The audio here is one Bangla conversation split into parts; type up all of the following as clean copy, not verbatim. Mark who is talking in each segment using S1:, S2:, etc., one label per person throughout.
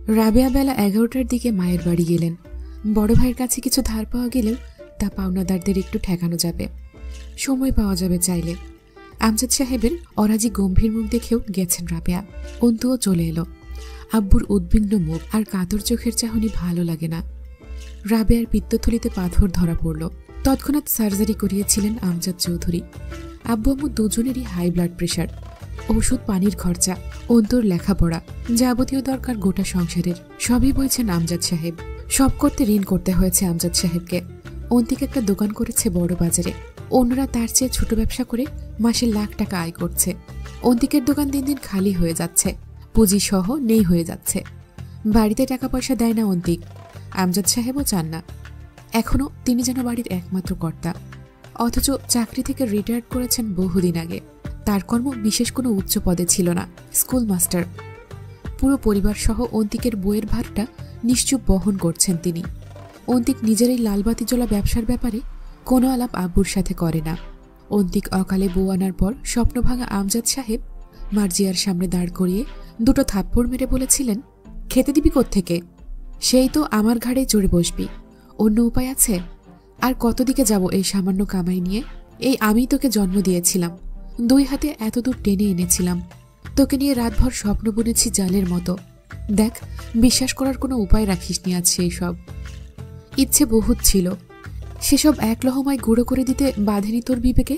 S1: রাবেয়া বেলা 11টার দিকে মায়ের বাড়ি গেলেন। বড় ভাইয়ের কাছে কিছু ধার পাওয়া গেলেও তা পাওনাদারদের একটু ঠেকানো যাবে, সময় পাওয়া যাবে চাইলে। আমজাদ সাহেবের অরাজি গম্ভীর মুখ দেখেও গেছেন রাবেয়া। অন্তুও চলে এলো। আব্বুর উদ্বিগ্ন মুখ আর কাতর চোখের চাহনি ভালো লাগে না। রাবেয়ার পিত্তথলিতে পাথর ধরা পড়ল। তৎক্ষণাৎ সার্জারি করিয়েছিলেন আমজাদ চৌধুরী। আব্বু আম্মু দুজনেরই হাই ব্লাড প্রেশার, ওষুধ, পানির খরচা, অন্তর লেখাপড়া, যাবতীয় দরকার গোটা সংসারের সবই বইছেন আমজাদ সাহেব। সব করতে ঋণ করতে হয়েছে আমজাদ সাহেবকে। অন্তিক একটা দোকান করেছে বড় বাজারে। অন্যরা তার চেয়ে ছোট ব্যবসা করে মাসে লাখ টাকা আয় করছে। অন্তিকের দোকান দিন দিন খালি হয়ে যাচ্ছে, পুঁজি সহ নেই হয়ে যাচ্ছে। বাড়িতে টাকা পয়সা দেয় না অন্তিক, আমজাদ সাহেবও চান না। এখনো তিনি যেন বাড়ির একমাত্র কর্তা, অথচ চাকরি থেকে রিটায়ার্ড করেছেন বহুদিন আগে। তার কর্ম বিশেষ কোনো উচ্চ পদে ছিল না, স্কুল মাস্টার। পুরো পরিবার সহ অন্তিকের বইয়ের ভারটা নিশ্চুপ বহন করছেন তিনি। অন্তিক নিজের এই লালবাতি জ্বলা ব্যবসার ব্যাপারে কোনো আলাপ আব্বুর সাথে করে না। অন্তিক অকালে বউ আনার পর স্বপ্নভাঙা আমজাদ সাহেব মার্জিয়ার সামনে দাঁড় করিয়ে দুটো থাপ্পড় মেরে বলেছিলেন, খেতে দিবি কোত্থেকে? সেই তো আমার ঘাড়েই চড়ে বসবি, অন্য উপায় আছে? আর কতদিকে যাব এই সামান্য কামাই নিয়ে? এই আমিই তোকে জন্ম দিয়েছিলাম, দুই হাতে এতদূর টেনে এনেছিলাম, তোকে নিয়ে রাতভর স্বপ্ন বুনেছি জালের মতো। দেখ, বিশ্বাস করার কোনো উপায় রাখিসনি আজ সেই সব। ইচ্ছে বহুত ছিল, সেসব এক লহমায় গুঁড়ো করে দিতে বাঁধেনি তোর বিবেকে?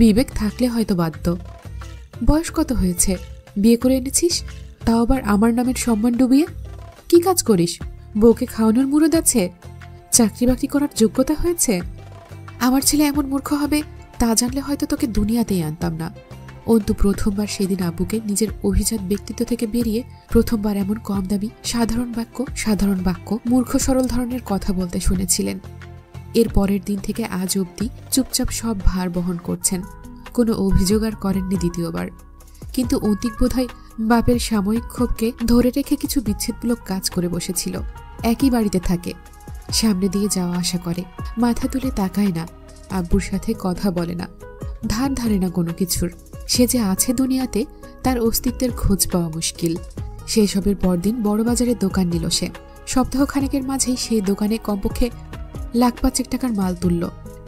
S1: বিবেক থাকলে হয়তো বাধ্য। বয়স কত হয়েছে, বিয়ে করে এনেছিস, তাও আবার আমার নামের সম্মান ডুবিয়ে? কি কাজ করিস? বউকে খাওয়ানোর মুরদ আছে? চাকরি বাকরি করার যোগ্যতা হয়েছে? আমার ছেলে এমন মূর্খ হবে তা জানলে হয়তো তোকে দুনিয়াতেই আনতাম না। অন্তু প্রথমবার সেদিন আব্বুকে নিজের অভিজাত ব্যক্তিত্ব থেকে বেরিয়ে প্রথমবার এমন কম দামি সাধারণ বাক্য মূর্খ সরল ধরনের কথা বলতে শুনেছিলেন। এর পরের দিন থেকে আজ অবধি চুপচাপ সব ভার বহন করছেন, কোনো অভিযোগ আর করেননি দ্বিতীয়বার। কিন্তু অন্তিক বোধহয় বাপের সাময়িক ক্ষোভকে ধরে রেখে কিছু বিচ্ছেদমূলক কাজ করে বসেছিল। একই বাড়িতে থাকে, সামনে দিয়ে যাওয়া আসা করে, মাথা তুলে তাকায় না, আব্বুর সাথে কথা বলে না, ধার ধারে না কোনো কিছুর। সে যে আছে দুনিয়াতে তার অস্তিত্বের খোঁজ পাওয়া মুশকিল। সেই সবের পরদিন বড়বাজারে দোকান নিল সে। সপ্তাহখানেকের মাঝেই সেই দোকানে কমপক্ষে লাখ 5 টাকার মাল তুলল।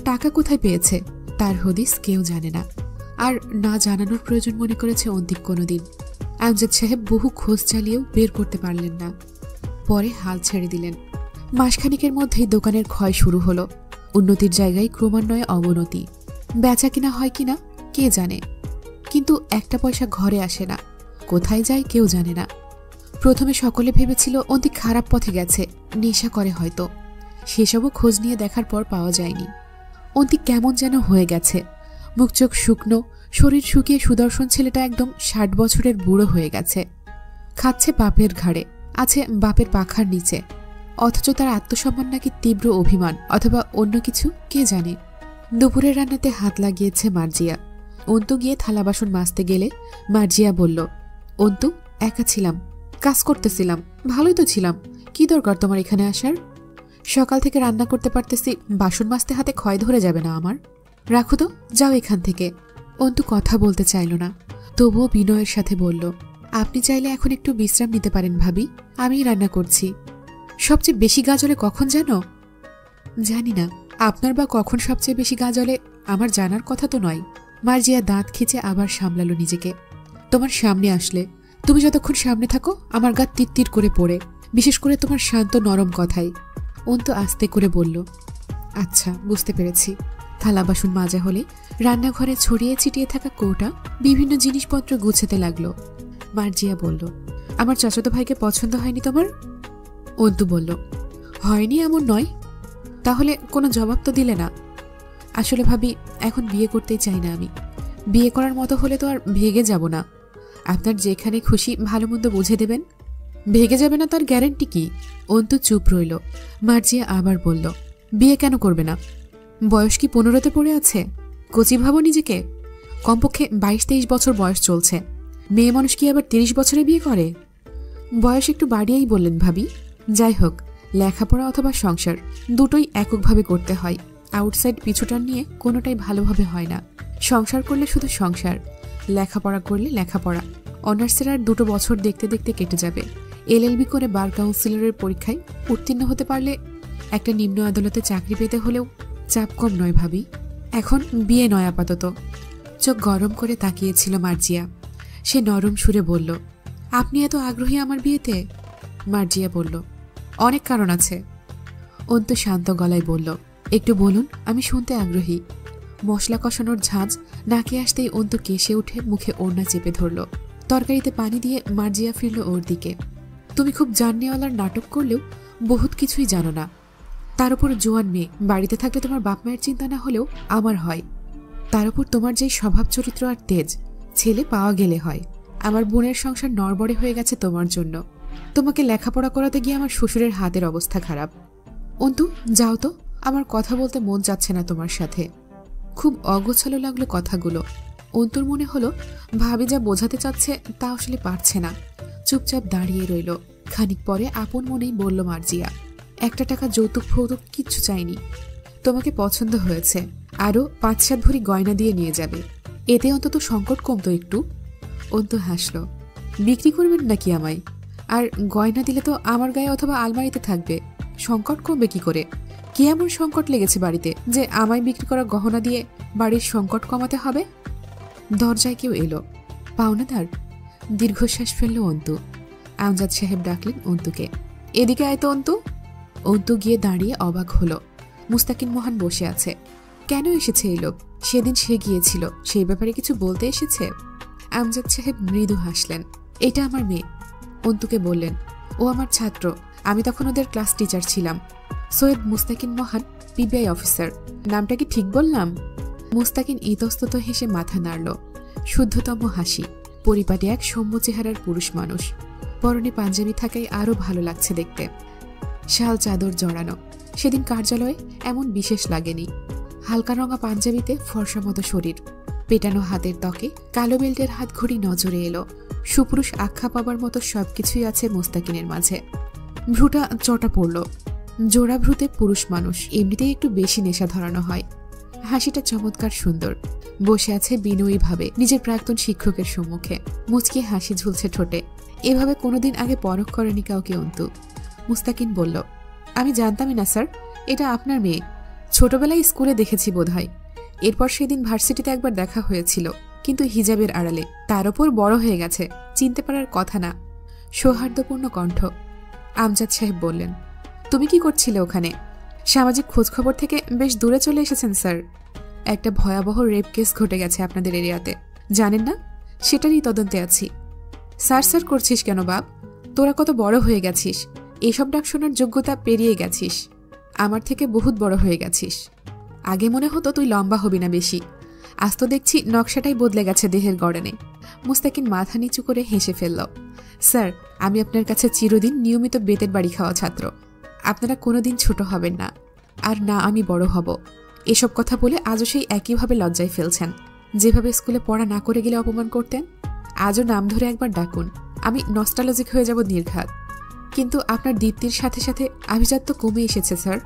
S1: টাকা কোথায় পেয়েছে তার হদিস কেউ জানে না, আর না জানানোর প্রয়োজন মনে করেছে অন্তিক কোনোদিন। আমজাদ সাহেব বহু খোঁজ চালিয়েও বের করতে পারলেন না, পরে হাল ছেড়ে দিলেন। মাসখানেকের মধ্যেই দোকানের ক্ষয় শুরু হলো। উন্নতির জায়গায় ক্রমান্বয়ে অবনতি। বেচা কিনা হয় কিনা কে জানে, কিন্তু একটা পয়সা ঘরে আসে না, কোথায় যায় কেউ জানে না। প্রথমে সকলে ভেবেছিল অন্তিক খারাপ পথে গেছে, নেশা করে হয়তো। সেসবও খোঁজ নিয়ে দেখার পর পাওয়া যায়নি। অন্তিক কেমন যেন হয়ে গেছে, মুখ চোখ শুকনো, শরীর শুকিয়ে সুদর্শন ছেলেটা একদম 60 বছরের বুড়ো হয়ে গেছে। খাচ্ছে বাপের ঘাড়ে, আছে বাপের পাখার নিচে, অথচ তার আত্মসম্মান নাকি তীব্র অভিমান অথবা অন্য কিছু কে জানে। দুপুরের রান্নাতে হাত লাগিয়েছে মার্জিয়া। অন্তু গিয়ে থালা বাসন মাজতে গেলে মার্জিয়া বলল, অন্তু, একা ছিলাম, কাজ করতেছিলাম, ভালোই তো ছিলাম, কি দরকার তোমার এখানে আসার? সকাল থেকে রান্না করতে পারতেছি, বাসন মাজতে হাতে ক্ষয় ধরে যাবে না আমার? রাখো তো, যাও এখান থেকে। অন্তু কথা বলতে চাইল না, তবুও বিনয়ের সাথে বলল, আপনি চাইলে এখন একটু বিশ্রাম নিতে পারেন ভাবি, আমি রান্না করছি। সবচেয়ে বেশি গা জ্বলে কখন জানো? জানি না, আপনার বা কখন সবচেয়ে বেশি গা জ্বলে আমার জানার কথা তো নয়। মার্জিয়া দাঁত খিচে আবার সামলালো নিজেকে। তোমার সামনে আসলে, তুমি যতক্ষণ সামনে থাকো আমার গা তিত্তির করে পড়ে, বিশেষ করে তোমার শান্ত নরম কথাই। অন্তু আস্তে করে বলল, আচ্ছা, বুঝতে পেরেছি। থালা বাসন মাজা হলে রান্নাঘরে ছড়িয়ে ছিটিয়ে থাকা কৌটা বিভিন্ন জিনিসপত্র গুছাতে লাগলো। মার্জিয়া বলল, আমার চাচাতো ভাইকে পছন্দ হয়নি তোমার? অন্তু বলল, হয়নি এমন নয়। তাহলে কোনো জবাব তো দিলে না। আসলে ভাবি, এখন বিয়ে করতেই চাই না আমি। বিয়ে করার মতো হলে তো আর ভেগে যাব না। আপনার যেখানে খুশি ভালো মন্দ বুঝে দেবেন, ভেগে যাবে না তার গ্যারেন্টি কি? অন্তু চুপ রইল। মার্জিয়া আবার বলল, বিয়ে কেন করবে না? বয়স কি 15তে পড়ে আছে? কচি ভাবো নিজেকে। কমপক্ষে 22-23 বছর বয়স চলছে। মেয়ে মানুষ কি আবার 30 বছরে বিয়ে করে? বয়স একটু বাড়িয়েই বললেন ভাবি। যাই হোক, লেখাপড়া অথবা সংসার দুটোই এককভাবে করতে হয়। আউটসাইড পিছুটান নিয়ে কোনোটাই ভালোভাবে হয় না। সংসার করলে শুধু সংসার, লেখাপড়া করলে লেখাপড়া। অনার্সের আর 2 বছর দেখতে দেখতে কেটে যাবে। এলএলবি করে বার কাউন্সিলরের পরীক্ষায় উত্তীর্ণ হতে পারলে একটা নিম্ন আদালতে চাকরি পেতে হলেও চাপ কম নয় ভাবি। এখন বিয়ে নয় আপাতত। চোখ গরম করে তাকিয়েছিল মার্জিয়া। সে নরম সুরে বলল, আপনি এত আগ্রহী আমার বিয়েতে? মার্জিয়া বলল, অনেক কারণ আছে। অন্তু শান্ত গলায় বলল, একটু বলুন, আমি শুনতে আগ্রহী। মশলা কষানোর ঝাঁজ নাকে আসতেই অন্তু কেসে উঠে মুখে ওড়না চেপে ধরল। তরকারিতে পানি দিয়ে মার্জিয়া ফিরল ওর দিকে। তুমি খুব জাননেওয়ালার নাটক করলেও বহুত কিছুই জানো না। তার উপর জোয়ান মেয়ে, বাড়িতে থাকলে তোমার বাপ মায়ের চিন্তা না হলেও আমার হয়। তার উপর তোমার যেই স্বভাব চরিত্র আর তেজ, ছেলে পাওয়া গেলে হয়। আমার বোনের সংসার নড়বড়ে হয়ে গেছে তোমার জন্য। তোমাকে লেখাপড়া করাতে গিয়ে আমার শ্বশুরের হাতের অবস্থা খারাপ। অন্তু যাও তো, আমার কথা বলতে মন যাচ্ছে না তোমার সাথে। খুব অগোছালো লাগলো কথাগুলো। অন্তুর মনে হলো ভাবি যা বোঝাতে চাচ্ছে তা আসলে পারছে না। চুপচাপ দাঁড়িয়ে রইল। খানিক পরে আপন মনেই বলল মার্জিয়া, একটা টাকা যৌতুক ফৌতুক কিচ্ছু চাইনি। তোমাকে পছন্দ হয়েছে, আরও 5-7 ভরি গয়না দিয়ে নিয়ে যাবে। এতে অন্তত সংকট কমতো একটু। অন্তু হাসল। বিক্রি করবেন নাকি আমায়? আর গয়না দিলে তো আমার গায়ে অথবা আলমারিতে থাকবে, সংকট কমবে কি করে? কি এমন সংকট লেগেছে বাড়িতে যে আমায় বিক্রি করা গহনা দিয়ে বাড়ির সংকট কমাতে হবে? দরজায় কেউ এলো। পাওনাদার? দীর্ঘশ্বাস ফেলল অন্তু। আমজাদ সাহেব ডাকলেন অন্তুকে। এদিকে আয় তো অন্তু। অন্তু গিয়ে দাঁড়িয়ে অবাক হলো। মুস্তাকিন মোহন বসে আছে। কেন এসেছে এই লোক? সেদিন সে গিয়েছিল, সেই ব্যাপারে কিছু বলতে এসেছে? আমজাদ সাহেব মৃদু হাসলেন। এটা আমার মেয়ে। অন্তুকে বললেন, ও আমার ছাত্র। আমি তখন ওদের ক্লাস টিচার ছিলাম। সৈয়দ মুস্তাকিন মোহন, পিবিআই অফিসার। নামটা কি ঠিক বললাম? মুস্তাকিন ইতস্তত হেসে মাথা নাড়ল। শুদ্ধতম হাসি। পরিপাটি এক সৌম্য চেহারার পুরুষ মানুষ। পরনে পাঞ্জাবি থাকায় আরও ভালো লাগছে দেখতে। শাল চাদর জড়ানো। সেদিন কার্যালয়ে এমন বিশেষ লাগেনি। হালকা রঙা পাঞ্জাবিতে ফর্সা মতো শরীর, পেটানো হাতের ত্বকে কালো বেল্টের হাত ঘড়ি নজরে এলো। সুপুরুষ আখ্যা পাবার মতো সবকিছুই আছে মুস্তাকিনের মাঝে। ভ্রুটা চটা পড়ল। জোড়া ভ্রুতে পুরুষ মানুষ এমনিতেই একটু বেশি নেশা ধরানো হয়। হাসিটা চমৎকার সুন্দর। বসে আছে বিনয়ীভাবে নিজের প্রাক্তন শিক্ষকের সম্মুখে। মুচকি হাসি ঝুলছে ঠোঁটে। এভাবে কোনোদিন আগে পরখ করেনি কাউকে অন্তু। মুস্তাকিন বলল, আমি জানতামই না স্যার, এটা আপনার মেয়ে। ছোটবেলায় স্কুলে দেখেছি বোধহয়। এরপর সেদিন ভার্সিটিতে একবার দেখা হয়েছিল, কিন্তু হিজাবের আড়ালে। তার ওপর বড় হয়ে গেছে, চিনতে পারার কথা না। সৌহার্দ্যপূর্ণ কণ্ঠ। আমজাদ সাহেব বললেন, তুমি কি করছিলে ওখানে? সামাজিক খোঁজখবর থেকে বেশ দূরে চলে এসেছেন স্যার। একটা ভয়াবহ রেপ কেস ঘটে গেছে আপনাদের এরিয়াতে, জানেন না? সেটারই তদন্তে আছি। স্যার স্যার করছিস কেন বাপ? তোরা কত বড় হয়ে গেছিস, এসব ডাক শোনার যোগ্যতা পেরিয়ে গেছিস। আমার থেকে বহুত বড় হয়ে গেছিস। আগে মনে হতো তুই লম্বা হবি না বেশি, আজ তো দেখছি নকশাটাই বদলে গেছে দেহের গড়নে। মুস্তাকিন মাথা নিচু করে হেসে ফেলল। স্যার, আমি আপনার কাছে চিরদিন নিয়মিত বেতের বাড়ি খাওয়া ছাত্র। আপনারা কোনোদিন ছোট হবেন না, আর না আমি বড় হব। এসব কথা বলে আজও সেই একইভাবে লজ্জায় ফেলছেন, যেভাবে স্কুলে পড়া না করে গেলে অপমান করতেন। আজও নাম ধরে একবার ডাকুন, আমি নস্টালজিক হয়ে যাব নির্ঘাত। কিন্তু আপনার দীপ্তির সাথে সাথে আভিজাত্য কমে এসেছে স্যার।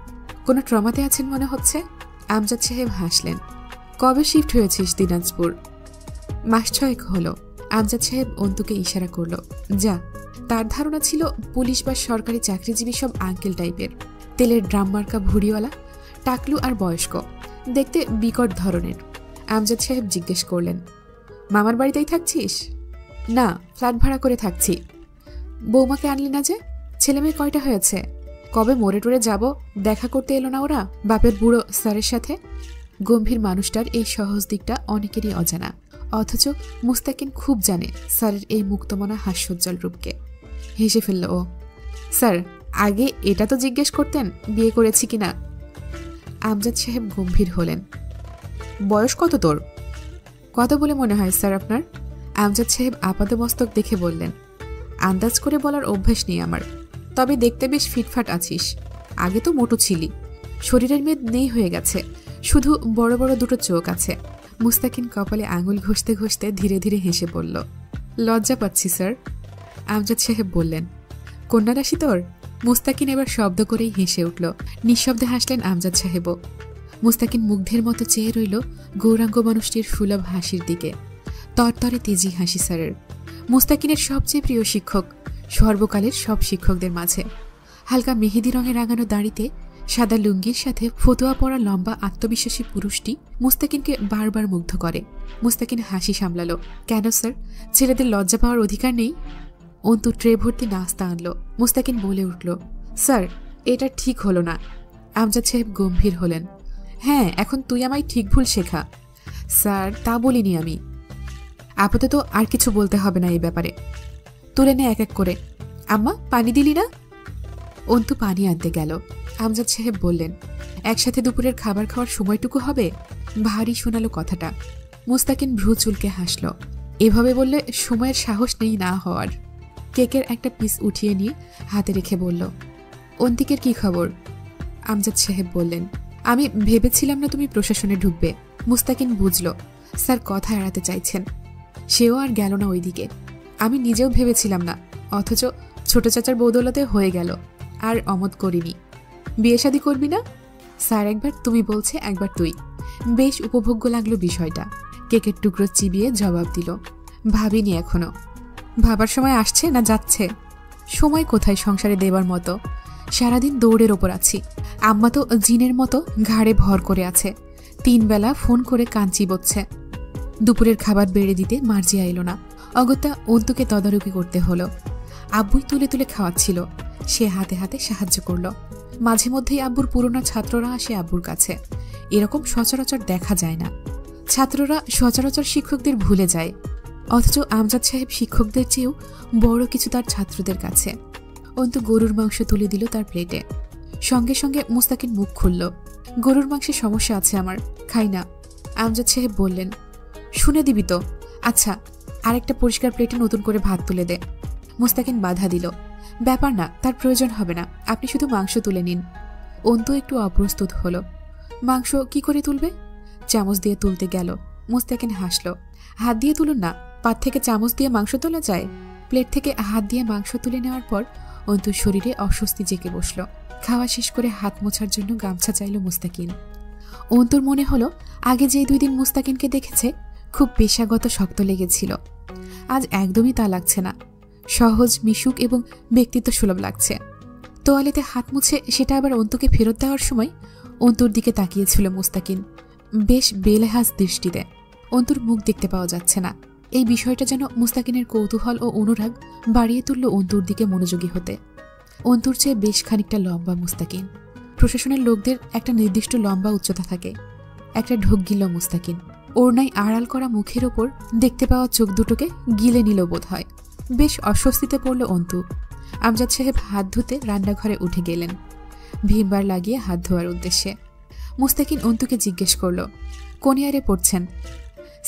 S1: কোনো ট্রমাতে আছেন মনে হচ্ছে। আমজাদ সাহেব হাসলেন। কবে শিফট হয়েছিস দিনাজপুর? মাস 6 হলো। আমজাদ সাহেব অন্তুকে ইশারা করল, যা। তার ধারণা ছিল পুলিশ বা সরকারি চাকরিজীবী সব আঙ্কেল টাইপের, তেলের ড্রাম মার্কা ভুড়িওয়ালা, টাকলু আর বয়স্ক, দেখতে বিকট ধরনের। আমজাদ সাহেব জিজ্ঞেস করলেন, মামার বাড়িতেই থাকছিস? না, ফ্ল্যাট ভাড়া করে থাকছি। বৌমাকে আনলি না যে? ছেলে মেয়ে কয়টা হয়েছে? কবে মোড়ে টোড়ে যাব, দেখা করতে এলো না ওরা বাপের বুড়ো স্যারের সাথে? গম্ভীর মানুষটার এই সহজ দিকটা অনেকেরই অজানা, অথচ মুস্তাকিন খুব জানে স্যারের এই মুক্তমনা হাস্যোজ্জ্বল রূপকে। হেসে ফেলল ও। স্যার, আগে এটা তো জিজ্ঞেস করতেন বিয়ে করেছি কিনা। আমজাদ সাহেব গম্ভীর হলেন। বয়স কত তোর? কত বলে মনে হয় স্যার আপনার? আমজাদ সাহেব আপাদমস্তক দেখে বললেন, আন্দাজ করে বলার অভ্যাস নেই আমার, তবে দেখতে বেশ ফিটফাট আছিস। আগে তো মোটু ছিলি, শরীরের মেদ নেই হয়ে গেছে, শুধু বড় বড় দুটো চোখ আছে। মুস্তাকিন কপালে আঙুল ঘষতে ঘষতে ধীরে ধীরে হেসে বলল, লজ্জা পাচ্ছি স্যার। আমজাদ সাহেব বললেন, কন্যা রাশি তোর? মুস্তাকিন এবার শব্দ করেই হেসে উঠল। নিঃশব্দে হাসলেন আমজাদ সাহেবও। মুস্তাকিন মুগ্ধের মতো চেয়ে রইল গৌরাঙ্গ মানুষটির সুলভ হাসির দিকে। তরতরে তেজি হাসি স্যারের। মুস্তাকিনের সবচেয়ে প্রিয় শিক্ষক, সর্বকালের সব শিক্ষকদের মাঝে। হালকা মেহেদি রঙে রাঙানো দাড়িতে সাদা লুঙ্গির সাথে ফতুয়া পরা লম্বা আত্মবিশ্বাসী পুরুষটি মুস্তাকিনকে বারবার মুগ্ধ করে। মুস্তাকিন হাসি সামলালো। কেন স্যার, ছেলেদের লজ্জা পাওয়ার অধিকার নেই? অন্তু ট্রে ভর্তি নাস্তা আনলো। মুস্তাকিন বলে উঠল, স্যার এটা ঠিক হলো না। আমজাদ সাহেব গম্ভীর হলেন। হ্যাঁ, এখন তুই আমায় ঠিক ভুল শেখা। স্যার তা বলিনি আমি। আপাতত আর কিছু বলতে হবে না এই ব্যাপারে। তুলে নে এক এক করে। আম্মা পানি দিলি না? অন্তু পানি আনতে গেল। আমজাদ সাহেব বললেন, একসাথে দুপুরের খাবার খাওয়ার সময়টুকু হবে? ভারী শোনালো কথাটা। মুস্তাকিন ভ্রু চুলকে হাসল। এভাবে বললে সময়ের সাহস নেই না হওয়ার। কেকের একটা পিস উঠিয়ে নিয়ে হাতে রেখে বলল, অন্তিকের কি খবর? আমজাদ সাহেব বললেন, আমি ভেবেছিলাম না তুমি প্রশাসনে ঢুকবে। মুস্তাকিন বুঝল স্যার কথা এড়াতে চাইছেন। সেও আর গেল না ওইদিকে। আমি নিজেও ভেবেছিলাম না, অথচ ছোট চাচার বদৌলতে হয়ে গেল। আর অমত করিনি। বিয়ে শাদী করবি না? স্যার একবার তুমি বলছে, একবার তুই। বেশ উপভোগ্য লাগলো বিষয়টা। কেকের টুকরো চিবিয়ে জবাব দিল, ভাবিনি এখনো। ভাবার সময় আসছে না যাচ্ছে? সময় কোথায় সংসারে দেবার মতো? সারাদিন দৌড়ের ওপর আছি। আম্মা তো জিনের মতো ঘাড়ে ভর করে আছে। 3 বেলা ফোন করে কান চিবোচ্ছে। দুপুরের খাবার বেড়ে দিতে মার্জিয়া এলো না। অগত্যা অন্তুকে তদারকি করতে হলো। আব্বুই তুলে তুলে খাওয়াচ্ছিল। সে হাতে হাতে সাহায্য করল। মাঝে মধ্যেই আব্বুর পুরনো ছাত্ররা আসে আব্বুর কাছে। এরকম সচরাচর দেখা যায় না। ছাত্ররা সচরাচর শিক্ষকদের ভুলে যায়, অথচ আমজাদ সাহেব শিক্ষকদের চেয়েও বড় কিছু তার ছাত্রদের কাছে। অন্তু গরুর মাংস তুলে দিল তার প্লেটে। সঙ্গে সঙ্গে মুস্তাকিন মুখ খুলল, গরুর মাংসে সমস্যা আছে আমার, খাই না। আমজাদ সাহেব বললেন, শুনে দিবি তো? আচ্ছা, আরেকটা পরিষ্কার প্লেটে নতুন করে ভাত তুলে দে। মুস্তাকিন বাধা দিল, ব্যাপার না, তার প্রয়োজন হবে না, আপনি শুধু মাংস তুলে নিন। অন্তু একটু অপ্রস্তুত হলো। মাংস কি করে তুলবে? চামচ দিয়ে তুলতে গেল। মুস্তাকিন হাসল, হাত দিয়ে তুলুন না, পাত থেকে চামচ দিয়ে মাংস তোলা যায়? প্লেট থেকে হাত দিয়ে মাংস তুলে নেওয়ার পর অন্তুর শরীরে অস্বস্তি জেগে বসল। খাওয়া শেষ করে হাত মোছার জন্য গামছা চাইল মুস্তাকিন। অন্তুর মনে হলো আগে যে 2 দিন মুস্তাকিনকে দেখেছে খুব পেশাগত শক্ত লেগেছিল, আজ একদমই তা লাগছে না। সহজ, মিশুক এবং ব্যক্তিত্ব সুলভ লাগছে। তোয়ালেতে হাত মুছে সেটা আবার অন্তুকে ফেরত দেওয়ার সময় অন্তুর দিকে তাকিয়েছিল মুস্তাকিন, বেশ বেলেহাজ দৃষ্টিতে। অন্তুর মুখ দেখতে পাওয়া যাচ্ছে না। এই বিষয়টা যেন মুস্তাকিনের কৌতূহল ও অনুরাগ বাড়িয়ে তুলল অন্তুর দিকে মনোযোগী হতে। অন্তুর চেয়ে বেশ খানিকটা লম্বা মুস্তাকিন। প্রশাসনের লোকদের একটা নির্দিষ্ট লম্বা উচ্চতা থাকে। একটা ঢোক গিল মুস্তাকিন। ওড়নায় আড়াল করা মুখের ওপর দেখতে পাওয়া চোখ দুটোকে গিলে নিল বোধ হয়। বেশ অস্বস্তিতে পড়ল অন্তু। আমজাদ সাহেব হাত ধুতে রান্নাঘরে উঠে গেলেন, ভিমবার লাগিয়ে হাত ধোয়ার উদ্দেশ্যে। মুস্তাকিন অন্তুকে জিজ্ঞেস করল, কোন ইয়ারে পড়ছেন?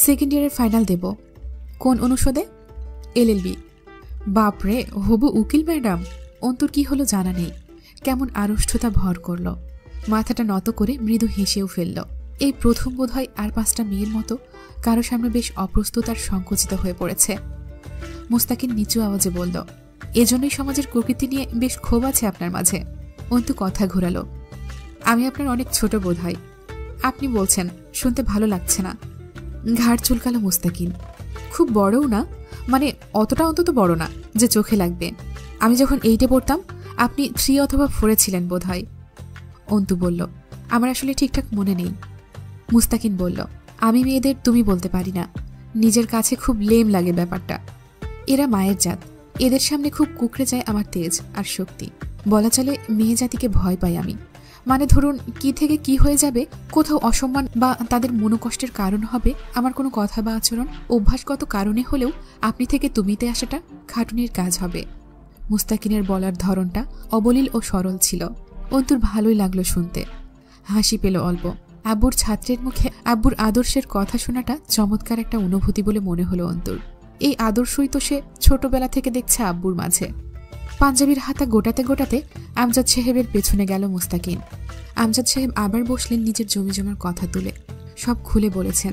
S1: 2nd ইয়ারের ফাইনাল দেব। কোন অনুষদে? LLB। বাপরে, হবু উকিল ম্যাডাম। অন্তুর কি হলো জানা নেই, কেমন আড়ষ্টতা ভর করল। মাথাটা নত করে মৃদু হেসেও ফেলল। এই প্রথম বোধহয় আর 5টা মেয়ের মতো কারো সামনে বেশ অপ্রস্তুত আর সংকুচিত হয়ে পড়েছে। মুস্তাকিন নিচু আওয়াজে বলল, এজন্যই সমাজের প্রকৃতি নিয়ে বেশ ক্ষোভ আছে আপনার মাঝে। অন্তু কথা ঘোরালো, আমি আপনার অনেক ছোট বোধ হয়। আপনি বলছেন, শুনতে ভালো লাগছে না। ঘাড় চুলকালো মুস্তাকিন। খুব বড়ও না, মানে অতটা অন্তত বড় না যে চোখে লাগবে। আমি যখন 8-এ পড়তাম আপনি 3 অথবা 4-এ ছিলেন বোধ হয়। অন্তু বলল, আমার আসলে ঠিকঠাক মনে নেই। মুস্তাকিন বলল, আমি মেয়েদের তুমি বলতে পারি না, নিজের কাছে খুব লেম লাগে ব্যাপারটা। এরা মায়ের জাত, এদের সামনে খুব কুকড়ে যায় আমার তেজ আর শক্তি। বলা চলে মেয়ে জাতিকে ভয় পাই আমি। মানে ধরুন কি থেকে কি হয়ে যাবে, কোথাও অসম্মান বা তাদের মনোকষ্টের কারণ হবে আমার কোনো কথা বা আচরণ, অভ্যাসগত কারণে হলেও আপনি থেকে তুমিতে আসাটা খাটুনির কাজ হবে। মুস্তাকিনের বলার ধরনটা অবলীল ও সরল ছিল। অন্তুর ভালোই লাগলো শুনতে। হাসি পেল অল্প। আব্বুর ছাত্রের মুখে আব্বুর আদর্শের কথা শোনাটা চমৎকার একটা অনুভূতি বলে মনে হলো অন্তুর। এই আদর্শই তো সে ছোটবেলা থেকে দেখছে আব্বুর মাঝে। পাঞ্জাবির হাতা গোটাতে গোটাতে আমজাদ সাহেবের পেছনে গেল মুস্তাকিন। আমজাদ সাহেব আবার বসলেন নিজের জমি জমার কথা তুলে। সব খুলে বলেছেন।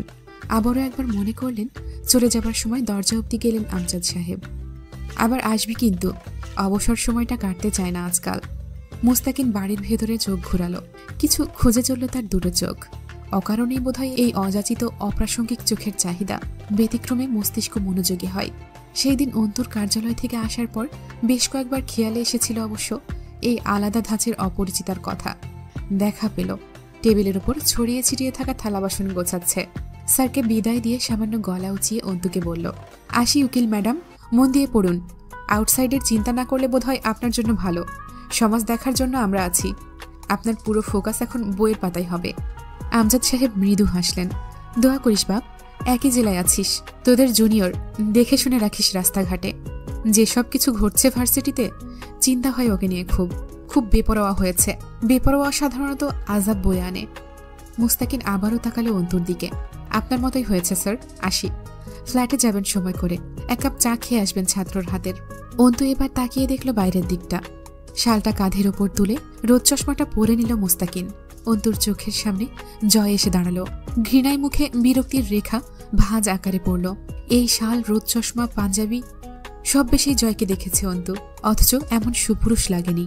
S1: আবারও একবার মনে করলেন। চলে যাবার সময় দরজা অবধি গেলেন আমজাদ সাহেব। আবার আসবি কিন্তু, অবসর সময়টা কাটতে চায় না আজকাল। মুস্তাকিন বাড়ির ভেতরে চোখ ঘুরালো। কিছু খুঁজে চলল তার দুটো চোখ। অকারণেই বোধহয় এই অযাচিত অপ্রাসঙ্গিক চোখের চাহিদা। ব্যতিক্রমে মস্তিষ্ক মনোযোগী হয়। সেই দিন অন্তুর কার্যালয় থেকে আসার পর বেশ কয়েকবার খেয়ালে এসেছিল অবশ্য এই আলাদা ধাঁচের অপরিচিতার কথা। দেখা পেল টেবিলের উপর ছড়িয়ে ছিটিয়ে থাকা থালা বাসন গোছাচ্ছে। স্যারকে বিদায় দিয়ে সামান্য গলা উঁচিয়ে অন্তুকে বলল, আসি উকিল ম্যাডাম, মন দিয়ে পড়ুন। আউটসাইডের চিন্তা না করলে বোধহয় আপনার জন্য ভালো। সমাজ দেখার জন্য আমরা আছি। আপনার পুরো ফোকাস এখন বইয়ের পাতায় হবে। আমজাদ সাহেব মৃদু হাসলেন। দোয়া করিস বাপ, একই জেলায় আছিস, তোদের জুনিয়র, দেখে শুনে রাখিস রাস্তাঘাটে। যেসব কিছু ঘটছে ভার্সিটিতে, চিন্তা হয় ওকে নিয়ে খুব খুব বেপরোয়া হয়েছে। বেপরোয়া সাধারণত আজাব বয়ে আনে। মুস্তাকিন আবারও তাকালো অন্তুর দিকে। আপনার মতোই হয়েছে স্যার, আসি। ফ্ল্যাটে যাবেন সময় করে, এক কাপ চা খেয়ে আসবেন ছাত্রর হাতের। অন্তু এবার তাকিয়ে দেখল বাইরের দিকটা। শালটা কাঁধের ওপর তুলে রোদ চশমাটা পরে নিল মুস্তাকিন। অন্তুর চোখের সামনে জয় এসে দাঁড়ালো। ঘৃণায় মুখে বিরক্তির রেখা ভাঁজ আকারে পড়ল। এই শাল, রোদ চশমা, পাঞ্জাবি সব বেশি জয়কে দেখেছে অন্তু, অথচ এমন সুপুরুষ লাগেনি।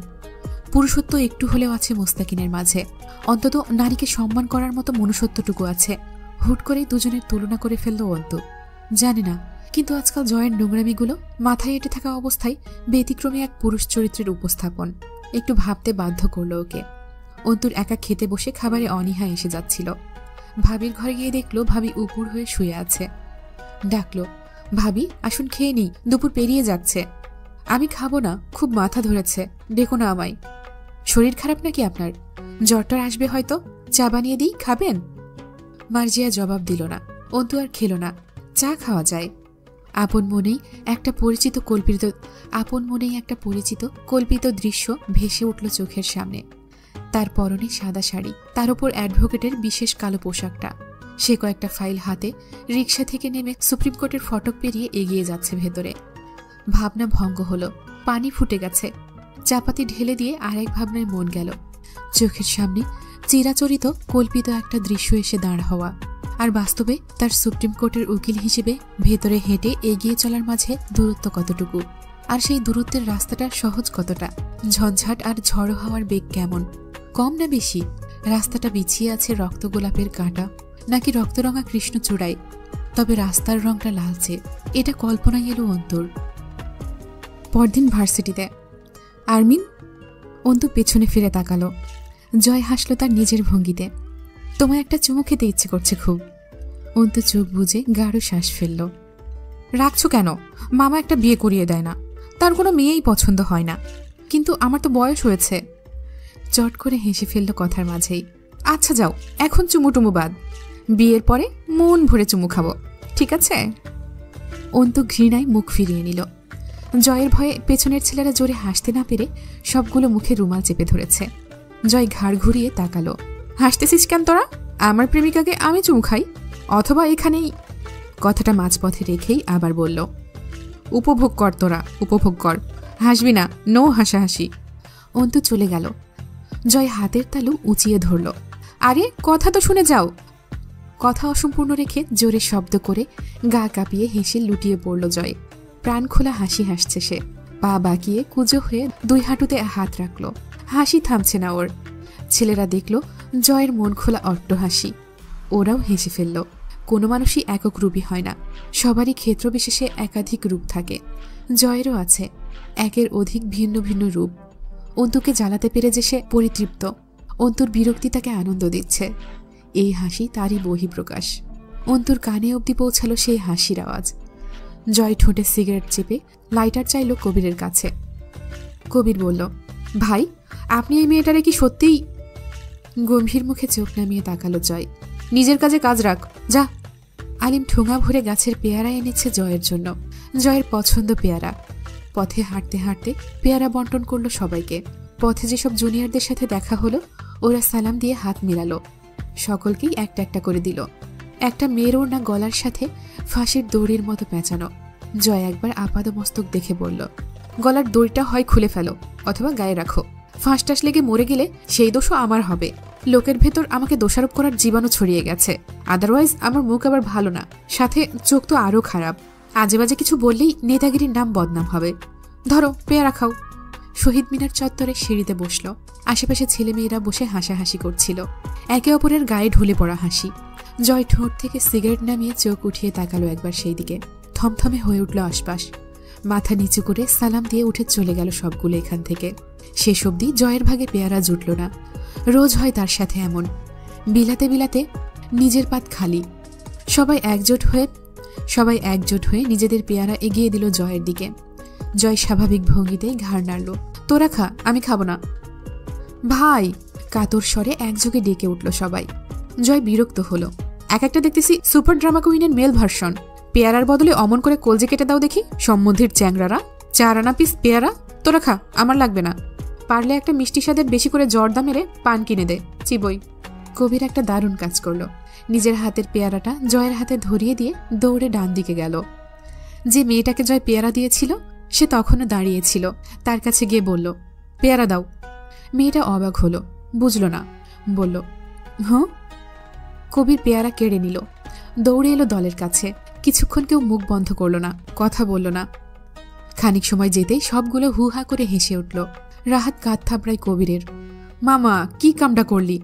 S1: পুরুষত্ব একটু হলেও আছে মুস্তাকিনের মাঝে, অন্তত নারীকে সম্মান করার মতো মনুষ্যত্বটুকু আছে। হুট করেই দুজনের তুলনা করে ফেলল অন্তু। জানি না, কিন্তু আজকাল জয়ের নোংরামিগুলো মাথায় এঁটে থাকা অবস্থায় ব্যতিক্রমী এক পুরুষ চরিত্রের উপস্থাপন একটু ভাবতে বাধ্য করল ওকে। অন্তুর একা খেতে বসে খাবারে অনীহা এসে যাচ্ছিল। ভাবির ঘরে গিয়ে দেখল ভাবি উপুর হয়ে শুয়ে আছে। ডাকলো, ভাবি আসুন খেয়ে নিই, দুপুর পেরিয়ে যাচ্ছে। আমি খাবো না, খুব মাথা ধরেছে, ডেকো না আমায়। শরীর খারাপ নাকি আপনার? জ্বরটার আসবে হয়তো, চা বানিয়ে দিই, খাবেন? মার্জিয়া জবাব দিল না। অন্তু আর খেল না। চা খাওয়া যায়। আপন মনেই একটা পরিচিত কল্পিত দৃশ্য ভেসে উঠল চোখের সামনে। তার পরনে সাদা শাড়ি, তার উপর অ্যাডভোকেটের বিশেষ কালো পোশাকটা। সে কয়েকটা ফাইল হাতে রিকশা থেকে নেমে সুপ্রিম কোর্টের ফটক পেরিয়ে এগিয়ে যাচ্ছে ভেতরে। ভাবনা ভঙ্গ হলো, পানি ফুটে গেছে। চাপাতি ঢেলে দিয়ে আরেক ভাবনায় মন গেল। চোখের সামনে চিরাচরিত কল্পিত একটা দৃশ্য এসে দাঁড় হওয়া, আর বাস্তবে তার সুপ্রিম কোর্টের উকিল হিসেবে ভেতরে হেঁটে এগিয়ে চলার মাঝে দূরত্ব কতটুকু, আর সেই দূরত্বের রাস্তাটা সহজ কতটা, ঝঞ্ঝাট আর ঝড়ো হাওয়ার বেগ কেমন, কম না বেশি? রাস্তাটা বিছিয়ে আছে রক্ত গোলাপের কাঁটা নাকি রক্তরঙা কৃষ্ণচূড়ায়? তবে রাস্তার রংটা লালচে, এটা কল্পনায় এলো অন্তুর। পরদিন ভার্সিটিতে। আরমিন? অন্তু পেছনে ফিরে তাকালো। জয় হাসলো তার নিজের ভঙ্গিতে। তোমায় একটা চুমু খেতে ইচ্ছে করছে খুব। অন্তু চোখ বুজে গাঢ় শ্বাস ফেলল। রাখছো কেন? মামা একটা বিয়ে করিয়ে দেয় না, তার কোনো মেয়েই পছন্দ হয় না। কিন্তু আমার তো বয়স হয়েছে। চট করে হেসে ফেলল কথার মাঝেই। আচ্ছা যাও, এখন চুমুটুমু বাদ, বিয়ের পরে মন ভরে চুমু খাবো, ঠিক আছে? অন্তু ঘৃণায় মুখ ফিরিয়ে নিল। জয়ের ভয়ে পেছনের ছেলেরা জোরে হাসতে না পেরে সবগুলো মুখে রুমাল চেপে ধরেছে। জয় ঘাড় ঘুরিয়ে তাকালো। হাসতেছিস কেন তোরা? আমার প্রেমিকাকে আমি চুমু খাই? অথবা এখানেই? কথাটা মাঝপথে রেখেই আবার বলল, উপভোগ কর তোরা, উপভোগ কর, হাসবি না, নো হাসাহাসি। অন্তু চলে গেল। জয় হাতের তালু উঁচিয়ে ধরল। আরে কথা তো শুনে যাও। কথা অসম্পূর্ণ রেখে জোরে শব্দ করে গা কাঁপিয়ে হেসে লুটিয়ে পড়ল জয়। প্রাণ খোলা হাসি হাসছে সে। পা বাঁকিয়ে কুঁজো হয়ে দুই হাঁটুতে হাত রাখল। হাসি থামছে না ওর। ছেলেরা দেখল জয়ের মন খোলা অট্ট হাসি। ওরাও হেসে ফেলল। কোনো মানুষই একক রূপী হয় না, সবারই ক্ষেত্র বিশেষে একাধিক রূপ থাকে। জয়েরও আছে একের অধিক ভিন্ন ভিন্ন রূপ। অন্তুকে জ্বালাতে পেরে যে সে পরিতৃপ্ত। অন্তুর বিরক্তি তাকে আনন্দ দিচ্ছে। এই হাসি তারই বহিঃপ্রকাশ। অন্তুর কানে অবধি পৌঁছালো সেই হাসির আওয়াজ। জয় ঠোঁটে সিগারেট চেপে লাইটার চাইল কবিরের কাছে। কবির বলল, ভাই আপনি এই মেয়েটারে কি সত্যিই? গম্ভীর মুখে চোখ নামিয়ে তাকালো জয়। নিজের কাজে কাজ রাখ, যা। আলিম ঠোঙা ভরে গাছের পেয়ারা এনেছে জয়ের জন্য। জয়ের পছন্দ পেয়ারা। পথে হাঁটতে হাঁটতে পেয়ারা বন্টন করলো সবাইকে। পথে যেসব জুনিয়রদের সাথে দেখা হলো ওরা সালাম দিয়ে হাত মিলালো। সকলকেই একটা একটা করে দিল। একটা মেয়ের ওড়না গলার সাথে ফাঁসির দড়ির মতো পেঁচানো। জয় একবার আপাদমস্তক দেখে বলল, গলার দড়িটা হয় খুলে ফেলো অথবা গায়ে রাখো। ফাঁস টাস লেগে মরে গেলে সেই দোষও আমার হবে। লোকের ভেতর আমাকে দোষারোপ করার জীবাণু ছড়িয়ে গেছে। আদারওয়াইজ আমার মুখ আবার ভালো না, সাথে চোখ তো আরও খারাপ। আজে বাজে কিছু বললেই নেতাগিরির নাম বদনাম হবে। ধরো পেয়ারা খাও। শহীদ মিনার চত্বরে সিঁড়িতে বসল। আশেপাশে ছেলেমেয়েরা বসে হাসাহাসি করছিল। একে অপরের গায়ে ঢুলে পড়া হাসি। জয় ঠোঁট থেকে সিগারেট নামিয়ে চোখ উঠিয়ে তাকালো একবার সেই দিকে। থমথমে হয়ে উঠল আশপাশ। মাথা নিচু করে সালাম দিয়ে উঠে চলে গেল সবগুলো এখান থেকে। শেষ অবধি জয়ের ভাগে পেয়ারা জুটল না। রোজ হয় তার সাথে এমন, বিলাতে বিলাতে নিজের পাত খালি। সবাই একজোট হয়ে নিজেদের পেয়ারা এগিয়ে দিল জয়ের দিকে। জয় স্বাভাবিক ভঙ্গিতেই ঘাড় নাড়ল। তোরা খা, আমি খাবো না। ভাই, কাতর স্বরে একযোগে ডেকে উঠল সবাই। জয় বিরক্ত হলো। এক একটা দেখতেছি সুপার ড্রামা কুইনের মেল ভার্সন। পেয়ারার বদলে অমন করে কলজে কেটে দাও দেখি, সম্বন্ধীর চ্যাংরারা। 4 আনা পিস পেয়ারা, তোরা খা, আমার লাগবে না। পারলে একটা মিষ্টি স্বাদের বেশি করে জর্দা মেরে পান কিনে দে, চিবই। কবির একটা দারুণ কাজ করলো। নিজের হাতের পেয়ারাটা জয়ের হাতে ধরিয়ে দিয়ে দৌড়ে ডান দিকে গেল। যে মেয়েটাকে জয় পেয়ারা দিয়েছিল সে তখনও দাঁড়িয়েছিল। তার কাছে গিয়ে বলল, পেয়ারা দাও। মেয়েটা অবাক হলো, বুঝল না, বলল, হ্যাঁ। কবির পেয়ারা কেড়ে নিল, দৌড়ে এলো দলের কাছে। কিছুক্ষণ কেউ মুখ বন্ধ করল না, কথা বলল না। খানিক সময় যেতেই সবগুলো হু হা করে হেসে উঠল। রাহাত কাঁধ থাপড়ায় কবিরের। মামা, কি কামটা করলি?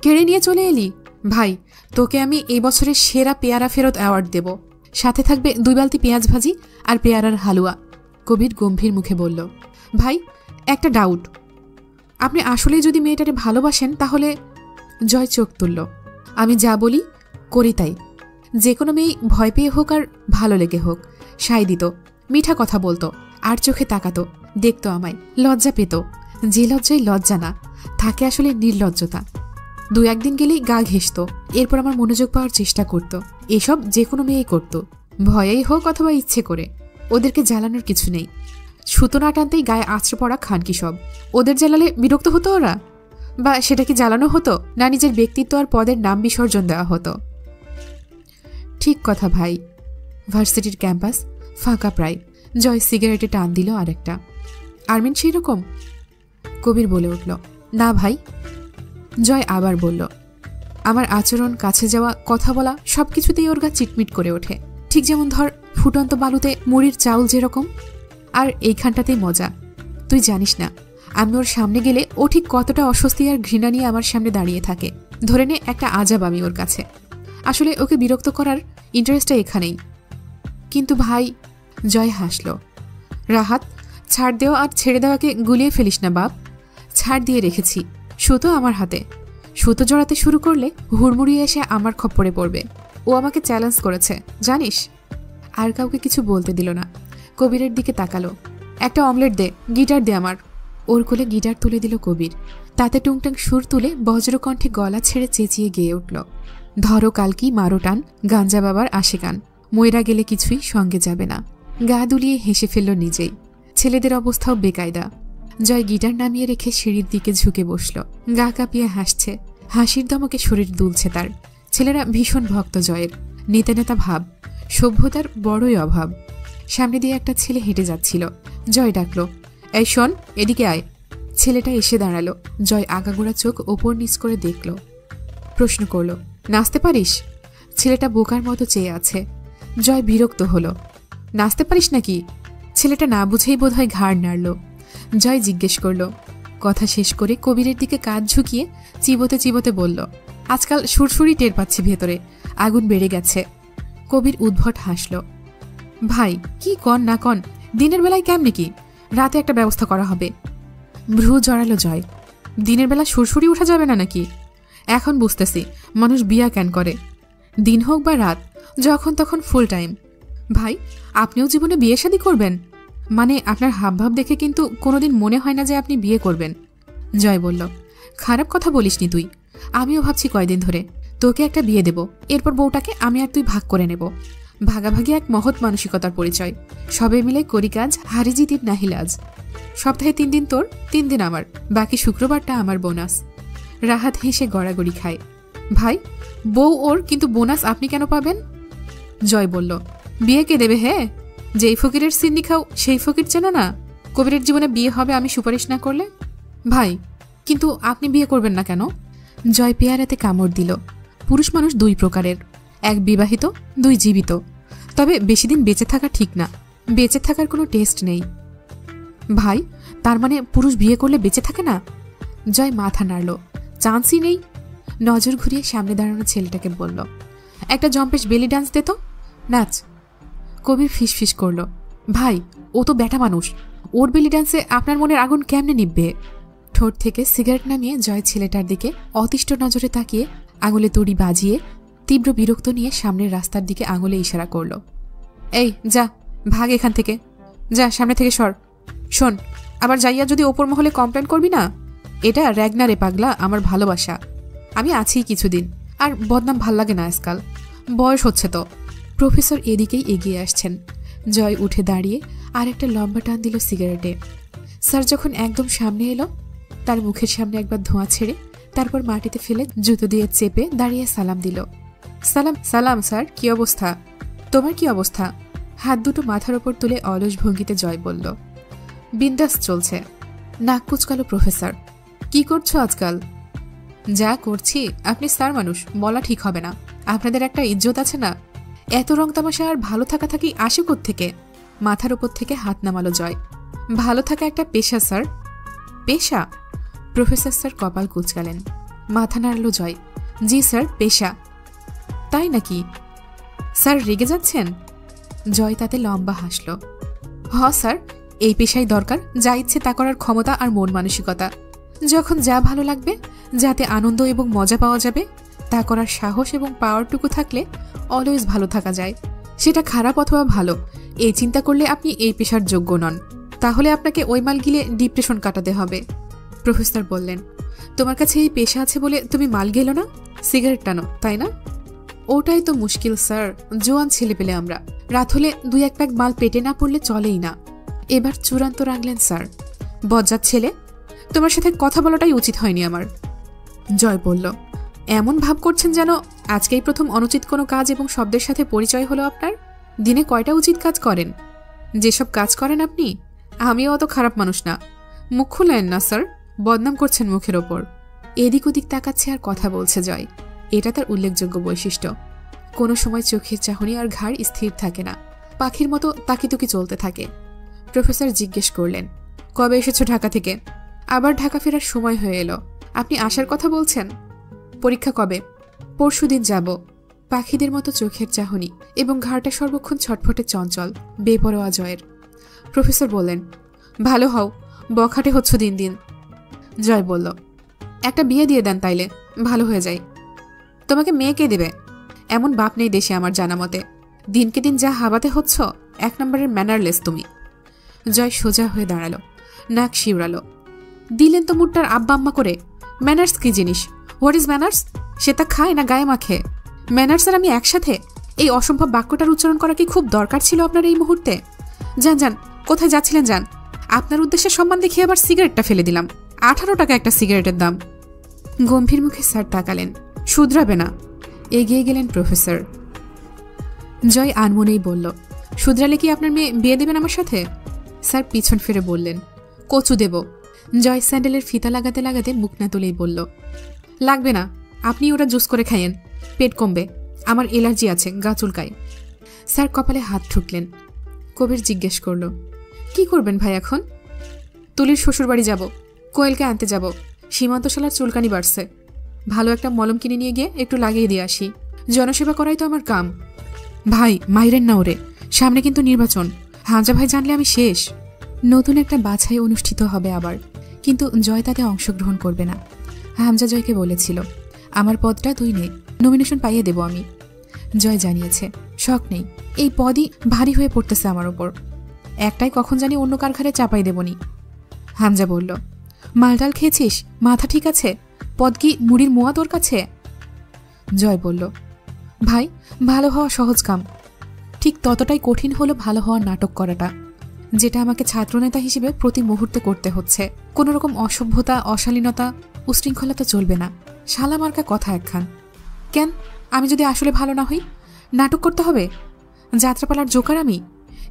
S1: কেড়ে নিয়ে চলে এলি? ভাই, তোকে আমি এই বছরের সেরা পেয়ারা ফেরত অ্যাওয়ার্ড দেব। সাথে থাকবে 2 বালতি পেঁয়াজ ভাজি আর পেয়ারার হালুয়া। কবির গম্ভীর মুখে বলল, ভাই, একটা ডাউট। আপনি আসলেই যদি মেয়েটারে ভালোবাসেন তাহলে। জয় চোখ তুলল। আমি যা বলি করি তাই। যে কোনো মেয়ে ভয় পেয়ে হোক আর ভালো লেগে হোক সাই দিত, মিঠা কথা বলতো, আর চোখে তাকাতো, দেখতো আমায়, লজ্জা পেত। যে লজ্জায় লজ্জা না, থাকে আসলে নির্লজ্জতা। 2-1 দিন গেলেই গা ঘেঁষত, এরপর আমার মনোযোগ পাওয়ার চেষ্টা করত। এসব যে কোনো মেয়েই করত, ভয়েই হোক অথবা ইচ্ছে করে। ওদেরকে জ্বালানোর কিছু নেই। সুতো না টানতেই গায়ে আছড়ে পড়া খানকি সব। ওদের জ্বালালে বিরক্ত হতো ওরা? বা সেটা কি জ্বালানো হতো, না নিজের ব্যক্তিত্ব আর পদের নাম বিসর্জন দেওয়া হতো? ঠিক কথা ভাই। ভার্সিটির ক্যাম্পাস ফাঁকা প্রায়। জয় সিগারেটে টান দিল আরেকটা। আরমিন সেই রকম? কবির বলে উঠল, না ভাই। জয় আবার বলল, আমার আচরণ, কাছে যাওয়া, কথা বলা সবকিছুতেই ওর গা চিটমিট করে ওঠে। ঠিক যেমন ধর ফুটন্ত বালুতে মুড়ির চাউল যেরকম। আর এইখানটাতেই মজা। তুই জানিস না, আমি ওর সামনে গেলে ও ঠিক কতটা অস্বস্তি আর ঘৃণা নিয়ে আমার সামনে দাঁড়িয়ে থাকে। ধরে নে একটা আজাব আমি ওর কাছে। আসলে ওকে বিরক্ত করার ইন্টারেস্টটা এখানেই। কিন্তু ভাই। জয় হাসল। রাহাত, ছাড় দেওয়া আর ছেড়ে দেওয়াকে গুলিয়ে ফেলিস না বাপ। ছাড় দিয়ে রেখেছি, সুতো আমার হাতে। সুতো জড়াতে শুরু করলে হুড়মুড়িয়ে এসে আমার খপ্পরে পড়বে। ও আমাকে চ্যালেঞ্জ করেছে, জানিস। আর কাউকে কিছু বলতে দিল না। কবিরের দিকে তাকালো। একটা অমলেট দে, গিটার দে আমার। ওর কোলে গিটার তুলে দিল কবির। তাতে টুংটাং সুর তুলে বজ্রকণ্ঠে গলা ছেড়ে চেঁচিয়ে গেয়ে উঠল, ধরো কালকি মারো টান, গাঞ্জা বাবার আসে গান, ময়রা গেলে কিছুই সঙ্গে যাবে না। গা দুলিয়ে হেসে ফেলল নিজেই। ছেলেদের অবস্থাও বেকায়দা। জয় গিটার নামিয়ে রেখে সিঁড়ির দিকে ঝুঁকে বসল। গা কাঁপিয়ে হাসছে। হাসির দমকে শরীর দুলছে তার। ছেলেরা ভীষণ ভক্ত জয়ের। নেতা নেতা ভাব, সভ্যতার বড়ই অভাব। সামনে দিয়ে একটা ছেলে হেঁটে যাচ্ছিল। জয় ডাকল, এই শোন, এদিকে আয়। ছেলেটা এসে দাঁড়ালো। জয় আগাগোড়া চোখ ওপর নিচ করে দেখল। প্রশ্ন করল, নাচতে পারিস? ছেলেটা বোকার মতো চেয়ে আছে। জয় বিরক্ত হলো। নাচতে পারিস নাকি? ছেলেটা না বুঝেই বোধহয় ঘাড় নাড়ল। জয় জিজ্ঞেস করল। কথা শেষ করে কবিরের দিকে কাঁধ ঝুঁকিয়ে চিবোতে চিবোতে বলল, আজকাল সুরসুরি টের পাচ্ছি ভেতরে, আগুন বেড়ে গেছে। কবির উদ্ভট হাসল। ভাই, কি কন না কন, দিনের বেলায় কেমনে কি? রাতে একটা ব্যবস্থা করা হবে। ভ্রু জড়ালো জয়। দিনের বেলা সুরসুরি উঠা যাবে না নাকি? এখন বুঝতেছি মানুষ বিয়া কেন করে। দিন হোক বা রাত, যখন তখন ফুল টাইম। ভাই, আপনিও জীবনে বিয়ে শাদী করবেন? মানে আপনার হাবভাব দেখে কিন্তু কোনোদিন মনে হয় না যে আপনি বিয়ে করবেন। জয় বলল, খারাপ কথা বলিসনি তুই। আমিও ভাবছি কয়দিন ধরে তোকে একটা বিয়ে দেব, এরপর বউটাকে আমি আর তুই ভাগ করে নেব। ভাগাভাগি এক মহৎ মানসিকতার পরিচয়। সবে মিলে করি কাজ, হারি জিতির নাহিলাজ। সপ্তাহে 3 দিন তোর, 3 দিন আমার, বাকি শুক্রবারটা আমার বোনাস। রাহাত হেসে গড়াগড়ি খায়। ভাই, বউ ওর, কিন্তু বোনাস আপনি কেন পাবেন? জয় বলল, বিয়ে কে দেবে? হে, যেই ফকিরের সিন্নি খাও সেই ফকির চেনো না? কবিরের জীবনে বিয়ে হবে আমি সুপারিশ না করলে? ভাই, কিন্তু আপনি বিয়ে করবেন না কেন? জয় পেয়ারাতে কামড় দিল। পুরুষ মানুষ 2 প্রকারের, 1 বিবাহিত, 2 জীবিত। তবে বেশি দিন বেঁচে থাকা ঠিক না। বেঁচে থাকার কোনো টেস্ট নেই। ভাই, তার মানে পুরুষ বিয়ে করলে বেঁচে থাকে না? জয় মাথা নাড়ল। চান্সই নেই। নজর ঘুরিয়ে সামনে দাঁড়ানো ছেলেটাকে বলল, একটা জম্পেশ বেলি ডান্স দে তো, নাচ। কবির ফিসফিস করল, ভাই ও তো ব্যাটা মানুষ, ওর বেলি ডান্সে আপনার মনের আগুন কেমনে নিববে? ঠোঁট থেকে সিগারেট নামিয়ে জয় ছেলেটার দিকে অতিষ্ঠ নজরে তাকিয়ে আঙুলে তড়ি বাজিয়ে তীব্র বিরক্ত নিয়ে সামনের রাস্তার দিকে আঙুলে ইশারা করল। এই যা, ভাগ এখান থেকে, যা সামনে থেকে সর। শোন, আবার যাইয়া যদি ওপর মহলে কমপ্লেন করবি না। এটা র্যাগনা রে পাগলা, আমার ভালোবাসা। আমি আছি কিছুদিন, আর বদনাম ভাল লাগে না আজকাল, বয়স হচ্ছে তো। প্রফেসর এদিকেই এগিয়ে আসছেন। জয় উঠে দাঁড়িয়ে আর একটা লম্বা টান দিল সিগারেটে। স্যার যখন একদম সামনে এলো, তার মুখের সামনে একবার ধোঁয়া ছেড়ে তারপর মাটিতে ফেলে জুতো দিয়ে চেপে দাঁড়িয়ে সালাম দিল। সালাম সালাম স্যার, কি অবস্থা? তোমার কি অবস্থা? হাত দুটো মাথার ওপর তুলে অলস ভঙ্গিতে জয় বলল। বিন্দাস চলছে। নাক কুচকালো প্রফেসর। কি করছো আজকাল? যা করছি, আপনি স্যার মানুষ, বলা ঠিক হবে না। আপনাদের একটা ইজ্জত আছে না? এত রং তামাশা আর ভালো থাকা থাকি আসে কোত্থেকে? মাথার ওপর থেকে হাত নামালো জয়। ভালো থাকা একটা পেশা স্যার। পেশা? প্রফেসর স্যার কপাল কুচকালেন। মাথা নাড়ল জয়। জি স্যার, পেশা। তাই নাকি? স্যার রেগে যাচ্ছেন? জয় তাতে লম্বা হাসল। হ স্যার, এই পেশাই দরকার, যা ইচ্ছে তা করার ক্ষমতা আর মন মানসিকতা। যখন যা ভালো লাগবে, যাতে আনন্দ এবং মজা পাওয়া যাবে, তা করার সাহস এবং পাওয়ারটুকু থাকলে অলওয়েজ ভালো থাকা যায়। সেটা খারাপ অথবা ভালো, এই চিন্তা করলে আপনি এই পেশার যোগ্য নন। তাহলে আপনাকে ওই মাল গিলে ডিপ্রেশন কাটাতে হবে। প্রফেসর বললেন, তোমার কাছে এই পেশা আছে বলে তুমি মাল গেলো না, সিগারেট টানো, তাই না? ওটাই তো মুশকিল স্যার, জোয়ান ছেলে পেলে আমরা, রাত হলে 2-1 প্যাক মাল পেটে না পড়লে চলেই না। এবার চূড়ান্ত রাগলেন স্যার। বজ্জাত ছেলে, তোমার সাথে কথা বলাটাই উচিত হয়নি আমার। জয় বলল, এমন ভাব করছেন যেন আজকেই প্রথম অনুচিত কোনো কাজ এবং শব্দের সাথে পরিচয় হলো আপনার। দিনে কয়টা উচিত কাজ করেন? যেসব কাজ করেন আপনি, আমিও অত খারাপ মানুষ না। মুখ খুলেন না স্যার, বদনাম করছেন মুখের ওপর। এদিক ওদিক তাকাচ্ছে আর কথা বলছে জয়। এটা তার উল্লেখযোগ্য বৈশিষ্ট্য। কোনো সময় চোখের চাহনি আর ঘাড় স্থির থাকে না, পাখির মতো তাকিতুকি চলতে থাকে। প্রফেসর জিজ্ঞেস করলেন, কবে এসেছো ঢাকা থেকে? আবার ঢাকা ফেরার সময় হয়ে এলো, আপনি আসার কথা বলছেন? পরীক্ষা কবে? পরশুদিন যাব। পাখিদের মতো চোখের চাহনি এবং ঘাড়টা সর্বক্ষণ ছটফটে চঞ্চল, বেপরোয়া জয়ের। প্রফেসর বললেন, ভালো হও, বখাটে হচ্ছ দিন দিন। জয় বলল, একটা বিয়ে দিয়ে দেন তাইলে ভালো হয়ে যায়। তোমাকে মেয়ে কে দেবে? এমন বাপ নেই দেশে আমার জানা মতে। দিনকে দিন যা হাবাতে হচ্ছ, 1 নম্বরের ম্যানারলেস তুমি। জয় সোজা হয়ে দাঁড়ালো, নাক শিউরালো। দিলেন তো মুডটার আব্বা আম্মা করে। ম্যানার্স কি জিনিস? What is manners? সে তা খায় না গায়ে মাখে? ম্যানার্স আর আমি একসাথে? এই অসম্ভব বাক্যটার উচ্চারণ করা কি খুব দরকার ছিল আপনার এই মুহূর্তে? যান যান, কোথায় যাচ্ছিলেন যান। আপনার উদ্দেশ্যে সম্মান দেখিয়ে আবার সিগারেটটা ফেলে দিলাম। 18 টাকা একটা সিগারেটের দাম। গম্ভীর মুখে স্যার তাকালেন। শুধরাবে না। এগিয়ে গেলেন প্রফেসর। জয় আনমনেই বলল, শুধরালে কি আপনার মেয়ে বিয়ে দেবেন আমার সাথে? স্যার পিছন ফিরে বললেন, কচু দেব। জয় স্যান্ডেলের ফিতা লাগাতে লাগাতে মুখ না তুলেই বলল, লাগবে না, আপনি ওটা জুস করে খাইয়েন, পেট কমবে, আমার এলার্জি আছে, গা চুলকায়। স্যার কপালে হাত ঠুকলেন। কবির জিজ্ঞেস করল, কি করবেন ভাই এখন? তুলির শ্বশুরবাড়ি যাব, কোয়েলকে আনতে যাব, সীমান্তশালার চুলকানি বাড়ছে, ভালো একটা মলম কিনে নিয়ে গিয়ে একটু লাগিয়ে দিয়ে আসি। জনসেবা করাই তো আমার কাম। ভাই মাইরেন না ওরে, সামনে কিন্তু নির্বাচন, হামজা ভাই জানলে আমি শেষ। নতুন একটা বাছাই অনুষ্ঠিত হবে আবার, কিন্তু জয় তাতে অংশগ্রহণ করবে না। হামজা জয়কে বলেছিল, আমার পদটা তুই নে, নমিনেশন পাইয়ে দেব আমি। জয় জানিয়েছে, শখ নেই, এই পদই ভারী হয়ে পড়তেছে আমার ওপর, একটাই কখন জানি অন্য কার ঘাড়ে চাপাই দেবনি। হামজা বলল, মালটাল খেয়েছিস, মাথা ঠিক আছে? পদ কি মুড়ির মোয়া তোর কাছে? জয় বলল, ভাই ভালো হওয়া সহজ কাম, ঠিক ততটাই কঠিন হলো ভালো হওয়ার নাটক করাটা, যেটা আমাকে ছাত্রনেতা হিসেবে প্রতি মুহূর্তে করতে হচ্ছে। কোনো রকম অসভ্যতা, অশালীনতা, উশৃঙ্খলতা চলবে না। শালা মার্কা কথা একখান। কেন, আমি যদি আসলে ভালো না হই, নাটক করতে হবে? যাত্রাপালার জোকার আমি?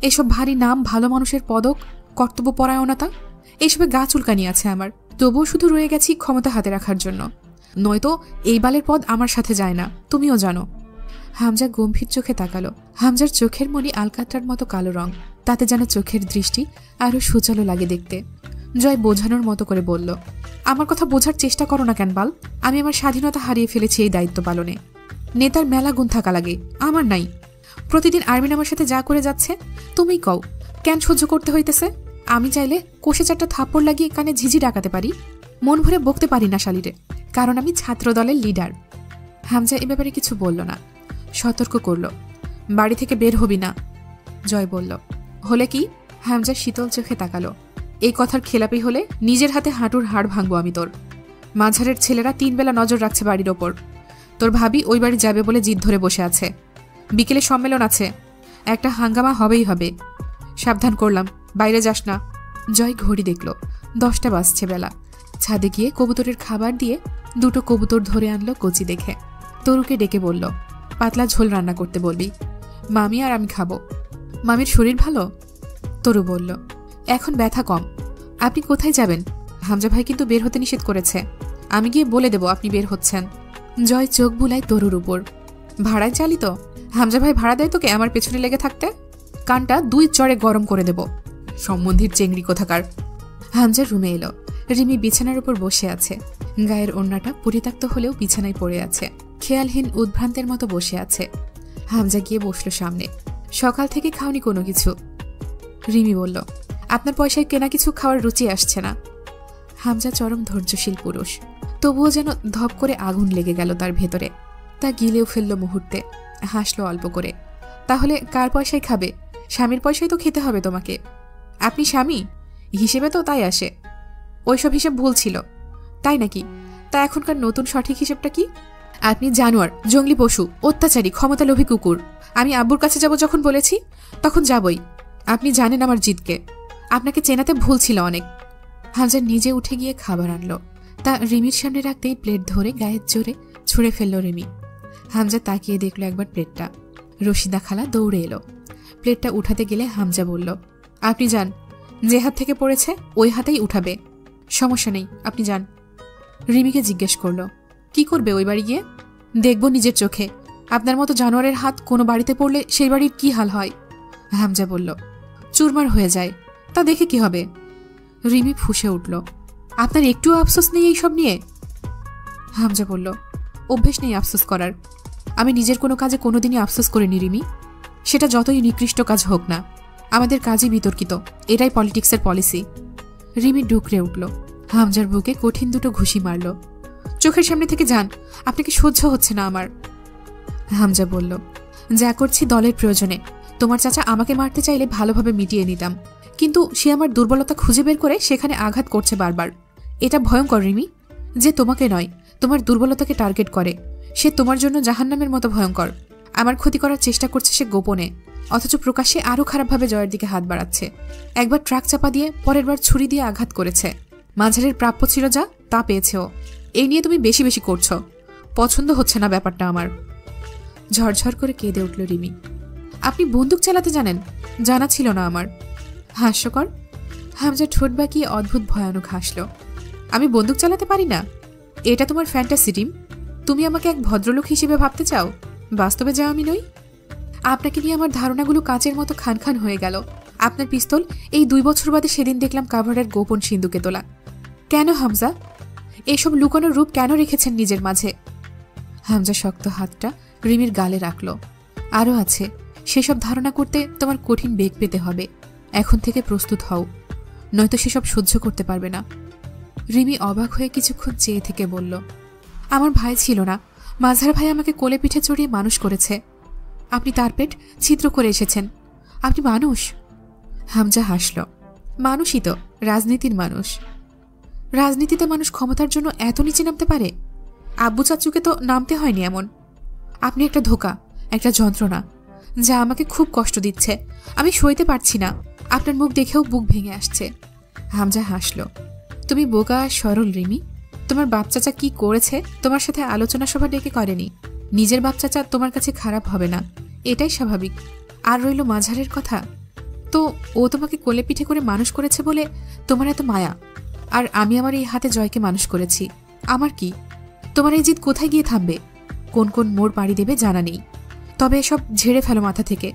S1: এসব ভারী নাম, ভালো মানুষের পদক, কর্তব্যপরায়ণতা, এইসবে গা চুলকানি আছে আমার। তবুও শুধু রয়ে গেছি ক্ষমতা হাতে রাখার জন্য, নয়তো এই বালের পদ আমার সাথে যায় না, তুমিও জানো। হামজা গম্ভীর চোখে তাকালো। হামজার চোখের মণি আলকাত্রার মতো কালো রং, তাতে যেন চোখের দৃষ্টি আরো সুচালো লাগে দেখতে। জয় বোঝানোর মতো করে বলল, আমার কথা বোঝার চেষ্টা করো না কেন বাল? আমি আমার স্বাধীনতা হারিয়ে ফেলেছি এই দায়িত্ব পালনে। নেতার মেলা গুণ থাকা লাগে, আমার নাই। প্রতিদিন আর্মিন আমার সাথে যা করে যাচ্ছে, তুমিই কও কেন সহ্য করতে হইতেছে? আমি চাইলে কোষে 4টা থাপ্পড় লাগিয়ে কানে ঝিঝি ডাকাতে পারি, মন ভরে বকতে পারি না শালিরে, কারণ আমি ছাত্র দলের লিডার। হামজা এ ব্যাপারে কিছু বলল না, সতর্ক করল, বাড়ি থেকে বের হবি না। জয় বলল, হলে কি? হামজা শীতল চোখে তাকালো, এই কথার খেলাপি হলে নিজের হাতে হাঁটুর হাড় ভাঙবো আমি তোর। মাঝারের ছেলেরা 3 বেলা নজর রাখছে বাড়ির ওপর। তোর ভাবি ওই বাড়ি যাবে বলে জিদ ধরে বসে আছে। বিকেলে সম্মেলন আছে, একটা হাঙ্গামা হবেই হবে। সাবধান করলাম, বাইরে যাস না। জয় ঘড়ি দেখল, 10টা বাজছে বেলা। ছাদে গিয়ে কবুতরের খাবার দিয়ে 2টো কবুতর ধরে আনলো কচি দেখে। তরুকে ডেকে বলল, পাতলা ঝোল রান্না করতে বলবি, মামি আর আমি খাবো। মামির শরীর ভালো? তরু বলল, এখন ব্যথা কম। আপনি কোথায় যাবেন? হামজা ভাই কিন্তু বের হতে নিষেধ করেছে, আমি গিয়ে বলে দেব আপনি বের হচ্ছেন। জয় চোখ বুলায় তরুর উপর। ভাড়ায় চালি তো? হামজা ভাই ভাড়া দেয় তোকে আমার পেছনে লেগে থাকতে? কানটা 2 চড়ে গরম করে দেব, সম্বন্ধীর চেংড়ি কোথাকার। হামজা রুমে এলো। রিমি বিছানার উপর বসে আছে, গায়ের ওড়নাটা পরিত্যক্ত হলেও বিছানায় পড়ে আছে, খেয়ালহীন উদ্ভ্রান্তের মতো বসে আছে। হামজা গিয়ে বসলো সামনে। সকাল থেকে খাওনি কোনো কিছু? রিমি বলল, আপনার পয়সায় কেনা কিছু খাওয়ার রুচি আসছে না। হামজা চরম ধৈর্যশীল পুরুষ, তবুও যেন ধপ করে আগুন লেগে গেল তার ভেতরে। তা গিলেও ফেলল মুহূর্তে, হাসলো অল্প করে। তাহলে কার পয়সায় খাবে? স্বামীর পয়সায় তো খেতে হবে তোমাকে। আপনি স্বামী, হিসেবে তো তাই আসে। ওইসব হিসেব ভুল ছিল। তাই নাকি? তা এখনকার নতুন সঠিক হিসেবটা কি? আপনি জানোয়ার, জঙ্গলি পশু, অত্যাচারী, ক্ষমতালোভী কুকুর। আমি আব্বুর কাছে যাব যখন বলেছি তখন যাবই। আপনি জানেন আমার জিদকে, আপনাকে চেনাতে ভুল ছিল অনেক। হামজা নিজে উঠে গিয়ে খাবার আনলো। তা রিমির সামনে রাখতেই প্লেট ধরে গায়ের জোরে ছুঁড়ে ফেলল রিমি। হামজা তাকিয়ে দেখলো একবার প্লেটটা। রশিদা খালা দৌড়ে এলো। প্লেটটা উঠাতে গেলে হামজা বলল, আপনি যান, যে হাত থেকে পড়েছে ওই হাতেই উঠাবে। সমস্যা নেই, আপনি যান। রিমিকে জিজ্ঞেস করল, কি করবে ওই বাড়ি গিয়ে? দেখব নিজের চোখে আপনার মতো জানোয়ারের হাত কোনো বাড়িতে পড়লে সেই বাড়ির কি হাল হয়। হামজা বলল, চুরমার হয়ে যায়, তা দেখে কি হবে? রিমি ফুঁসে উঠল, আপনার একটুও আফসোস নেই এইসব নিয়ে? হামজা বলল, অভ্যেস নেই আফসোস করার। আমি নিজের কোনো কাজে কোনোদিনই আফসোস করিনি রিমি, সেটা যতই নিকৃষ্ট কাজ হোক না। আমাদের কাজই বিতর্কিত, এটাই পলিটিক্সের পলিসি। রিমি ডুকরে উঠল, হামজার বুকে কঠিন 2টো ঘুষি মারল। চোখের সামনে থেকে যান, আপনাকে সহ্য হচ্ছে না আমার। হামজা বলল, যা করছি দলের প্রয়োজনে। তোমার চাচা আমাকে মারতে চাইলে ভালোভাবে মিটিয়ে নিতাম, কিন্তু সে আমার দুর্বলতা খুঁজে বের করে সেখানে আঘাত করছে বারবার। এটা ভয়ঙ্কর রিমি, যে তোমাকে নয় তোমার দুর্বলতাকে টার্গেট করে সে তোমার জন্য জাহান্নামের মতো ভয়ঙ্কর। আমার ক্ষতি করার চেষ্টা করছে সে গোপনে, অথচ প্রকাশ্যে আরও খারাপভাবে জয়ের দিকে হাত বাড়াচ্ছে। একবার ট্রাক চাপা দিয়ে পরের বার ছুরি দিয়ে আঘাত করেছে। মাঝারের প্রাপ্য ছিল যা তা পেয়েছে ও। এই নিয়ে তুমি বেশি বেশি করছো, পছন্দ হচ্ছে না ব্যাপারটা আমার। ঝরঝর করে কেঁদে উঠল রিমি। আপনি বন্দুক চালাতে জানেন? জানা ছিল না আমার। হাস্যকর। হামজা ঠোঁট বাঁকিয়ে অদ্ভুত ভয়ানক হাসল। আমি বন্দুক চালাতে পারি না? এটা তোমার ফ্যান্টাসি টিম। তুমি আমাকে এক ভদ্রলোক হিসেবে ভাবতে চাও, বাস্তবে যা আমি নই। আপনাকে নিয়ে আমার ধারণাগুলো কাঁচের মতো খান খান হয়ে গেল। আপনার পিস্তল এই 2 বছর বাদে সেদিন দেখলাম কাভারের গোপন সিন্ধুকে তোলা। কেন হামজা? এসব লুকানোর রূপ কেন রেখেছেন নিজের মাঝে? হামজা শক্ত হাতটা রিমির গালে রাখল। আরও আছে, সেসব ধারণা করতে তোমার কঠিন বেগ পেতে হবে। এখন থেকে প্রস্তুত হও, নয়তো সেসব সহ্য করতে পারবে না। রিমি অবাক হয়ে কিছুক্ষণ চেয়ে থেকে বলল, আমার ভাই ছিল না, মাঝার ভাই আমাকে কোলে পিঠে চড়িয়ে মানুষ করেছে। আপনি তার পেট ছিদ্র করে এসেছেন। আপনি মানুষ? হামজা হাসল। মানুষই তো, রাজনীতির মানুষ। রাজনীতিতে মানুষ ক্ষমতার জন্য এত নিচে নামতে পারে? আব্বু চাচুকে তো নামতে হয়নি এমন। আপনি একটা ধোঁকা, একটা যন্ত্রণা, যা আমাকে খুব কষ্ট দিচ্ছে। আমি সইতে পারছি না। আপনার মুখ দেখেও বুক ভেঙে আসছে। হামজা হাসল। তুমি বোকা আর সরল রিমি। তোমার বাপ চাচা কি করেছে তোমার সাথে আলোচনা সভা ডেকে করেনি। নিজের বাপ চাচা তোমার কাছে খারাপ হবে না, এটাই স্বাভাবিক। আর রইল মাঝারের কথা, তো ও তোমাকে কোলে পিঠে করে মানুষ করেছে বলে তোমার এত মায়া। আর আমি আমার এই হাতে জয়কে মানুষ করেছি। আমার কি? তোমার এই জিদ কোথায় গিয়ে থামবে? কোন কোন মোড় পাড়ি দেবে জানা নেই। তবে এসব ঝেড়ে ফেলো মাথা থেকে।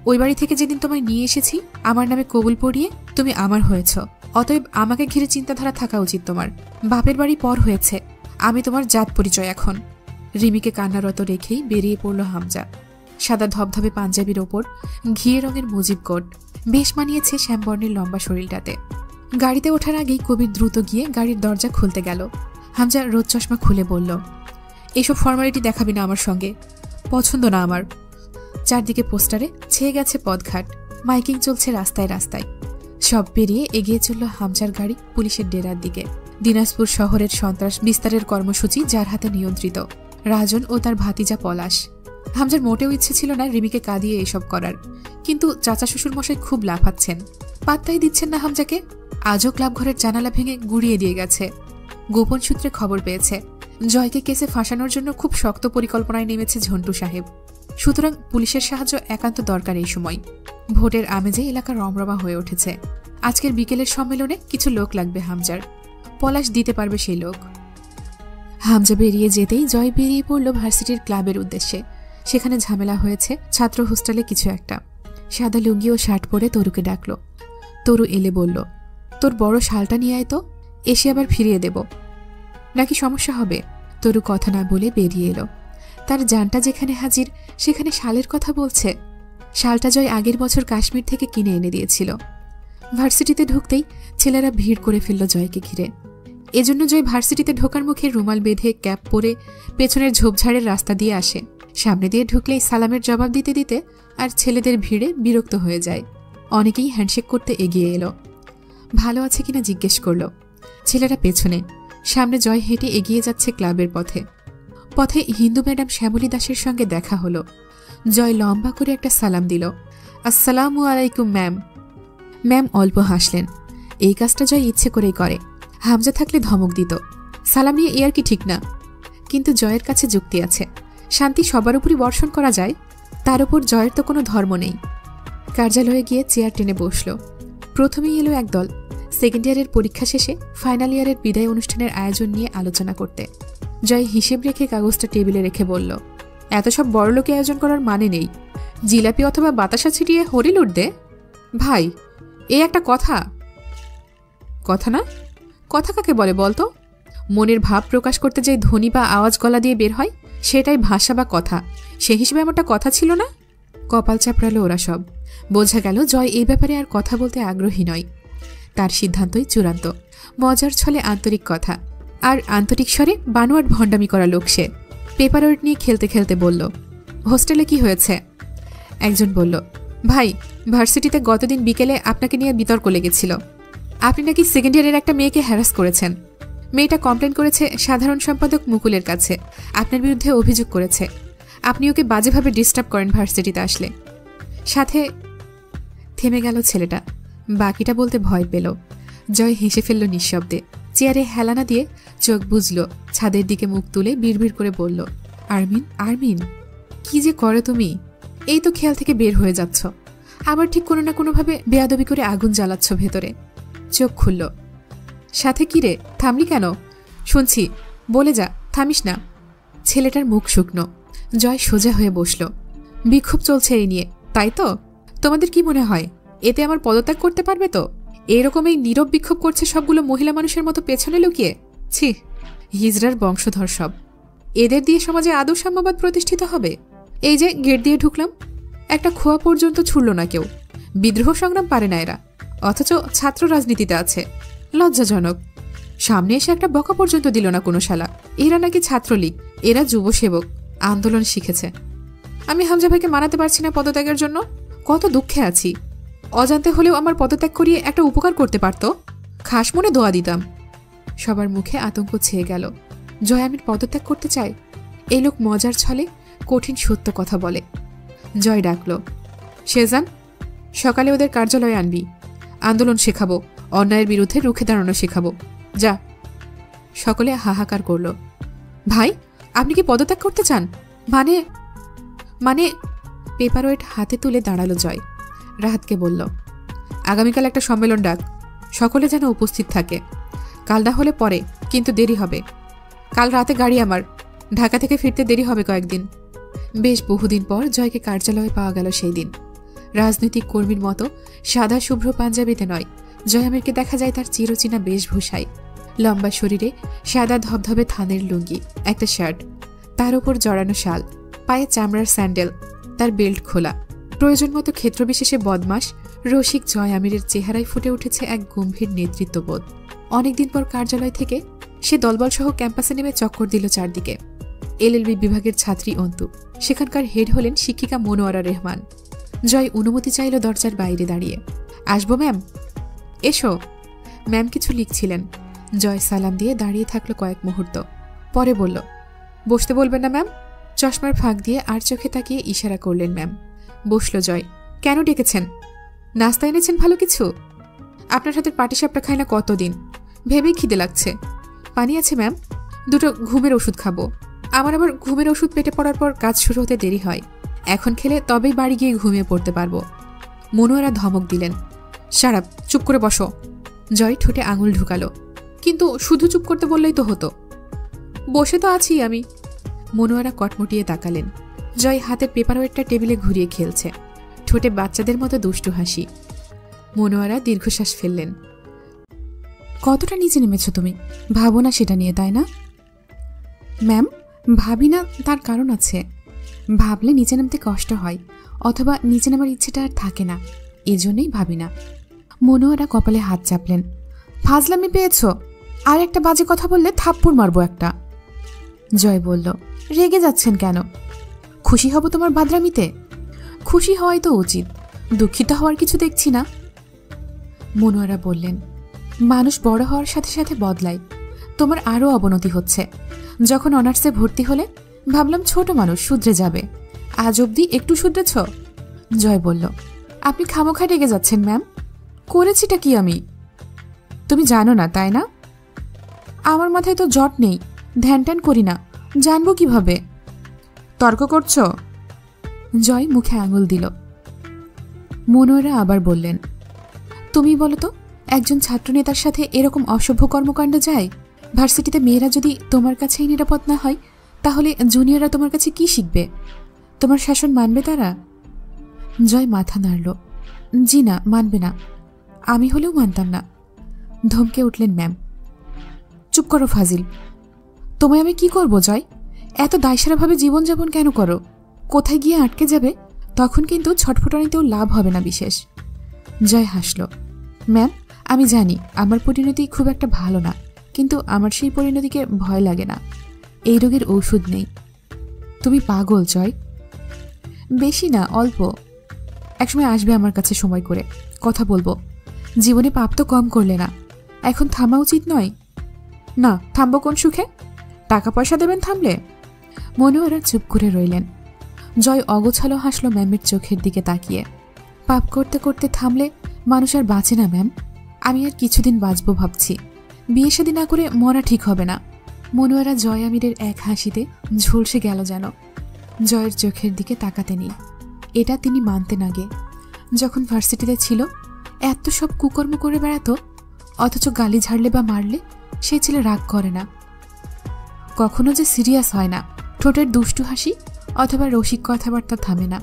S1: ওই বাড়ি থেকে যেদিন তোমায় নিয়ে এসেছি আমার নামে কবুল পড়িয়ে তুমি আমার হয়েছ। অতএব আমাকে ঘিরে চিন্তাধারা থাকা উচিত তোমার। বাপের বাড়ি পর হয়েছে, আমি তোমার জাত পরিচয় এখন। রিমিকে কান্নারত রেখেই বেরিয়ে পড়ল হামজা। সাদা ধবধবে পাঞ্জাবির ওপর ঘিয়ে রঙের মুজিব কোট, বেশ মানিয়েছে শ্যামবর্ণের লম্বা শরীরটাতে। গাড়িতে ওঠার আগেই কবির দ্রুত গিয়ে গাড়ির দরজা খুলতে গেল। হামজা রোদ চশমা খুলে বলল, এসব ফর্মালিটি দেখাবি না আমার সঙ্গে, পছন্দ না আমার। চারদিকে পোস্টারে ছেয়ে গেছে পথঘাট, মাইকিং চলছে রাস্তায় রাস্তায়। সব পেরিয়ে এগিয়ে চলল হামজার গাড়ি পুলিশের ডেরার দিকে। দিনাজপুর শহরের সন্ত্রাস বিস্তারের কর্মসূচি যার হাতে নিয়ন্ত্রিত, রাজন ও তার ভাতিজা পলাশ। হামজার মোটেও ইচ্ছে ছিল না রিমিকে কাঁদিয়ে এসব করার, কিন্তু চাচা শ্বশুর মশাই খুব লাফাচ্ছেন, পাত্তাই দিচ্ছেন না হামজাকে। আজও ক্লাবঘরের জানালা ভেঙে গুড়িয়ে দিয়ে গেছে। গোপন সূত্রে খবর পেয়েছে জয়কে কেসে ফাঁসানোর জন্য খুব শক্ত পরিকল্পনায় নেমেছে ঝন্টু সাহেব। সুতরাং পুলিশের সাহায্য একান্ত দরকার এই সময়। ভোটের আমেজে এলাকা রমরমা হয়ে উঠেছে। আজকের বিকেলের সম্মেলনে কিছু লোক লাগবে হামজার, পলাশ দিতে পারবে সেই লোক। হামজা বেরিয়ে যেতেই জয় বেরিয়ে পড়ল ভার্সিটির ক্লাবের উদ্দেশ্যে। সেখানে ঝামেলা হয়েছে ছাত্র হোস্টেলে কিছু একটা। সাদা লুঙ্গি ও শার্ট পরে তরুকে ডাকলো। তরু এলে বলল, তোর বড় শালটা নিয়ে আয় তো, এসে আবার ফিরিয়ে দেব। নাকি সমস্যা হবে? তরু কথা না বলে বেরিয়ে এলো। তার জানটা যেখানে হাজির সেখানে শালের কথা বলছে। শালটা জয় আগের বছর কাশ্মীর থেকে কিনে এনে দিয়েছিল। ভার্সিটিতে ঢুকতেই ছেলেরা ভিড় করে ফেলল জয়কে ঘিরে। এজন্য জয় ভার্সিটিতে ঢোকার মুখে রুমাল বেঁধে ক্যাপ পরে পেছনের ঝোপঝাড়ের রাস্তা দিয়ে আসে। সামনে দিয়ে ঢুকলেই সালামের জবাব দিতে দিতে আর ছেলেদের ভিড়ে বিরক্ত হয়ে যায়। অনেকেই হ্যান্ডশেক করতে এগিয়ে এলো। ভালো আছে কিনা জিজ্ঞেস করল। ছেলেরা পেছনে, সামনে জয় হেঁটে এগিয়ে যাচ্ছে ক্লাবের পথে। পথে হিন্দু ম্যাডাম শ্যামলী দাসের সঙ্গে দেখা হলো। জয় লম্বা করে একটা সালাম দিল, আসসালামু আলাইকুম ম্যাম। ম্যাম অল্প হাসলেন। এই কাজটা জয় ইচ্ছে করেই করে, হামজা থাকলে ধমক দিত। সালাম নিয়ে এ আর কি ঠিক না, কিন্তু জয়ের কাছে যুক্তি আছে। শান্তি সবার উপরই বর্ষণ করা যায়, তার উপর জয়ের তো কোনো ধর্ম নেই। কার্যালয়ে গিয়ে চেয়ার টেনে বসল। প্রথমেই এলো একদল সেকেন্ড ইয়ারের পরীক্ষা শেষে ফাইনাল ইয়ারের বিদায় অনুষ্ঠানের আয়োজন নিয়ে আলোচনা করতে। জয় হিসেব রেখে কাগজটা টেবিলে রেখে বলল, এত সব বড়লোকে আয়োজন করার মানে নেই। জিলাপি অথবা বাতাসা ছিটিয়ে হরি লুট দে ভাই, এ একটা কথা? কথা না? কথা কাকে বলে বলতো? মনের ভাব প্রকাশ করতে যে ধ্বনি বা আওয়াজ গলা দিয়ে বের হয় সেটাই ভাষা বা কথা। সে হিসেবে এমনটা কথা ছিল না। কপাল চাপড়ালো ওরা সব। বোঝা গেল জয় এই ব্যাপারে আর কথা বলতে আগ্রহী নয়। তার সিদ্ধান্তই চূড়ান্ত। মজার ছলে আন্তরিক কথা, আর আন্তরিক স্বরে বানোয়াট ভণ্ডামি করা লোক সে। পেপার ওয়েট নিয়ে খেলতে খেলতে বলল, হোস্টেলে কি হয়েছে? একজন বলল, ভাই ভার্সিটিতে গতদিন বিকেলে আপনাকে নিয়ে বিতর্ক লেগেছিল। আপনি নাকি সেকেন্ড ইয়ারের একটা মেয়েকে হ্যারাস করেছেন। মেয়েটা কমপ্লেন করেছে সাধারণ সম্পাদক মুকুলের কাছে, আপনার বিরুদ্ধে অভিযোগ করেছে। আপনি ওকে বাজেভাবে ডিস্টার্ব করেন ভার্সিটিতে আসলে। সাথে থেমে গেল ছেলেটা, বাকিটা বলতে ভয় পেল। জয় হেসে ফেলল নিঃশব্দে। চেয়ারে হেলানা দিয়ে চোখ বুঝল, ছাদের দিকে মুখ তুলে বিড়বিড় করে বলল, আরমিন আরমিন, কি যে করে তুমি? এই তো খেয়াল থেকে বের হয়ে যাচ্ছ, আবার ঠিক কোনো না কোনোভাবে বেয়াদবি করে আগুন জ্বালাচ্ছ ভেতরে। চোখ খুলল। সাথে কি রে, থামলি কেন? শুনছি, বলে যা, থামিস না। ছেলেটার মুখ শুকনো। জয় সোজা হয়ে বসল। বিক্ষোভ চলছে এই নিয়ে, তাই তো? তোমাদের কি মনে হয় এতে আমার পদত্যাগ করতে পারবে তো? এরকম এই নীরব বিক্ষোভ করছে সবগুলো মহিলা মানুষের মতো পেছনে লুকিয়ে। ছি, হিজড়ার বংশধর সব। এদের দিয়ে সমাজে আদৌ সাম্যবাদ প্রতিষ্ঠিত হবে? এই যে গেট দিয়ে ঢুকলাম, একটা খোয়া পর্যন্ত ছুড়ল না কেউ। বিদ্রোহ সংগ্রাম পারে না এরা, অথচ ছাত্র রাজনীতিতে আছে। লজ্জাজনক। সামনে এসে একটা বকা পর্যন্ত দিল না কোনো শালা। এরা নাকি ছাত্রলীগ, এরা যুব সেবক, আন্দোলন শিখেছে। আমি হামজা ভাইকে মানাতে পারছি না পদত্যাগের জন্য। কত দুঃখে আছি। অজান্তে হলেও আমার পদত্যাগ করিয়ে একটা উপকার করতে পারত। খাস মনে দোয়া দিতাম। সবার মুখে আতঙ্ক ছেয়ে গেল। জয় আমির পদত্যাগ করতে চায়? এই লোক মজার ছলে কঠিন সত্য কথা বলে। জয় ডাকল, শেজান, সকালে ওদের কার্যালয়ে আনবি। আন্দোলন শেখাবো, অন্যায়ের বিরুদ্ধে রুখে দাঁড়ানো শেখাবো। যা। সকলে হাহাকার করল। ভাই, আপনি কি পদত্যাগ করতে চান? মানে মানে পেপার ওয়েট হাতে তুলে দাঁড়ালো জয়। রাহাতকে বলল, আগামীকাল একটা সম্মেলন ডাক, সকলে যেন উপস্থিত থাকে। কাল না হলে পরে, কিন্তু দেরি হবে। কাল রাতে গাড়ি আমার, ঢাকা থেকে ফিরতে দেরি হবে কয়েকদিন। বেশ বহুদিন পর জয়কে কার্যালয়ে পাওয়া গেল সেই দিন। রাজনৈতিক কর্মীর মতো সাদা শুভ্র পাঞ্জাবিতে নয়, জয় আমিরকে দেখা যায় তার চিরচেনা বেশভূষায়। লম্বা শরীরে সাদা ধবধবে থানের লুঙ্গি, একটা শার্ট, তার উপর জড়ানো শাল, পায়ে চামড়ার স্যান্ডেল, তার বেল্ট খোলা। প্রয়োজন মতো ক্ষেত্রবিশেষে বদমাস রসিক জয় আমিরের চেহারায় ফুটে উঠেছে এক গম্ভীর নেতৃত্ববোধ। অনেকদিন পর কার্যালয় থেকে সে দলবল সহ ক্যাম্পাসে নেমে চক্কর দিল চারদিকে। এলএলবি বিভাগের ছাত্রী অন্তু, সেখানকার হেড হলেন শিক্ষিকা মনোয়ারা রহমান। জয় অনুমতি চাইল দরজার বাইরে দাঁড়িয়ে। আসবো ম্যাম? এসো। ম্যাম কিছু লিখছিলেন। জয় সালাম দিয়ে দাঁড়িয়ে থাকলো কয়েক মুহূর্ত, পরে বলল, বসতে বলবেন না ম্যাম? চশমার ফাঁক দিয়ে আর চোখে তাকিয়ে ইশারা করলেন ম্যাম। বসল জয়। কেন ডেকেছেন? নাস্তা এনেছেন ভালো কিছু? আপনার হাতের পাটিসাপটা খাই না কতদিন, ভেবেই খিদে লাগছে। পানি আছে ম্যাম? দুটো ঘুমের ওষুধ খাবো। আমার আবার ঘুমের ওষুধ পেটে পড়ার পর কাজ শুরু হতে দেরি হয়। এখন খেলে তবেই বাড়ি গিয়ে ঘুমিয়ে পড়তে পারবো। মনোয়ারা ধমক দিলেন, সারাপ, চুপ করে বসো। জয় ঠোঁটে আঙুল ঢুকালো। কিন্তু শুধু চুপ করতে বললেই তো হতো। বসে তো আছি আমি। মনোয়ারা কটমটিয়ে তাকালেন। জয় হাতের পেপার ওয়েটটা টেবিলে ঘুরিয়ে খেলছে, ঠোঁটে বাচ্চাদের মতো দুষ্টু হাসি। মনোয়ারা দীর্ঘশ্বাস ফেললেন। কতটা নিচে নেমেছ তুমি, ভাবো না সেটা নিয়ে, তাই না? ম্যাম, ভাবি না, তার কারণ আছে। ভাবলে নিচে নামতে কষ্ট হয়, অথবা নিচে নামার ইচ্ছেটা আর থাকে না, এজন্যই ভাবি না। মনোয়ারা কপালে হাত চাপলেন। ফাজলামি পেয়েছ? আর একটা বাজে কথা বললে থাপ্পড় মারবো একটা। জয় বলল, রেগে যাচ্ছেন কেন? খুশি হব তোমার বাদরামিতে? খুশি হওয়াই তো উচিত, দুঃখিত হওয়ার কিছু দেখছি না। মনোয়ারা বললেন, মানুষ বড় হওয়ার সাথে সাথে বদলায়। তোমার আরও অবনতি হচ্ছে। যখন অনার্সে ভর্তি হলে ভাবলাম ছোট মানুষ, শুধরে যাবে। আজ অবধি একটু শুধরেছ? জয় বলল, আপনি খামোখা রেগে যাচ্ছেন ম্যাম। করেছিটা কি আমি? তুমি জানো না, তাই না? আমার মাথায় তো জট নেই, ধ্যান ট্যান করি না, জানবো কিভাবে? তর্ক করছ? জয় মুখে আঙুল দিল। মনোয়ারা আবার বললেন, তুমি বলো তো, একজন ছাত্রনেতার সাথে এরকম অসভ্য কর্মকাণ্ড যায়? ভার্সিটিতে মেয়েরা যদি তোমার কাছেই নিরাপদ না হয়, তাহলে জুনিয়ররা তোমার কাছে কি শিখবে? তোমার শাসন মানবে তারা? জয় মাথা নাড়ল। জি না, মানবে না। আমি হলেও মানতাম না। ধমকে উঠলেন ম্যাম। চুপ করো ফাজিল। তোমায় আমি কি করব জয়? এত দায়সারাভাবে জীবনযাপন কেন করো? কোথায় গিয়ে আটকে যাবে, তখন কিন্তু ছটফটানিতেও লাভ হবে না বিশেষ। জয় হাসল। ম্যাম, আমি জানি আমার পরিণতি খুব একটা ভালো না, কিন্তু আমার সেই পরিণতিকে ভয় লাগে না। এই রোগের ঔষধ নেই। তুমি পাগল জয়। বেশি না, অল্প। একসময় আসবে আমার কাছে সময় করে, কথা বলবো। জীবনে পাপ তো কম করলে না, এখন থামা উচিত নয়? না, থামবো কোন সুখে? টাকা পয়সা দেবেন থামলে? মনোয়ারা চুপ করে রইলেন। জয় অগোছালো হাসল ম্যামের চোখের দিকে তাকিয়ে। পাপ করতে করতে থামলে মানুষ আর বাঁচে না ম্যাম। আমি আর কিছুদিন বাঁচবো ভাবছি। বিয়ে শাদী না করে মরা ঠিক হবে না। মনোয়ারা জয় আমিরের এক হাসিতে ঝলসে গেল যেন। জয়ের চোখের দিকে তাকাতে নেই, এটা তিনি মানতেন আগে। যখন ভার্সিটিতে ছিল এত সব কুকর্ম করে বেড়াতো, অথচ গালি ঝাড়লে বা মারলে সেই ছেলে রাগ করে না, কখনো যে সিরিয়াস হয় না। ঠোঁটের দুষ্টু হাসি অথবা রসিক কথাবার্তা থামে না।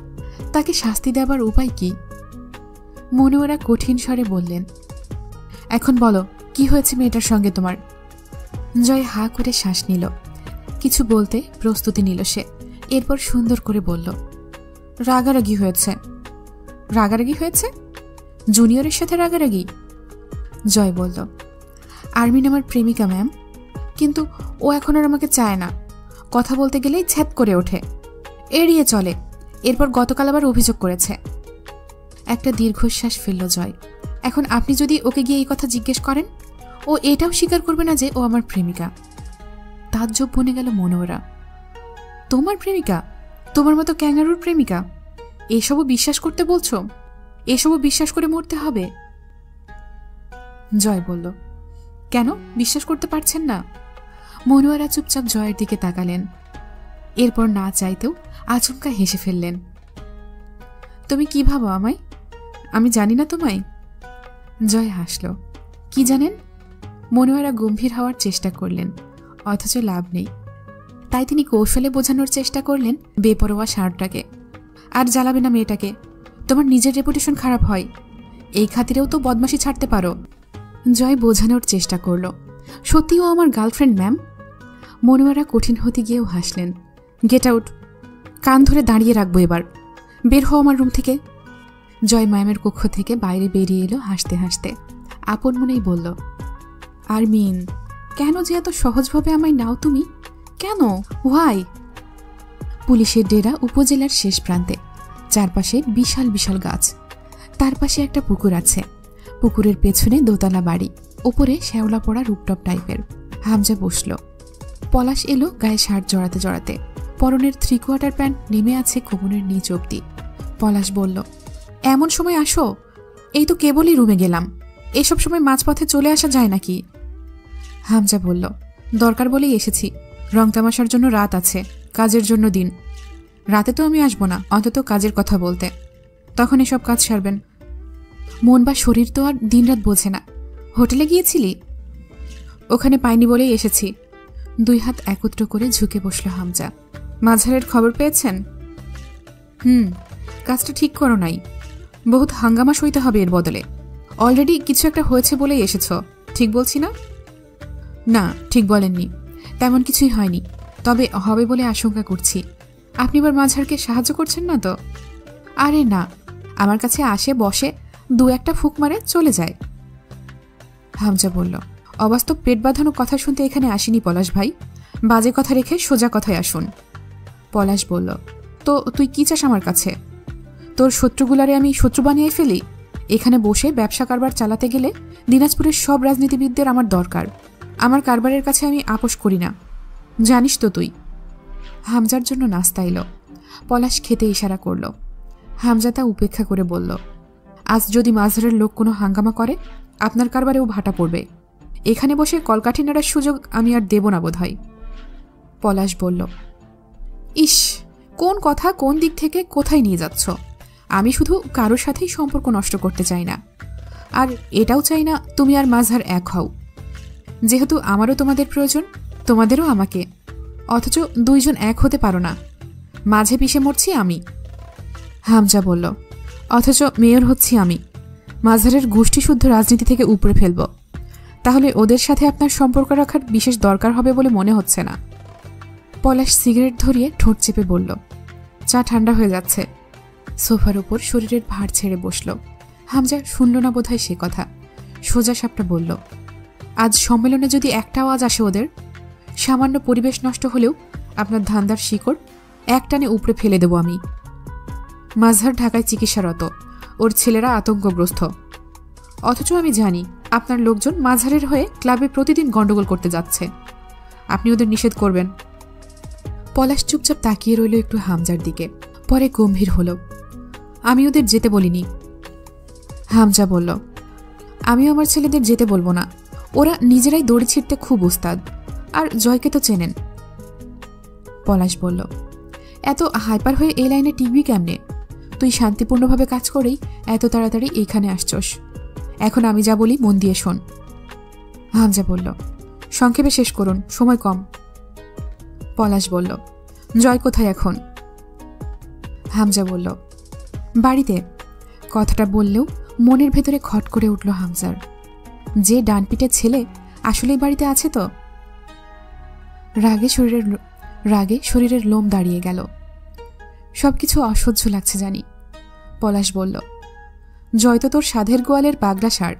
S1: তাকে শাস্তি দেবার উপায় কি? মনোয়ারা কঠিন স্বরে বললেন, এখন বলো, কি হয়েছে মেয়েটার সঙ্গে তোমার? জয় হা করে শ্বাস নিল। কিছু বলতে প্রস্তুতি নিল সে। এরপর সুন্দর করে বলল, রাগারাগি হয়েছে। রাগারাগি হয়েছে? জুনিয়রের সাথে রাগারাগি? জয় বলল, আর্মিন আমার প্রেমিকা ম্যাম, কিন্তু ও এখন আর আমাকে চায় না। কথা বলতে গেলেই ছ্যাপ করে ওঠে, এড়িয়ে চলে। এরপর গতকাল আবার অভিযোগ করেছে। একটা দীর্ঘশ্বাস ফেলল জয়। এখন আপনি যদি ওকে গিয়ে এই কথা জিজ্ঞেস করেন, ও এটাও স্বীকার করবে না যে ও আমার প্রেমিকা। তাজ্জব বনে গেল মনোয়ারা। তোমার প্রেমিকা? তোমার মতো ক্যাঙ্গারুর প্রেমিকা? এসবও বিশ্বাস করতে বলছো? এসবও বিশ্বাস করে মরতে হবে? জয় বলল, কেন বিশ্বাস করতে পারছেন না? মনোয়ারা চুপচাপ জয়ের দিকে তাকালেন। এরপর না চাইতেও আচমকা হেসে ফেললেন। তুমি কি ভাবো আমায়? আমি জানি না তোমায়? জয় হাসল। কি জানেন? মনোয়ারা গম্ভীর হওয়ার চেষ্টা করলেন, অথচ লাভ নেই। তাই তিনি কৌশলে বোঝানোর চেষ্টা করলেন বেপরোয়া ষাঁড়টাকে, আর জ্বালাবে না মেয়েটাকে। তোমার নিজের রেপুটেশন খারাপ হয়, এই খাতিরেও তো বদমাশি ছাড়তে পারো। জয় বোঝানোর চেষ্টা করল, সত্যিও আমার গার্লফ্রেন্ড ম্যাম। মনোয়ারা কঠিন হতে গিয়েও হাসলেন। Get out. কান ধরে দাঁড়িয়ে রাখবো এবার। বের হও আমার রুম থেকে। জয় ম্যামের কক্ষ থেকে বাইরে বেরিয়ে এলো হাসতে হাসতে। আপন মনেই বলল, আরমিন, কেন যে এত সহজভাবে আমায় নাও তুমি? কেন? ওয়াই? পুলিশের ডেরা উপজেলার শেষ প্রান্তে, চারপাশে বিশাল বিশাল গাছ। তার পাশে একটা পুকুর আছে। পুকুরের পেছনে দোতলা বাড়ি, ওপরে শ্যাওলা পড়া রুপটপ টাইপের। হামজা বসল। পলাশ এলো গায়ে শার্ট জড়াতে জড়াতে। পরনের 3/4 প্যান্ট নেমে আছে কোমরের নিচ অব্দি। পলাশ বলল, এমন সময় আসো? এই তো কেবলই রুমে গেলাম। এসব সময় মাঝপথে চলে আসা যায় নাকি? হামজা বলল, দরকার বলেই এসেছি। রং তামাশার জন্য রাত আছে, কাজের জন্য দিন। রাতে তো আমি আসবো না, অন্তত কাজের কথা বলতে। তখন এসব কাজ সারবেন। মন বা শরীর তো আর দিনরাত বোঝে না। হোটেলে গিয়েছিলি? ওখানে পাইনি বলেই এসেছি। 2 হাত একত্র করে ঝুঁকে বসল হামজা। মাঝারের খবর পেয়েছেন? কাজটা ঠিক করো নাই। বহুত হাঙ্গামা সইতে হবে এর বদলে। অলরেডি কিছু একটা হয়েছে বলেই এসেছ, ঠিক বলছি না? না, ঠিক বলেননি। তেমন কিছুই হয়নি, তবে হবে বলে আশঙ্কা করছি। আপনি এবার মাঝারকে সাহায্য করছেন না তো? আরে না, আমার কাছে আসে, বসে, 2-1টা ফুক মারে চলে যায়। হামজা বলল, অবাস্তব পেট বাঁধানো কথা শুনতে এখানে আসিনি পলাশ ভাই। বাজে কথা রেখে সোজা কথায় আসুন। পলাশ বলল, তো তুই কি চাস আমার কাছে? তোর শত্রুগুলারে আমি শত্রু বানিয়ে ফেলি? এখানে বসে ব্যবসা কারবার চালাতে গেলে দিনাজপুরের সব রাজনীতিবিদদের আমার দরকার। আমার কারবারের কাছে আমি আপোষ করি না, জানিস তো তুই। হামজার জন্য নাস্তা এলো। পলাশ খেতে ইশারা করল। হামজা তা উপেক্ষা করে বলল, আজ যদি মাঝারের লোক কোনো হাঙ্গামা করে, আপনার কারবারেও ভাটা পড়বে। এখানে বসে কলকাঠি নাড়ার সুযোগ আমি আর দেব না বোধ হয়। পলাশ বলল, ইস, কোন কথা কোন দিক থেকে কোথায় নিয়ে যাচ্ছ? আমি শুধু কারোর সাথেই সম্পর্ক নষ্ট করতে চাই না, আর এটাও চাই না তুমি আর মাঝার এক হও। যেহেতু আমারও তোমাদের প্রয়োজন, তোমাদেরও আমাকে। অথচ 2 জন এক হতে পারো না। মাঝে পিষে মরছি আমি। হামজা বলল, অথচ মেয়র হচ্ছি আমি। মাঝারের গোষ্ঠীশুদ্ধ রাজনীতি থেকে উপরে ফেলব। তাহলে ওদের সাথে আপনার সম্পর্ক রাখার বিশেষ দরকার হবে বলে মনে হচ্ছে না। পলাশ সিগারেট ধরিয়ে ঠোঁট চেপে বলল, চা ঠান্ডা হয়ে যাচ্ছে। সোফার উপর শরীরের ভার ছেড়ে বসল। হামজা শুনল না বোধহয় সে কথা। সোজা সাপটা বলল, আজ সম্মেলনে যদি একটা আওয়াজ আসে ওদের, সামান্য পরিবেশ নষ্ট হলেও আপনার ধান্দার শিকড় একটানে উপড়ে ফেলে দেব আমি। মাঝহার ঢাকায় চিকিৎসারত, ওর ছেলেরা আতঙ্কগ্রস্ত। অথচ আমি জানি আপনার লোকজন মাঝহারের হয়ে ক্লাবে প্রতিদিন গন্ডগোল করতে যাচ্ছে। আপনি ওদের নিষেধ করবেন। পলাশ চুপচাপ তাকিয়ে রইল একটু হামজার দিকে, পরে গম্ভীর হল। আমি ওদের যেতে বলিনি। হামজা বলল, আমিও আমার ছেলেদের যেতে বলবো না। ওরা নিজেরাই দড়ি ছিঁড়তে খুব উস্তাদ, আর জয়কে তো চেনেন। পলাশ বলল, এত হাইপার হয়ে এই লাইনে টিকবি কেমনে? তুই শান্তিপূর্ণভাবে কাজ করেই এত তাড়াতাড়ি এইখানে আসছস। এখন আমি যা বলি মন দিয়ে শোন। হামজা বলল, সংক্ষেপে শেষ করুন, সময় কম। পলাশ বলল, জয় কোথায় এখন? হামজা বলল, বাড়িতে। কথাটা বললেও মনের ভেতরে খট করে উঠল হামজার। যে ডানপিটের ছেলে আসলেই বাড়িতে আছে তো? রাগে শরীরের লোম দাঁড়িয়ে গেল। সবকিছু অসহ্য লাগছে জানি। পলাশ বলল, জয় তো তোর সাধের গোয়ালের পাগলা ষাঁড়।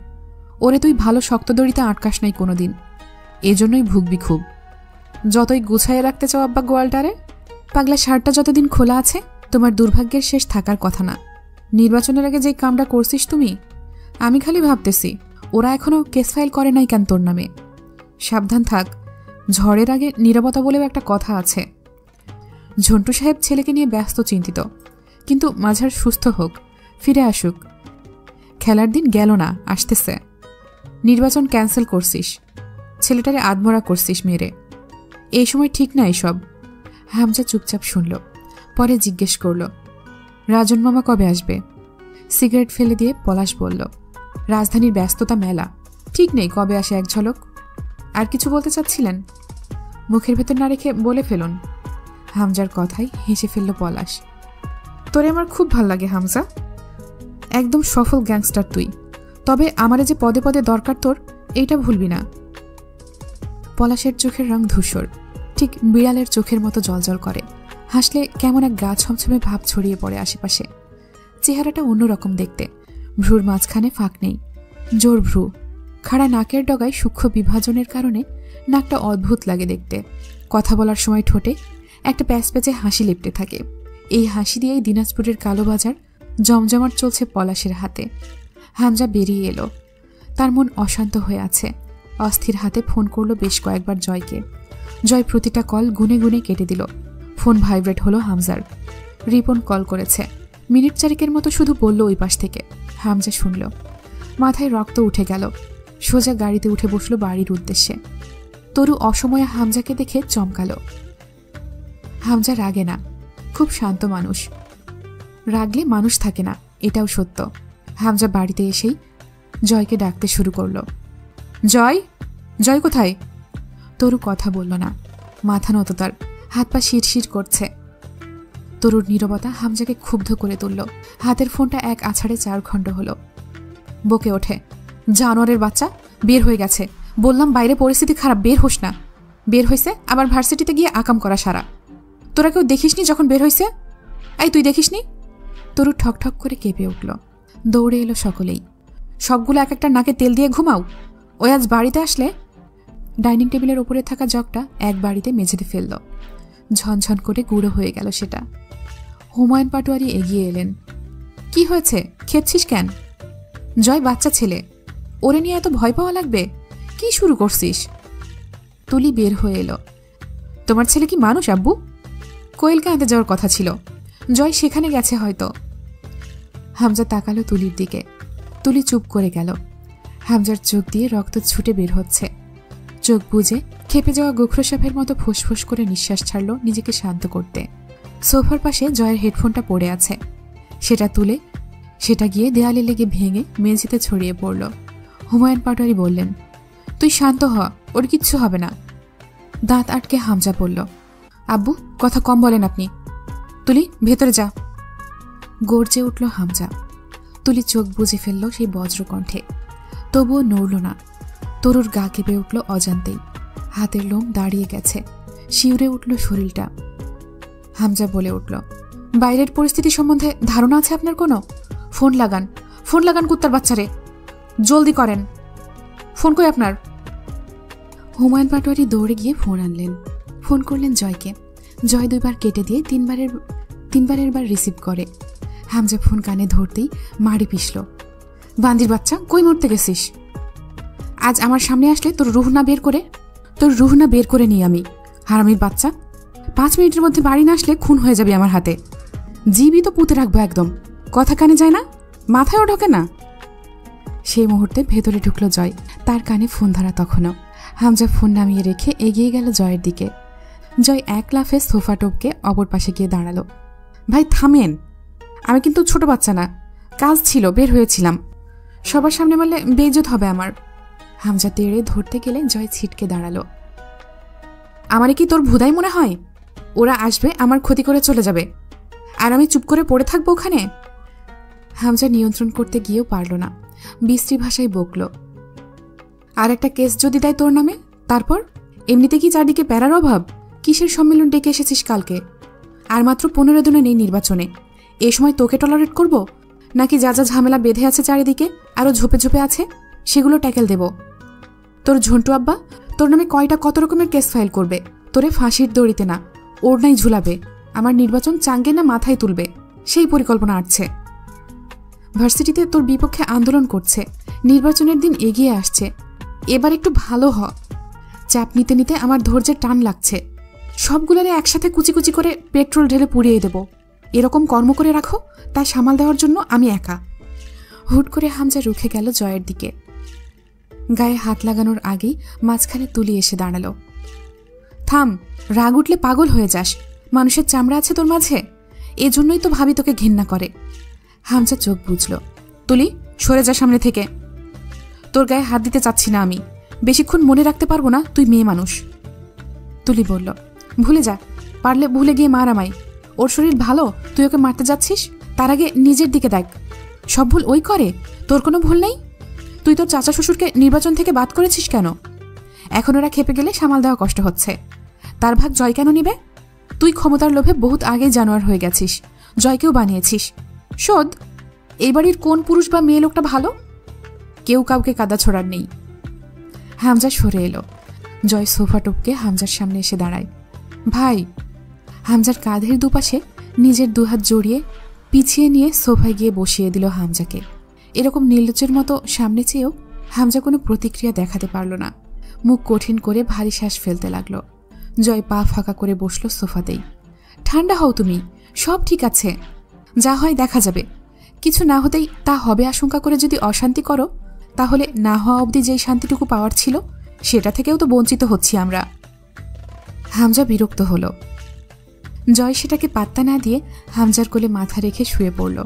S1: ওরে তুই ভালো শক্ত দড়িতে আটকাস নাই কোনোদিন, এজন্যই ভুগবি খুব। যতই গুছাইয়ে রাখতে চাও আব্বা গোয়ালটারে, পাগলা ষাঁড়টা যতদিন খোলা আছে তোমার দুর্ভাগ্যের শেষ থাকার কথা না। নির্বাচনের আগে যেই কামটা করছিস তুমি, আমি খালি ভাবতেছি ওরা এখনো কেস ফাইল করে নাই কেন তোর নামে। সাবধান থাক, ঝড়ের আগে নীরবতা বলেও একটা কথা আছে। ঝন্টু সাহেব ছেলেকে নিয়ে ব্যস্ত, চিন্তিত। কিন্তু মাঝার সুস্থ হোক, ফিরে আসুক। খেলার দিন গেল না, আসতেছে। নির্বাচন ক্যান্সেল করছিস, ছেলেটারে আধমরা করছিস মেরে। এই সময় ঠিক না এসব। হামজা চুপচাপ শুনল, পরে জিজ্ঞেস করল, রাজন মামা কবে আসবে? সিগারেট ফেলে দিয়ে পলাশ বলল, রাজধানীর ব্যস্ততা মেলা, ঠিক নেই কবে আসে এক ঝলক। আর কিছু বলতে চাচ্ছিলেন? মুখের ভেতর না রেখে বলে ফেলুন। হামজার কথাই হেসে ফেলল পলাশ। তোরে আমার খুব ভাল লাগে হামজা, একদম সফল গ্যাংস্টার তুই। তবে আমারে যে পদে পদে দরকার তোর, এইটা ভুলবি না। পলাশের চোখের রং ধূসর, ঠিক বিড়ালের চোখের মতো জলজল করে। হাসলে কেমন এক গা ছমছমে ভাব ছড়িয়ে পড়ে আশেপাশে। চেহারাটা অন্যরকম দেখতে, ভ্রুর মাঝখানে ফাঁক নেই, জোর ভ্রু, খাড়া নাকের ডগায় সূক্ষ্ম বিভাজনের কারণে নাকটা অদ্ভুত লাগে দেখতে। কথা বলার সময় ঠোঁটে একটা প্যাচপ্যাচে হাসি লেপটে থাকে। এই হাসি দিয়েই দিনাজপুরের কালোবাজার জমজমাট চলছে পলাশের হাতে। হামজা বেরিয়ে এলো, তার মন অশান্ত হয়ে আছে। অস্থির হাতে ফোন করলো বেশ কয়েকবার জয়কে। জয় প্রতিটা কল গুনে গুনে কেটে দিল। ফোন ভাইব্রেট হলো হামজার। রিপন কল করেছে। মিনিট চারেকের মতো শুধু বলল ওই পাশ থেকে। হামজা শুনল, মাথায় রক্ত উঠে গেল। সোজা গাড়িতে উঠে বসল বাড়ির উদ্দেশ্যে। তরু অসময়ে হামজাকে দেখে চমকালো। হামজা রাগে না, খুব শান্ত মানুষ। রাগলে মানুষ থাকে না, এটাও সত্য। হামজা বাড়িতে এসেই জয়কে ডাকতে শুরু করলো। জয়, জয় কোথায়? তরু কথা বলল না, মাথা নত তার, হাত পা শিরশির করছে। তরুর নীরবতা হামজাকে ক্ষুব্ধ করে তুলল। হাতের ফোনটা এক আছাড়ে 4 খণ্ড হলো। বকে ওঠে, জানোয়ারের বাচ্চা, বের হয়ে গেছে। বললাম বাইরে পরিস্থিতি খারাপ, বের হোস না। বের হয়েছে আবার ভার্সিটিতে গিয়ে আকাম করা সারা। তোরা কেউ দেখিসনি যখন বের হয়েছে? এই তুই দেখিসনি? তরু ঠকঠক করে কেঁপে উঠল। দৌড়ে এলো সকলেই। সবগুলো এক একটা নাকে তেল দিয়ে ঘুমাও। ওই আজ বাড়িতে আসলে। ডাইনিং টেবিলের ওপরে থাকা জগটা এক বাড়িতে মেঝেতে ফেলল। ঝনঝন করে গুঁড়ো হয়ে গেল সেটা। হুমায়ুন পাটোয়ারি এগিয়ে এলেন। কি হয়েছে, খেপছিস কেন? জয় বাচ্চা ছেলে, ওরে নিয়ে এত ভয় পাওয়া লাগবে? কি শুরু করছিস? তুলি বের হয়ে এলো। তোমার ছেলে কি মানুষ আব্বু? কোয়েলকে আনতে যাওয়ার কথা ছিল, জয় সেখানে গেছে হয়তো। হামজা তাকালো তুলির দিকে। তুলি চুপ করে গেল। হামজার চোখ দিয়ে রক্ত ছুটে বের হচ্ছে। চোখ বুজে খেপে যাওয়া গোখরো সাপের মতো ফুসফুস করে নিঃশ্বাস ছাড়ল নিজেকে শান্ত করতে। সোফার পাশে জয়ের হেডফোনটা পড়ে আছে। সেটা তুলে সেটা গিয়ে দেয়ালে লেগে ভেঙে মেঝেতে ছড়িয়ে পড়ল। হুমায়ুন পাটোয়ারি বললেন, তুই শান্ত হ, ওর কিচ্ছু হবে না। দাঁত আটকে হামজা বলল, আব্বু কথা কম বলেন আপনি। তুলি ভেতরে যা। গর্জে উঠল হামজা। তুলি চোখ বুজে ফেলল সেই বজ্রকণ্ঠে, তবুও নড়ল না। তরুর গা কেঁপে উঠল অজান্তেই। হাতের লোম দাঁড়িয়ে গেছে, শিউরে উঠল শরীরটা। হামজা বলে উঠল, বাইরের পরিস্থিতি সম্বন্ধে ধারণা আছে আপনার কোনো? ফোন লাগান, ফোন লাগান কুত্তার বাচ্চারে, জলদি করেন। ফোন কই আপনার? হুমায়ুন পাটোয়ারি দৌড়ে গিয়ে ফোন আনলেন। ফোন করলেন জয়কে। জয় 2 বার কেটে দিয়ে তিনবারের বার রিসিভ করে। হামজা ফোন কানে ধরতেই মারি পিষল, বান্দির বাচ্চা, কই মরতে গেছিস? আজ আমার সামনে আসলে তোর রুহ না বের করে নিই আমি। হারামির বাচ্চা, 5 মিনিটের মধ্যে বাড়ি না আসলে খুন হয়ে যাবে আমার হাতে। জিবি তো পুঁতে রাখবো একদম। কথা কানে যায় না, মাথায়ও ঢোকে না। সেই মুহূর্তে ভেতরে ঢুকল জয়। তার কানে ফোন ধরা তখনও। হামজা ফোন নামিয়ে রেখে এগিয়ে গেল জয়ের দিকে। জয় এক লাফে সোফা টপকে অপর পাশে গিয়ে দাঁড়ালো। ভাই থামেন, আমি কিন্তু ছোট বাচ্চা না, কাজ ছিল, বের হয়েছিলাম। সবার সামনে বললে বেইজ্জত হবে আমার। হামজা তেড়ে ধরতে গেলে জয় ছিটকে দাঁড়ালো। আমারে কি তোর ভুদাই মনে হয়? ওরা আসবে, আমার ক্ষতি করে চলে যাবে, আর আমি চুপ করে পড়ে থাকবো ওখানে? হামজা নিয়ন্ত্রণ করতে গিয়েও পারল না, বিশ্রী ভাষায় বকল, আর একটা কেস যদি দেয় তোর নামে, তারপর? এমনিতে কি চারদিকে প্যারার অভাব? কিসের সম্মেলন ডেকে এসেছিস কালকে? আর মাত্র 15 দিনে নেই নির্বাচনে। এ সময় তোকে টলারেট করব? নাকি যা যা ঝামেলা বেঁধে আছে চারিদিকে আরও ঝোপে ঝোপে আছে সেগুলো ট্যাকেল দেব? তোর ঝন্টু আব্বা তোর নামে কত রকমের কেস ফাইল করবে। তোরে ফাঁসির দড়িতে না, ওর নাই ঝুলাবে। আমার নির্বাচন চাঙ্গে না মাথায় তুলবে, সেই পরিকল্পনা আসছে। ভার্সিটিতে তোর বিপক্ষে আন্দোলন করছে, নির্বাচনের দিন এগিয়ে আসছে। এবার একটু ভালো হ। চাপ নিতে নিতে আমার ধৈর্যের টান লাগছে। সবগুলোরে একসাথে কুচি কুচি করে পেট্রোল ঢেলে পুড়িয়ে দেব। এরকম কর্ম করে রাখো, তা সামাল দেওয়ার জন্য আমি একা। হুট করে হামজা রুখে গেল জয়ের দিকে। গায়ে হাত লাগানোর আগেই মাঝখানে তুলি এসে দাঁড়ালো। থাম, রাগ উঠলে পাগল হয়ে যাস। মানুষের চামড়া আছে তোর মাঝে, এজন্যই তো ভাবি তোকে ঘেন্না করে। হামজা চোখ বুঝল। তুলি সরে যা সামনে থেকে। তোর গায়ে হাত দিতে চাচ্ছি না আমি, বেশিক্ষণ মনে রাখতে পারবো না তুই মেয়ে মানুষ। তুলি বলল, ভুলে যা, পারলে ভুলে গিয়ে মার আমায়। ওর শরীর ভালো, তুই ওকে মারতে যাচ্ছিস? তার আগে নিজের দিকে দেখ। সব ভুল ওই করে, তোর কোনো ভুল নেই। তুই তোর চাচা শ্বশুরকে নির্বাচন থেকে বাদ করেছিস কেন? এখন ওরা খেপে গেলে সামাল দেওয়া কষ্ট হচ্ছে। তার ভাগ জয় কেন নিবে? তুই ক্ষমতার লোভে বহুত আগেই জানোয়ার হয়ে গেছিস, জয়কেও বানিয়েছিস। শোধ
S2: এই বাড়ির কোন পুরুষ বা মেয়ে লোকটা ভালো? কেউ কাউকে কাদা ছড়ার নেই।
S1: হামজা সরে এলো। জয় সোফা টপকে হামজার সামনে এসে দাঁড়ায়। ভাই। হামজার কাঁধের দুপাশে নিজের দুহাত জড়িয়ে পিছিয়ে নিয়ে সোফায় গিয়ে বসিয়ে দিল হামজাকে। এরকম নির্লজ্জের মতো সামনে চেয়েও হামজা কোনো প্রতিক্রিয়া দেখাতে পারল না। মুখ কঠিন করে ভারী শ্বাস ফেলতে লাগলো। জয় পা ফাঁকা করে বসল সোফাতেই। ঠান্ডা হও তুমি, সব ঠিক আছে, যা হয় দেখা যাবে। কিছু না হতেই তা হবে আশঙ্কা করে যদি অশান্তি করো, তাহলে না হওয়া অবধি যেই শান্তিটুকু পাওয়ার ছিল সেটা থেকেও তো বঞ্চিত হচ্ছি আমরা। হামজা বিরক্ত হলো। জয় সেটাকে পাত্তা না দিয়ে হামজার কোলে মাথা রেখে শুয়ে পড়ল।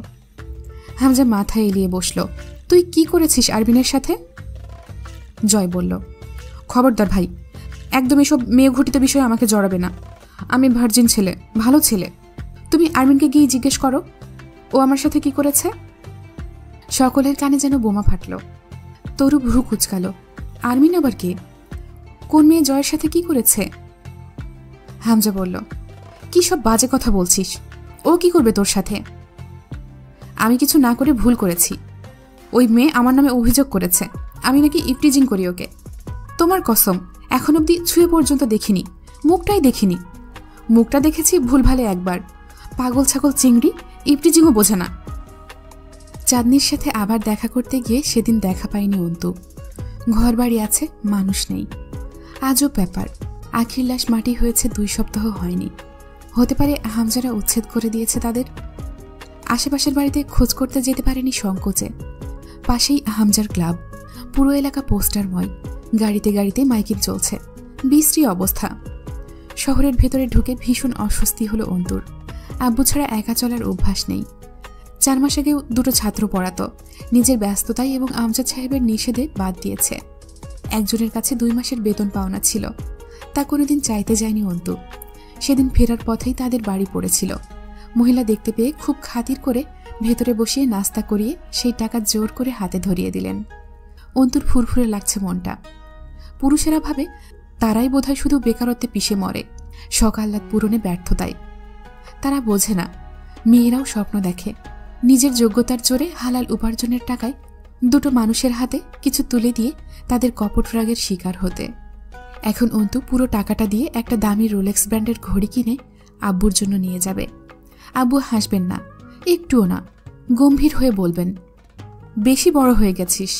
S1: হামজা মাথা এলিয়ে বসল। তুই কি করেছিস আরবিনের সাথে? জয় বলল, খবরদার ভাই, একদম এসব মেয়ে ঘটিত বিষয়ে আমাকে জড়াবে না। আমি ভার্জিন ছেলে, ভালো ছেলে। তুমি আরমিনকে গিয়ে জিজ্ঞেস করো ও আমার সাথে কি করেছে। সকলের কানে যেন বোমা ফাটল। তরু ভ্রু কুচকাল। আরমিন আবার কে? কোন মেয়ে জয়ের সাথে কি করেছে? হামজা বলল, কি সব বাজে কথা বলছিস? ও কি করবে তোর সাথে? আমি কিছু না করে ভুল করেছি। ওই মেয়ে আমার নামে অভিযোগ করেছে আমি নাকি ইফটিজিং করি ওকে। তোমার কসম, এখন অবধি ছুঁয়ে পর্যন্ত দেখিনি, মুখটাই দেখিনি। মুখটা দেখেছি ভুলভালে একবার। পাগল ছাগল চিংড়ি, ইফটিজিংও বোঝে না। চাঁদনির সাথে আবার দেখা করতে গিয়ে সেদিন দেখা পায়নি অন্তু। ঘর বাড়ি আছে, মানুষ নেই। আজব ব্যাপার, আখির লাশ মাটি হয়েছে 2 সপ্তাহ হয়নি। হতে পারে হামজারা উচ্ছেদ করে দিয়েছে তাদের। আশেপাশের বাড়িতে খোঁজ করতে যেতে পারেনি সংকোচে। পাশেই হামজার ক্লাব, পুরো এলাকা পোস্টারময়। গাড়িতে গাড়িতে মাইকিং চলছে। বিশ্রী অবস্থা। শহরের ভেতরে ঢুকে ভীষণ অস্বস্তি হলো অন্তুর। আব্বু ছাড়া একা চলার অভ্যাস নেই। 4 মাস আগেও 2টো ছাত্র পড়াতো। নিজের ব্যস্ততায় এবং আমজাদ সাহেবের নিষেধে বাদ দিয়েছে। একজনের কাছে 2 মাসের বেতন পাওনা ছিল, তা কোনোদিন চাইতে যায়নি অন্তু। সেদিন ফেরার পথেই তাদের বাড়ি পড়েছিল। মহিলা দেখতে পেয়ে খুব খাতির করে ভেতরে বসিয়ে নাস্তা করিয়ে সেই টাকা জোর করে হাতে ধরিয়ে দিলেন। অন্তুর ফুরফুরে লাগছে মনটা। পুরুষেরা ভাবে তারাই বোধহয় শুধু বেকারত্বে পিষে মরে, সকাল্লাদ পূরণে ব্যর্থতায়। তারা বোঝে না, মেয়েরাও স্বপ্ন দেখে নিজের যোগ্যতার জোরে হালাল উপার্জনের টাকায় 2টো মানুষের হাতে কিছু তুলে দিয়ে তাদের কপট রাগের শিকার হতে। এখন অন্তু পুরো টাকাটা দিয়ে একটা দামি রোলেক্স ব্র্যান্ডের ঘড়ি কিনে আব্বুর জন্য নিয়ে যাবে। আব্বু হাসবেন না, একটুও না, গম্ভীর হয়ে বলবেন, বেশি বড় হয়ে গেছিস।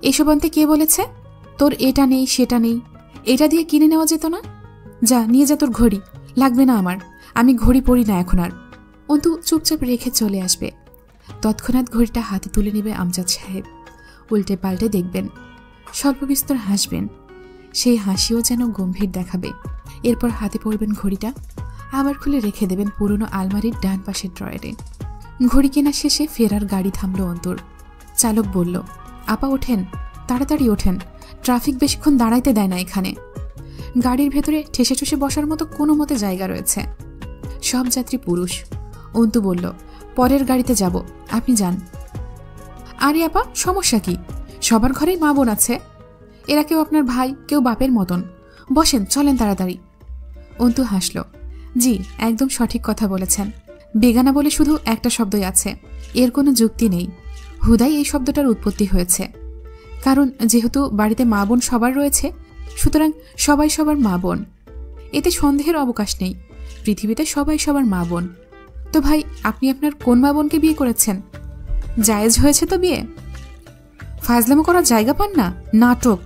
S1: এসব আনতে কে বলেছে? তোর এটা নেই সেটা নেই, এটা দিয়ে কিনে নেওয়া যেত না? যা নিয়ে যা তোর ঘড়ি, লাগবে না আমার, আমি ঘড়ি পরি না এখন আর। অন্তু চুপচাপ রেখে চলে আসবে। তৎক্ষণাৎ ঘড়িটা হাতে তুলে নেবে আমজাদ সাহেব। উল্টে পাল্টে দেখবেন, স্বল্প বিস্তর হাসবেন। সেই হাসিও যেন গম্ভীর দেখাবে। এরপর হাতে পড়বেন ঘড়িটা, আবার খুলে রেখে দেবেন পুরনো আলমারির ডান পাশের ড্রয়ারে। ঘড়ি কেনা শেষে ফেরার গাড়ি থামল অন্তর। চালক বলল, আপা ওঠেন, তাড়াতাড়ি ওঠেন, ট্রাফিক বেশিক্ষণ দাঁড়াইতে দেয় না এখানে। গাড়ির ভেতরে ঠেসে ঠুসে বসার মতো কোনো মতে জায়গা রয়েছে। সব যাত্রী পুরুষ। অন্তু বলল, পরের গাড়িতে যাব, আপনি যান। আরে আপা, সমস্যা কি? সবার ঘরেই মা বোন আছে। এরা কেউ আপনার ভাই, কেউ বাপের মতন। বসেন, চলেন তাড়াতাড়ি। অন্তু হাসল। জি, একদম সঠিক কথা বলেছেন। বেগানা বলে শুধু একটা শব্দই আছে, এর কোনো যুক্তি নেই। হুদাই এই শব্দটার উৎপত্তি হয়েছে। কারণ যেহেতু বাড়িতে মা বোন সবার রয়েছে, সুতরাং সবাই সবার মা বোন। এতে সন্দেহের অবকাশ নেই, পৃথিবীতে সবাই সবার মা বোন। তো ভাই, আপনি আপনার কোন মা বোনকে বিয়ে করেছেন? জায়েজ হয়েছে তো বিয়ে? ফাজলামো করার জায়গা পান না? নাটক।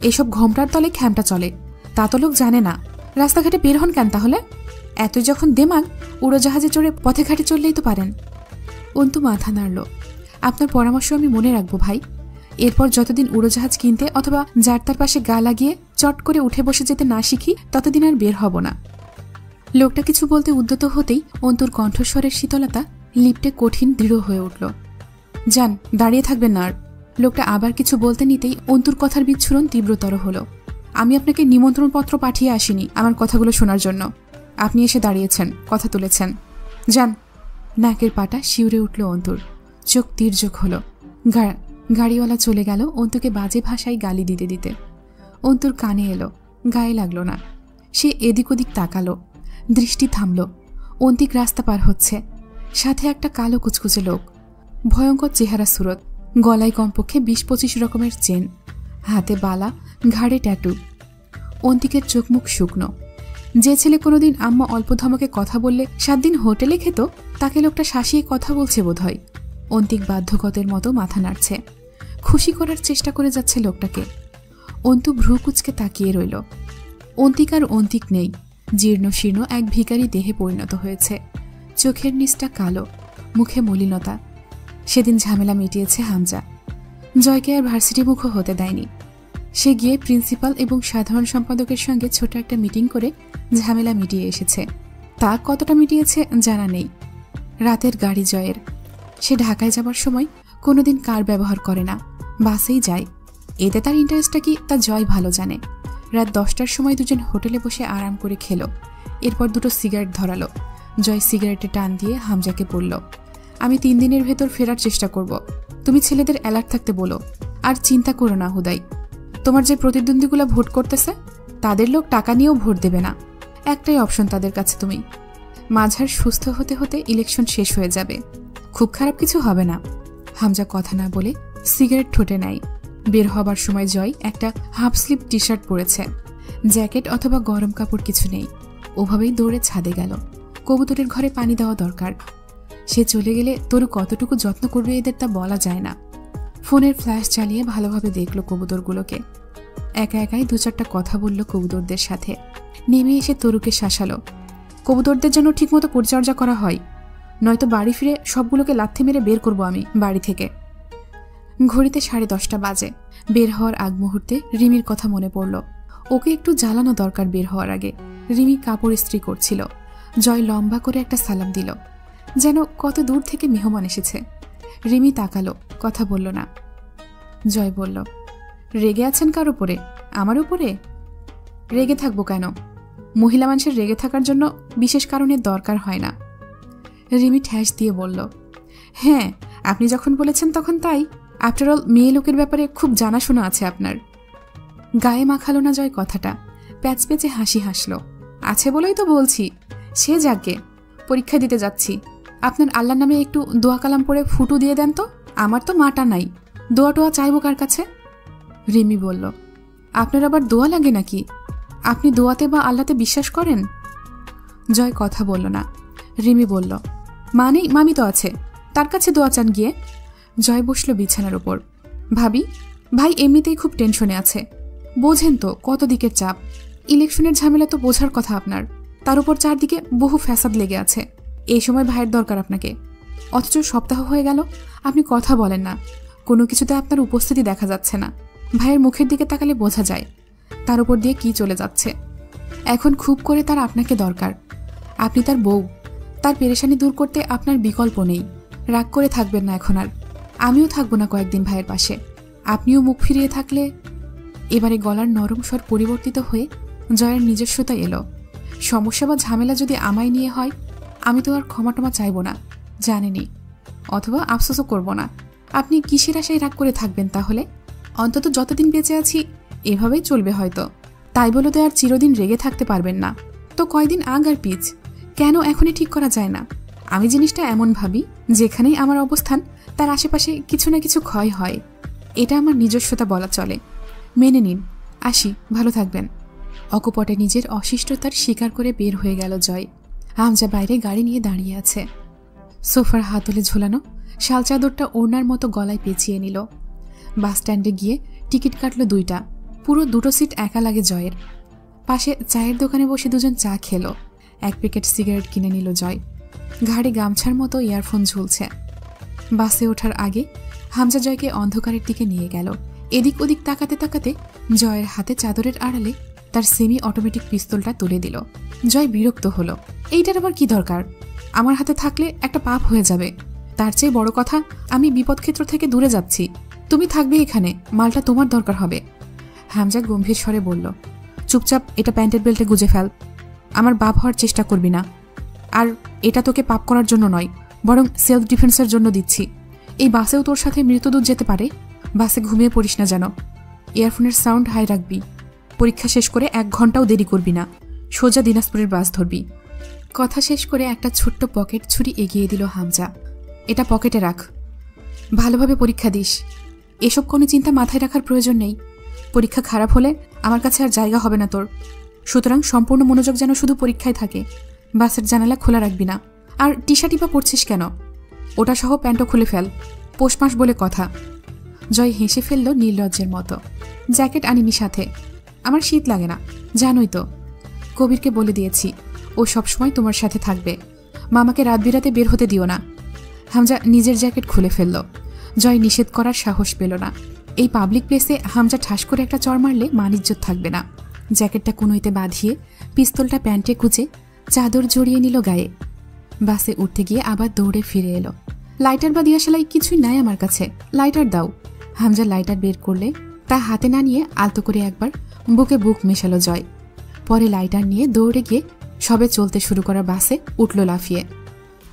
S1: এসব ঘোমটার তলে খ্যামটা চলে, তা তো লোক জানে না। রাস্তাঘাটে বের হন কেন তাহলে? এতই যখন দেমাগ, উড়োজাহাজে চড়ে পথে ঘাটে চললেই তো পারেন। অন্তু মাথা নাড়ল। আপনার পরামর্শ আমি মনে রাখবো ভাই। এরপর যতদিন উড়োজাহাজ কিনতে অথবা যার তার পাশে গা লাগিয়ে চট করে উঠে বসে যেতে না শিখি, ততদিন আর বের হব না। লোকটা কিছু বলতে উদ্যত হতেই অন্তুর কণ্ঠস্বরের শীতলতা লিপ্টে কঠিন দৃঢ় হয়ে উঠল। যান, দাঁড়িয়ে থাকবেন না আর। লোকটা আবার কিছু বলতে নিতেই অন্তুর কথার বিচ্ছুরণ তীব্রতর হলো। আমি আপনাকে নিমন্ত্রণপত্র পাঠিয়ে আসিনি আমার কথাগুলো শোনার জন্য। আপনি এসে দাঁড়িয়েছেন, কথা তুলেছেন। যান। নাকের পাটা শিউরে উঠল অন্তুর। চোখ তীর্যক হলো। গাড়িওয়ালা চলে গেল অন্তুকে বাজে ভাষায় গালি দিতে দিতে। অন্তুর কানে এলো, গায়ে লাগলো না। সে এদিক ওদিক তাকালো, দৃষ্টি থামল। অন্তিক রাস্তা পার হচ্ছে, সাথে একটা কালো কুচকুচে লোক।
S2: ভয়ঙ্কর চেহারা সুরত, গলায় কমপক্ষে 20-25 রকমের চেন, হাতে বালা, ঘাড়ে ট্যাটু। অন্তিকের চোখ মুখ শুকনো। যে ছেলে কোনোদিন আম্মা অল্প ধমকে কথা বললে 7 দিন হোটেলে খেত, তাকে লোকটা শাসিয়ে কথা বলছে বোধহয়। অন্তিক বাধ্যগতের মতো মাথা নাড়ছে, খুশি করার চেষ্টা করে যাচ্ছে লোকটাকে। অন্তু ভ্রু কুচকে তাকিয়ে রইল। অন্তিক আর অন্তিক নেই, জীর্ণ শীর্ণ এক ভিখারি দেহে পরিণত হয়েছে। চোখের নিচটা কালো, মুখে মলিনতা। সেদিন ঝামেলা মিটিয়েছে হামজা। জয়কে আর ভার্সিটি মুখও হতে দেয়নি। সে গিয়ে প্রিন্সিপাল এবং সাধারণ সম্পাদকের সঙ্গে ছোট একটা মিটিং করে ঝামেলা মিটিয়ে এসেছে। তা কতটা মিটিয়েছে জানা নেই। রাতের গাড়ি জয়ের। সে ঢাকায় যাবার সময় কোনোদিন কার ব্যবহার করে না, বাসেই যায়। এতে তার ইন্টারেস্টটা কি তা জয় ভালো জানে। রাত 10টার সময় দুজন হোটেলে বসে আরাম করে খেলো। এরপর 2টো সিগারেট ধরালো। জয় সিগারেটে টান দিয়ে হামজাকে বলল, আমি 3 দিনের ভেতর ফেরার চেষ্টা করব। তুমি ছেলেদের অ্যালার্ট থাকতে বলো। আর চিন্তা করো না হুদাই, তোমার যে প্রতিদ্বন্দ্বীগুলো ভোট করতেছে তাদের লোক টাকা নিয়েও ভোট দেবে না। একটাই অপশন তাদের কাছে তুমি। মাঝার সুস্থ হতে হতে ইলেকশন শেষ হয়ে যাবে, খুব খারাপ কিছু হবে না। হামজা কথা না বলে সিগারেট ঠোঁটে নেয়। বের হবার সময় জয় একটা হাফ স্লিভ টি শার্ট পরেছে, জ্যাকেট অথবা গরম কাপড় কিছু নেই। ওভাবেই দৌড়ে ছাদে গেল। কবুতরের ঘরে পানি দেওয়া দরকার। সে চলে গেলে তরু কতটুকু যত্ন করবে এদের তা বলা যায় না। ফোনের ফ্ল্যাশ চালিয়ে ভালোভাবে দেখল কবুতরগুলোকে। একা একাই 2-4টা কথা বলল কবুতরদের সাথে। নেমে এসে তরুকে শাসালো, কবুতরদের জন্য ঠিকমতো পরিচর্যা করা হয়, নয়তো বাড়ি ফিরে সবগুলোকে লাথি মেরে বের করব আমি বাড়ি থেকে। ঘড়িতে 10:30 বাজে। বের হওয়ার আগ মুহূর্তে রিমির কথা মনে পড়ল। ওকে একটু জ্বালানো দরকার বের হওয়ার আগে। রিমি কাপড় ইস্ত্রি করছিল। জয় লম্বা করে একটা সালাম দিল, যেন কত দূর থেকে মেহমান এসেছে। রিমি তাকালো, কথা বলল না। জয় বলল, রেগে আছেন কার উপরে? আমার উপরে? রেগে থাকবো কেন? মহিলা মানুষের রেগে থাকার জন্য বিশেষ কারণের দরকার হয় না। রিমি ঠ্যাস দিয়ে বলল, হ্যাঁ আপনি যখন বলেছেন তখন তাই। আফটার অল মেয়ে লোকের ব্যাপারে খুব জানাশোনা আছে আপনার। গায়ে মাখালো না জয় কথাটা, প্যাচ পেঁচে হাসি হাসল। আছে বলেই তো বলছি। সে যাকে, পরীক্ষা দিতে যাচ্ছি। আপনার আল্লাহর নামে একটু দোয়া কালাম পড়ে ফুটু দিয়ে দেন তো। আমার তো মাটা নাই, দোয়া টোয়া চাইব কার কাছে? রিমি বলল, আপনার আবার দোয়া লাগে নাকি? আপনি দোয়াতে বা আল্লাহতে বিশ্বাস করেন? জয় কথা বলল না। রিমি বলল, মানে মামি তো আছে, তার কাছে দোয়া চান গিয়ে। জয় বসল বিছানার উপর। ভাবি, ভাই এমনিতেই খুব টেনশনে আছে। বোঝেন তো কত দিকের চাপ। ইলেকশনের ঝামেলা তো বোঝার কথা আপনার, তার উপর চারদিকে বহু ফ্যাসাদ লেগে আছে। এই সময় ভাইয়ের দরকার আপনাকে। অথচ সপ্তাহ হয়ে গেল আপনি কথা বলেন না, কোনো কিছুতে আপনার উপস্থিতি দেখা যাচ্ছে না। ভাইয়ের মুখের দিকে তাকালে বোঝা যায় তার উপর দিয়ে কি চলে যাচ্ছে। এখন খুব করে তার আপনাকে দরকার। আপনি তার বউ, তার পেরেশানি দূর করতে আপনার বিকল্প নেই। রাগ করে থাকবেন না এখন আর। আমিও থাকবো না কয়েকদিন ভাইয়ের পাশে। আপনিও মুখ ফিরিয়ে থাকলে। এবারে গলার নরম স্বর পরিবর্তিত হয়ে জয়ের নিজস্বতা এলো। সমস্যা বা ঝামেলা যদি আমায় নিয়ে হয়, আমি তো আর ক্ষমা টমা চাইব না, জানেনি। অথবা আফসোসও করব না। আপনি কিসের আশায় রাগ করে থাকবেন তাহলে? অন্তত যতদিন বেঁচে আছি এভাবেই চলবে হয়তো। তাই বলে তো আর চিরদিন রেগে থাকতে পারবেন না। তো কয়দিন আগ আর পিছ কেন এখনই ঠিক করা যায় না? আমি জিনিসটা এমন ভাবি, যেখানেই আমার অবস্থান তার আশেপাশে কিছু না কিছু ক্ষয় হয়। এটা আমার নিজস্বতা বলা চলে। মেনে নিন। আসি, ভালো থাকবেন। অকপটে নিজের অশিষ্টতার স্বীকার করে বের হয়ে গেল জয়। হামজা বাইরে গাড়ি নিয়ে দাঁড়িয়ে আছে। সোফার হাতলে ঝোলানো শাল চাদরটা ওড়নার মতো গলায় পেঁচিয়ে নিল। বাস স্ট্যান্ডে গিয়ে টিকিট কাটল 2টা। পুরো 2টো সিট একা লাগে জয়ের। পাশে চায়ের দোকানে বসে দুজন চা খেলো। 1 প্যাকেট সিগারেট কিনে নিল জয়। ঘাড়ে গামছার মতো ইয়ারফোন ঝুলছে। বাসে ওঠার আগে হামজা জয়কে অন্ধকারের দিকে নিয়ে গেল। এদিক ওদিক তাকাতে তাকাতে জয়ের হাতে চাদরের আড়ালে তার সেমি অটোমেটিক পিস্তলটা তুলে দিল। জয় বিরক্ত হলো। এইটার আবার কি দরকার? আমার হাতে থাকলে একটা পাপ হয়ে যাবে। তার চেয়ে বড় কথা, আমি বিপদক্ষেত্র থেকে দূরে যাচ্ছি। তুমি থাকবে এখানে, মালটা তোমার দরকার হবে। হামজা গম্ভীর স্বরে বলল, চুপচাপ এটা প্যান্টের বেল্টে গুজে ফেল। আমার বাপ হওয়ার চেষ্টা করবি না। আর এটা তোকে পাপ করার জন্য নয়, বরং সেলফ ডিফেন্সের জন্য দিচ্ছি। এই বাসেও তোর সাথে মৃতদূত যেতে পারে। বাসে ঘুমিয়ে পড়িস না যেন। ইয়ারফোনের সাউন্ড হাই রাখবি। পরীক্ষা শেষ করে 1 ঘন্টাও দেরি করবি না। সোজা দিনাজপুরের বাস ধরবি। কথা শেষ করে একটা ছোট্ট পকেট ছুরি এগিয়ে দিল হামজা। এটা পকেটে রাখ। ভালোভাবে পরীক্ষা দিস। এসব কোনো চিন্তা মাথায় রাখার প্রয়োজন নেই। পরীক্ষা খারাপ হলে আমার কাছে আর জায়গা হবে না তোর। সুতরাং সম্পূর্ণ মনোযোগ যেন শুধু পরীক্ষায় থাকে। বাসের জানালা খোলা রাখবি না। আর টি শার্টই বা পরছিস কেন? ওটা সহ প্যান্টও খুলে ফেল। পৌষ মাস বলে কথা। জয় হেসে ফেলল নির্লজ্জের মতো। জ্যাকেট আনিনি সাথে। আমার শীত লাগে না, জানোই তো। কবিরকে বলে দিয়েছি, ও সবসময় তোমার সাথে থাকবে। মামাকে রাত বিরাতে বের হতে দিও না। হামজা নিজের জ্যাকেট খুলে ফেলল। জয় নিষেধ করার সাহস পেল না। এই পাবলিক প্লেসে হামজা ঠাস করে একটা চড় মারলে মানিজ্জত থাকবে না। জ্যাকেটটা কোনোইতে বাঁধিয়ে পিস্তলটা প্যান্টে কুচে চাদর জড়িয়ে নিল গায়ে। বাসে উঠতে গিয়ে আবার দৌড়ে ফিরে এলো। লাইটার বা দিয়াশালাই কিছুই নাই আমার কাছে, লাইটার দাও। হামজা লাইটার বের করলে তা হাতে না নিয়ে আলতো করে একবার বুকে বুক মেশালো জয়। পরে লাইটার নিয়ে দৌড়ে গিয়ে সবে চলতে শুরু করা বাসে উঠল লাফিয়ে।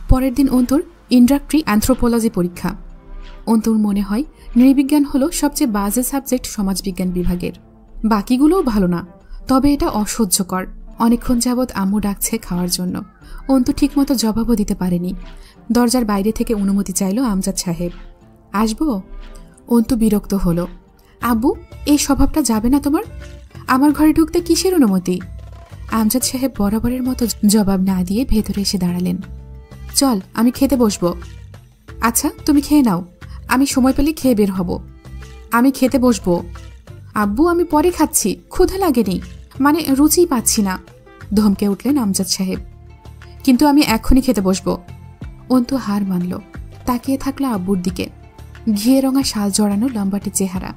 S2: পরের দিন অন্তুর ইন্ডাস্ট্রি অ্যানথ্রোপোলজি পরীক্ষা। অন্তুর মনে হয় নৃবিজ্ঞান হলো সবচেয়ে বাজে সাবজেক্ট সমাজবিজ্ঞান বিভাগের। বাকিগুলোও ভালো না, তবে এটা অসহ্যকর। অনেকক্ষণ যাবৎ আম্মু ডাকছে খাওয়ার জন্য। অন্তু ঠিকমতো জবাবও দিতে পারেনি। দরজার বাইরে থেকে অনুমতি চাইল আমজাদ সাহেব। আসবো? অন্তু বিরক্ত হলো। আব্বু, এই স্বভাবটা যাবে না তোমার? আমার ঘরে ঢুকতে কিসের অনুমতি? আমজাদ সাহেব বরাবরের মতো জবাব না দিয়ে ভেতরে এসে দাঁড়ালেন। চল, আমি খেতে বসবো। আচ্ছা, তুমি খেয়ে নাও, আমি সময় পেলে খেয়ে বের হব। আমি খেতে বসবো। আব্বু, আমি পরে খাচ্ছি, ক্ষুধা লাগেনি, মানে রুচিই পাচ্ছি না। ধমকে উঠলেন আমজাদ সাহেব। কিন্তু আমি এখনই খেতে বসবো। অন্তু হার মানল। তাকিয়ে থাকলো আব্বুর দিকে। ঘিয়ে রঙা শাল জড়ানো লম্বাটে চেহারা,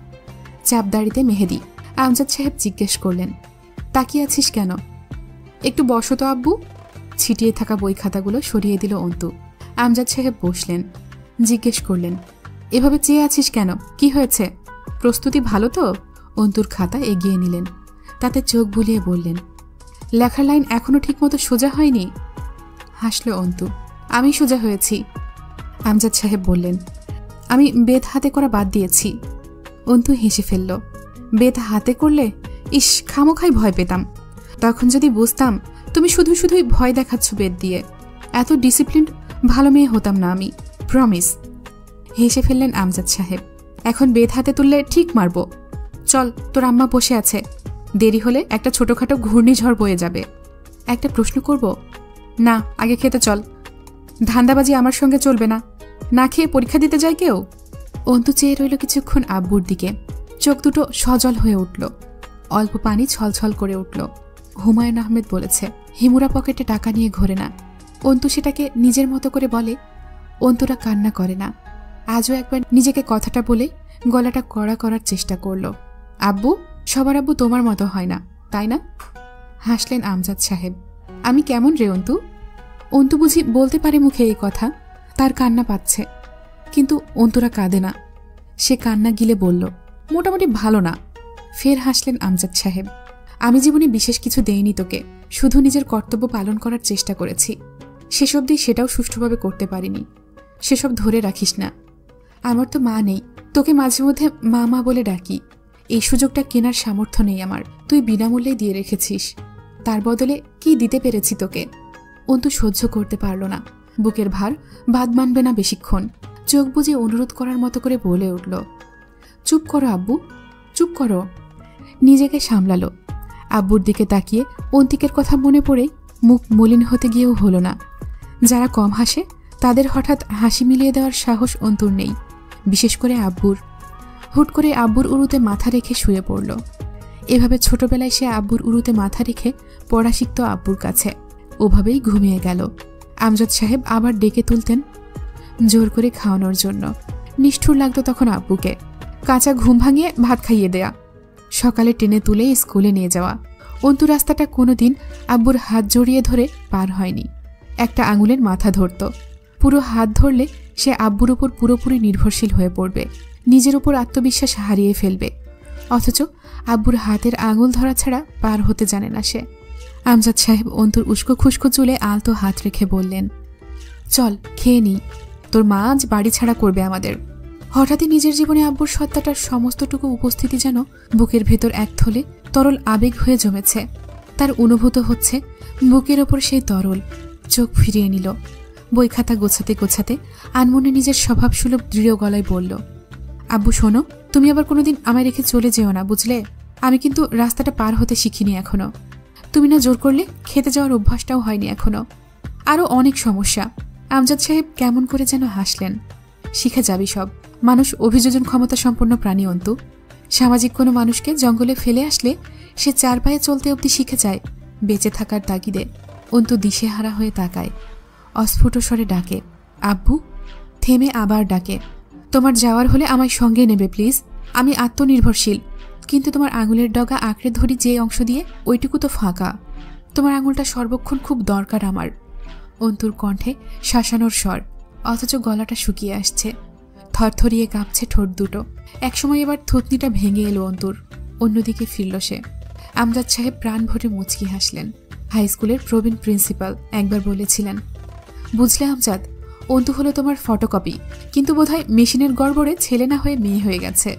S2: চাপদাড়িতে মেহেদি। আমজাদ সাহেব জিজ্ঞেস করলেন, তাকিয়ে আছিস কেন? একটু বসো তো আব্বু। ছিটিয়ে থাকা বই খাতাগুলো সরিয়ে দিল অন্তু। আমজাদ সাহেব বসলেন। জিজ্ঞেস করলেন, এভাবে চেয়ে আছিস কেন? কি হয়েছে? প্রস্তুতি ভালো তো? অন্তুর খাতা এগিয়ে নিলেন। তাতে চোখ বুলিয়ে বললেন, লেখার লাইন এখনো ঠিকমতো সোজা হয়নি। হাসল অন্তু। আমি সোজা হয়েছি। আমজাদ সাহেব বললেন, আমি বেত হাতে করা বাদ দিয়েছি। অন্তু হেসে ফেলল। বেত হাতে করলে? ইস, খামোখাই ভয় পেতাম। তখন যদি বুঝতাম তুমি শুধু শুধুই ভয় দেখাচ্ছ বেত দিয়ে। এত ডিসিপ্লিন ভালো মেয়ে হতাম না আমি, প্রমিস। হেসে ফেললেন আমজাদ সাহেব। এখন বেত হাতে তুললে ঠিক মারব। চল, তোর আম্মা বসে আছে। দেরি হলে একটা ছোটখাটো ঘূর্ণিঝড় বয়ে যাবে। একটা প্রশ্ন করব? না, আগে খেতে চল। ধান্দাবাজি আমার সঙ্গে চলবে না। না খেয়ে পরীক্ষা দিতে যায় কেউ? অন্তু চেয়ে রইল কিছুক্ষণ আব্বুর দিকে। চোখ দুটো সজল হয়ে উঠল। অল্প পানি ছলছল করে উঠল। হুমায়ুন আহমেদ বলেছে, হিমুরা পকেটে টাকা নিয়ে ঘোরে না। অন্তু সেটাকে নিজের মতো করে বলে। অন্তুরা কান্না করে না। আজও একবার নিজেকে কথাটা বলে গলাটা কড়া করার চেষ্টা করল। আব্বু, সবার আব্বু তোমার মতো হয় না, তাই না? হাসলেন আমজাদ সাহেব। আমি কেমন রে অন্তু? অন্তু বুঝি বলতে পারে মুখে এই কথা? তার কান্না পাচ্ছে, কিন্তু অন্তুরা কাঁদে না। সে কান্না গিলে বলল, মোটামুটি ভালো না। ফের হাসলেন আমজাদ সাহেব। আমি জীবনে বিশেষ কিছু দেইনি তোকে, শুধু নিজের কর্তব্য পালন করার চেষ্টা করেছি। শেষ অবধি সেটাও সুষ্ঠুভাবে করতে পারিনি। সেসব ধরে রাখিস না। আমার তো মা নেই, তোকে মাঝে মধ্যে মা মা বলে ডাকি। এই সুযোগটা কেনার সামর্থ্য নেই আমার, তুই বিনামূল্যে দিয়ে রেখেছিস। তার বদলে কি দিতে পেরেছি তোকে? অন্তু সহ্য করতে পারল না। বুকের ভার বাদ মানবে না বেশিক্ষণ। চোখ বুজে অনুরোধ করার মতো করে বলে উঠল, চুপ করো আব্বু, চুপ করো। নিজেকে সামলালো। আব্বুর দিকে তাকিয়ে অন্তিকের কথা মনে পড়ে মুখ মলিন হতে গিয়েও হলো না। যারা কম হাসে তাদের হঠাৎ হাসি মিলিয়ে দেওয়ার সাহস অন্তুর নেই, বিশেষ করে আব্বুর। হুট করে আব্বুর উরুতে মাথা রেখে শুয়ে পড়ল। এভাবে ছোটবেলায় সে আব্বুর উরুতে মাথা রেখে পড়া শিখত আব্বুর কাছে। ওভাবেই ঘুমিয়ে গেল। আমজাদ সাহেব আবার ডেকে তুলতেন জোর করে খাওয়ানোর জন্য। নিষ্ঠুর লাগতো তখন আব্বুকে। কাঁচা ঘুম ভাঙিয়ে ভাত খাইয়ে দেয়া, সকালে টেনে তুলে স্কুলে নিয়ে যাওয়া। অন্তু রাস্তাটা কোনোদিন আব্বুর হাত জড়িয়ে ধরে পার হয়নি। একটা আঙুলের মাথা ধরত। পুরো হাত ধরলে সে আব্বুর উপর পুরোপুরি নির্ভরশীল হয়ে পড়বে, নিজের উপর আত্মবিশ্বাস হারিয়ে ফেলবে। অথচ আব্বুর হাতের আঙুল ধরা ছাড়া পার হতে জানে না সে। আমজাদ সাহেব অন্তুর উস্কো খুস্কো চুলে আলতো হাত রেখে বললেন, চল খেয়ে নি, তোর মা আজ বাড়ি ছাড়া করবে আমাদের। হঠাৎই নিজের জীবনে আব্বুর সত্তাটার সমস্তটুকু উপস্থিতি যেন বুকের ভেতর এক থলে তরল আবেগ হয়ে জমেছে। তার অনুভূত হচ্ছে বুকের ওপর সেই তরল। চোখ ফিরিয়ে নিল। বই খাতা গোছাতে গোছাতে আনমনে নিজের স্বভাবসুলভ দৃঢ় গলায় বলল, আব্বু শোনো, তুমি আবার কোনোদিন আমায় রেখে চলে যেও না, বুঝলে? আমি কিন্তু রাস্তাটা পার হতে শিখিনি এখনো। তুমি না জোর করলে খেতে যাওয়ার অভ্যাসটাও হয়নি এখনো। আরও অনেক সমস্যা। আমজাদ সাহেব কেমন করে যেন হাসলেন। শিখে যাবি সব। মানুষ অভিযোজন ক্ষমতা সম্পন্ন প্রাণী অন্তু। সামাজিক কোনো মানুষকে জঙ্গলে ফেলে আসলে সে 4 পায়ে চলতে অবধি শিখে যায় বেঁচে থাকার তাগিদে। অন্তু দিশেহারা হয়ে তাকায়। অস্ফুট স্বরে ডাকে, আব্বু। থেমে আবার ডাকে, তোমার যাওয়ার হলে আমায় সঙ্গে নেবে প্লিজ। আমি আত্মনির্ভরশীল, কিন্তু তোমার আঙুলের ডগা আঁকড়ে ধরি যে অংশ দিয়ে, ওইটুকু তো ফাঁকা। তোমার আঙুলটা সর্বক্ষণ খুব দরকার আমার। অন্তুর কণ্ঠে শাসানোর স্বর, অথচ গলাটা শুকিয়ে আসছে। থরথরিয়ে কাঁপছে ঠোঁট দুটো। একসময় এবার থুতনিটা ভেঙে এলো অন্তুর। অন্যদিকে ফিরল সে। আমজাদ সাহেব প্রাণ ভরে মুচকি হাসলেন। হাই স্কুলের প্রবীণ প্রিন্সিপাল একবার বলেছিলেন, বুঝলে আমজাদ, অন্তু হলো তোমার ফটোকপি, কিন্তু বোধহয় মেশিনের গড়বড়ে ছেলে না হয়ে মেয়ে হয়ে গেছে।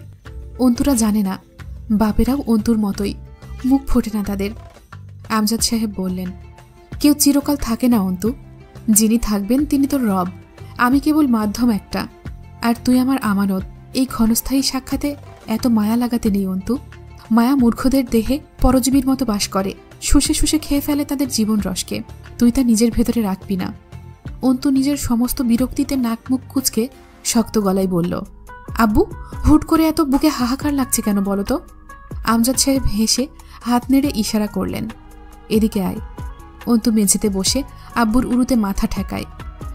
S2: অন্তুরা জানে না, বাপেরাও অন্তুর মতোই, মুখ ফোটে না তাদের। আমজাদ সাহেব বললেন, কেউ চিরকাল থাকে না অন্তু। যিনি থাকবেন তিনি তোর রব। আমি কেবল মাধ্যম একটা, আর তুই আমার আমানত। এই ক্ষণস্থায়ী সাক্ষাতে এত মায়া লাগাতে নেই অন্তু। মায়া মূর্খদের দেহে পরজীবীর মতো বাস করে, শুষে শুষে খেয়ে ফেলে তাদের জীবন রসকে। তুই তা নিজের ভেতরে রাখবি না। অন্তু নিজের সমস্ত বিরক্তিতে নাক মুখ কুচকে শক্ত গলায় বলল, আব্বু, হুট করে এত বুকে হাহাকার লাগছে কেন বলো তো? আমজাদ সাহেব হেসে হাত নেড়ে ইশারা করলেন, এদিকে আয়। অন্তু মেঝেতে বসে আব্বুর উরুতে মাথা ঠেকায়।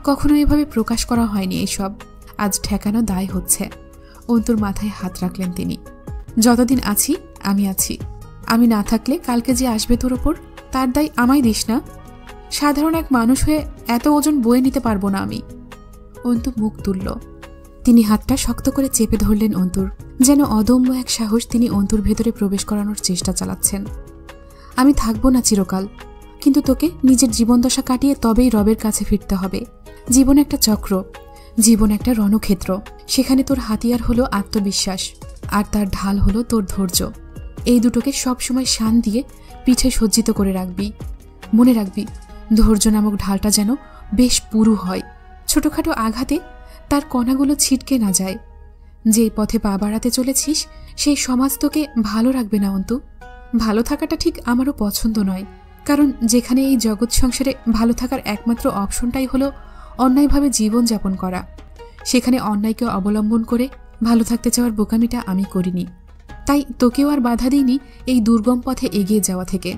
S2: কখনো এভাবে প্রকাশ করা হয়নি এইসব, আজ ঠেকানো দায় হচ্ছে। অন্তুর মাথায় হাত রাখলেন তিনি। যতদিন আছি আমি আছি। আমি না থাকলে কালকে যে আসবে তোর ওপর, তার দায় আমায় দিস না। সাধারণ এক মানুষ হয়ে এত ওজন বয়ে নিতে পারবো না আমি। অন্তু মুখ তুলল। তিনি হাতটা শক্ত করে চেপে ধরলেন অন্তুর, যেন অদম্য এক সাহস তিনি অন্তুর ভেতরে প্রবেশ করানোর চেষ্টা চালাচ্ছেন। আমি থাকবো না চিরকাল, কিন্তু তোকে নিজের জীবনদশা কাটিয়ে তবেই রবের কাছে ফিরতে হবে। জীবন একটা চক্র, জীবন একটা রণক্ষেত্র। সেখানে তোর হাতিয়ার হলো আত্মবিশ্বাস, আর তার ঢাল হলো তোর ধৈর্য। এই দুটোকে সবসময় শান দিয়ে পিঠে সজ্জিত করে রাখবি। মনে রাখবি, ধৈর্য নামক ঢালটা যেন বেশ পুরু হয়, ছোটখাটো আঘাতে তার কণাগুলো ছিটকে না যায়। যে পথে পা বাড়াতে চলেছিস সেই সমাজ তোকে ভালো রাখবে না অন্তু। ভালো থাকাটা ঠিক আমারও পছন্দ নয়, কারণ যেখানে এই জগৎ সংসারে ভালো থাকার একমাত্র অপশনটাই হলো অন্যায়ভাবে জীবনযাপন করা, সেখানে অন্যায়কে অবলম্বন করে ভালো থাকতে চাওয়ার বোকামিটা আমি করিনি। তাই তোকেও আর বাধা দিইনি এই দুর্গম পথে এগিয়ে যাওয়া থেকে।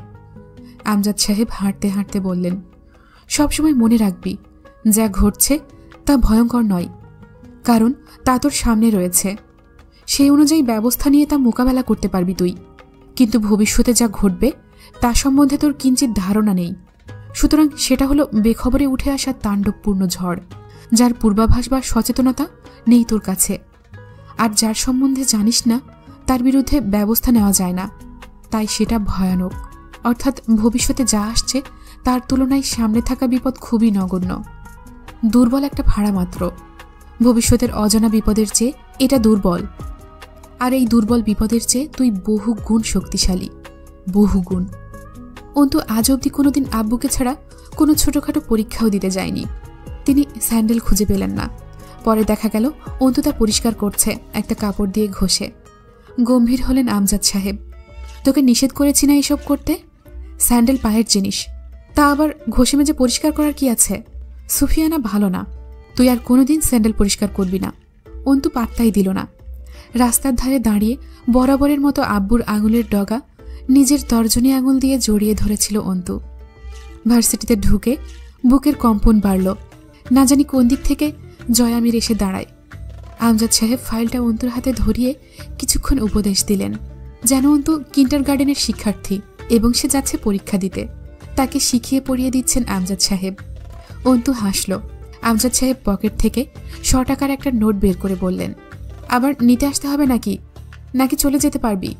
S2: আমজাদ সাহেব হাঁটতে হাঁটতে বললেন, সবসময় মনে রাখবি, যা ঘটছে তা ভয়ঙ্কর নয়, কারণ তা তোর সামনে রয়েছে। সেই অনুযায়ী ব্যবস্থা নিয়ে তা মোকাবেলা করতে পারবি তুই। কিন্তু ভবিষ্যতে যা ঘটবে তা সম্বন্ধে তোর কিঞ্চিত ধারণা নেই। সুতরাং সেটা হলো বেখবরে উঠে আসা তাণ্ডবপূর্ণ ঝড়, যার পূর্বাভাস বা সচেতনতা নেই তোর কাছে। আর যার সম্বন্ধে জানিস না, তার বিরুদ্ধে ব্যবস্থা নেওয়া যায় না। তাই সেটা ভয়ানক। অর্থাৎ ভবিষ্যতে যা আসছে তার তুলনায় সামনে থাকা বিপদ খুবই নগণ্য, দুর্বল একটা ভাড়া মাত্র। ভবিষ্যতের অজানা বিপদের চেয়ে এটা দুর্বল, আর এই দুর্বল বিপদের চেয়ে তুই বহু গুণ শক্তিশালী, বহু গুণ। অন্তু আজ অবধি কোনোদিন আব্বুকে ছাড়া কোনো ছোটখাটো পরীক্ষাও দিতে যায়নি। তিনি স্যান্ডেল খুঁজে পেলেন না। পরে দেখা গেল অন্তু তা পরিষ্কার করছে একটা কাপড় দিয়ে ঘষে। গম্ভীর হলেন আমজাদ সাহেব, তোকে নিষেধ করেছি না এসব করতে? স্যান্ডেল পায়ের জিনিস, তা আবার ঘষে মেজে পরিষ্কার করার কি আছে? সুফিয়ানা ভালো না, তুই আর কোনোদিন স্যান্ডেল পরিষ্কার করবি না। অন্তু পাত্তাই দিল না। রাস্তার ধারে দাঁড়িয়ে বরাবরের মতো আব্বুর আঙুলের ডগা নিজের তর্জনী আঙুল দিয়ে জড়িয়ে ধরেছিল অন্তু। ভার্সিটিতে ঢুকে বুকের কম্পন বাড়ল। না জানি কোন দিক থেকে জয়ামির এসে দাঁড়ায়। আমজাদ সাহেব ফাইলটা অন্তুর হাতে ধরিয়ে কিছুক্ষণ উপদেশ দিলেন, যেন অন্তু কিন্ডারগার্টেনের শিক্ষার্থী এবং সে যাচ্ছে পরীক্ষা দিতে। তাকে শিখিয়ে পড়িয়ে দিচ্ছেন আমজাদ সাহেব। অন্তু হাসল। আমজাদ সাহেব পকেট থেকে 100 টাকার একটা নোট বের করে বললেন, আবার নিতে আসতে হবে নাকি, নাকি চলে যেতে পারবি?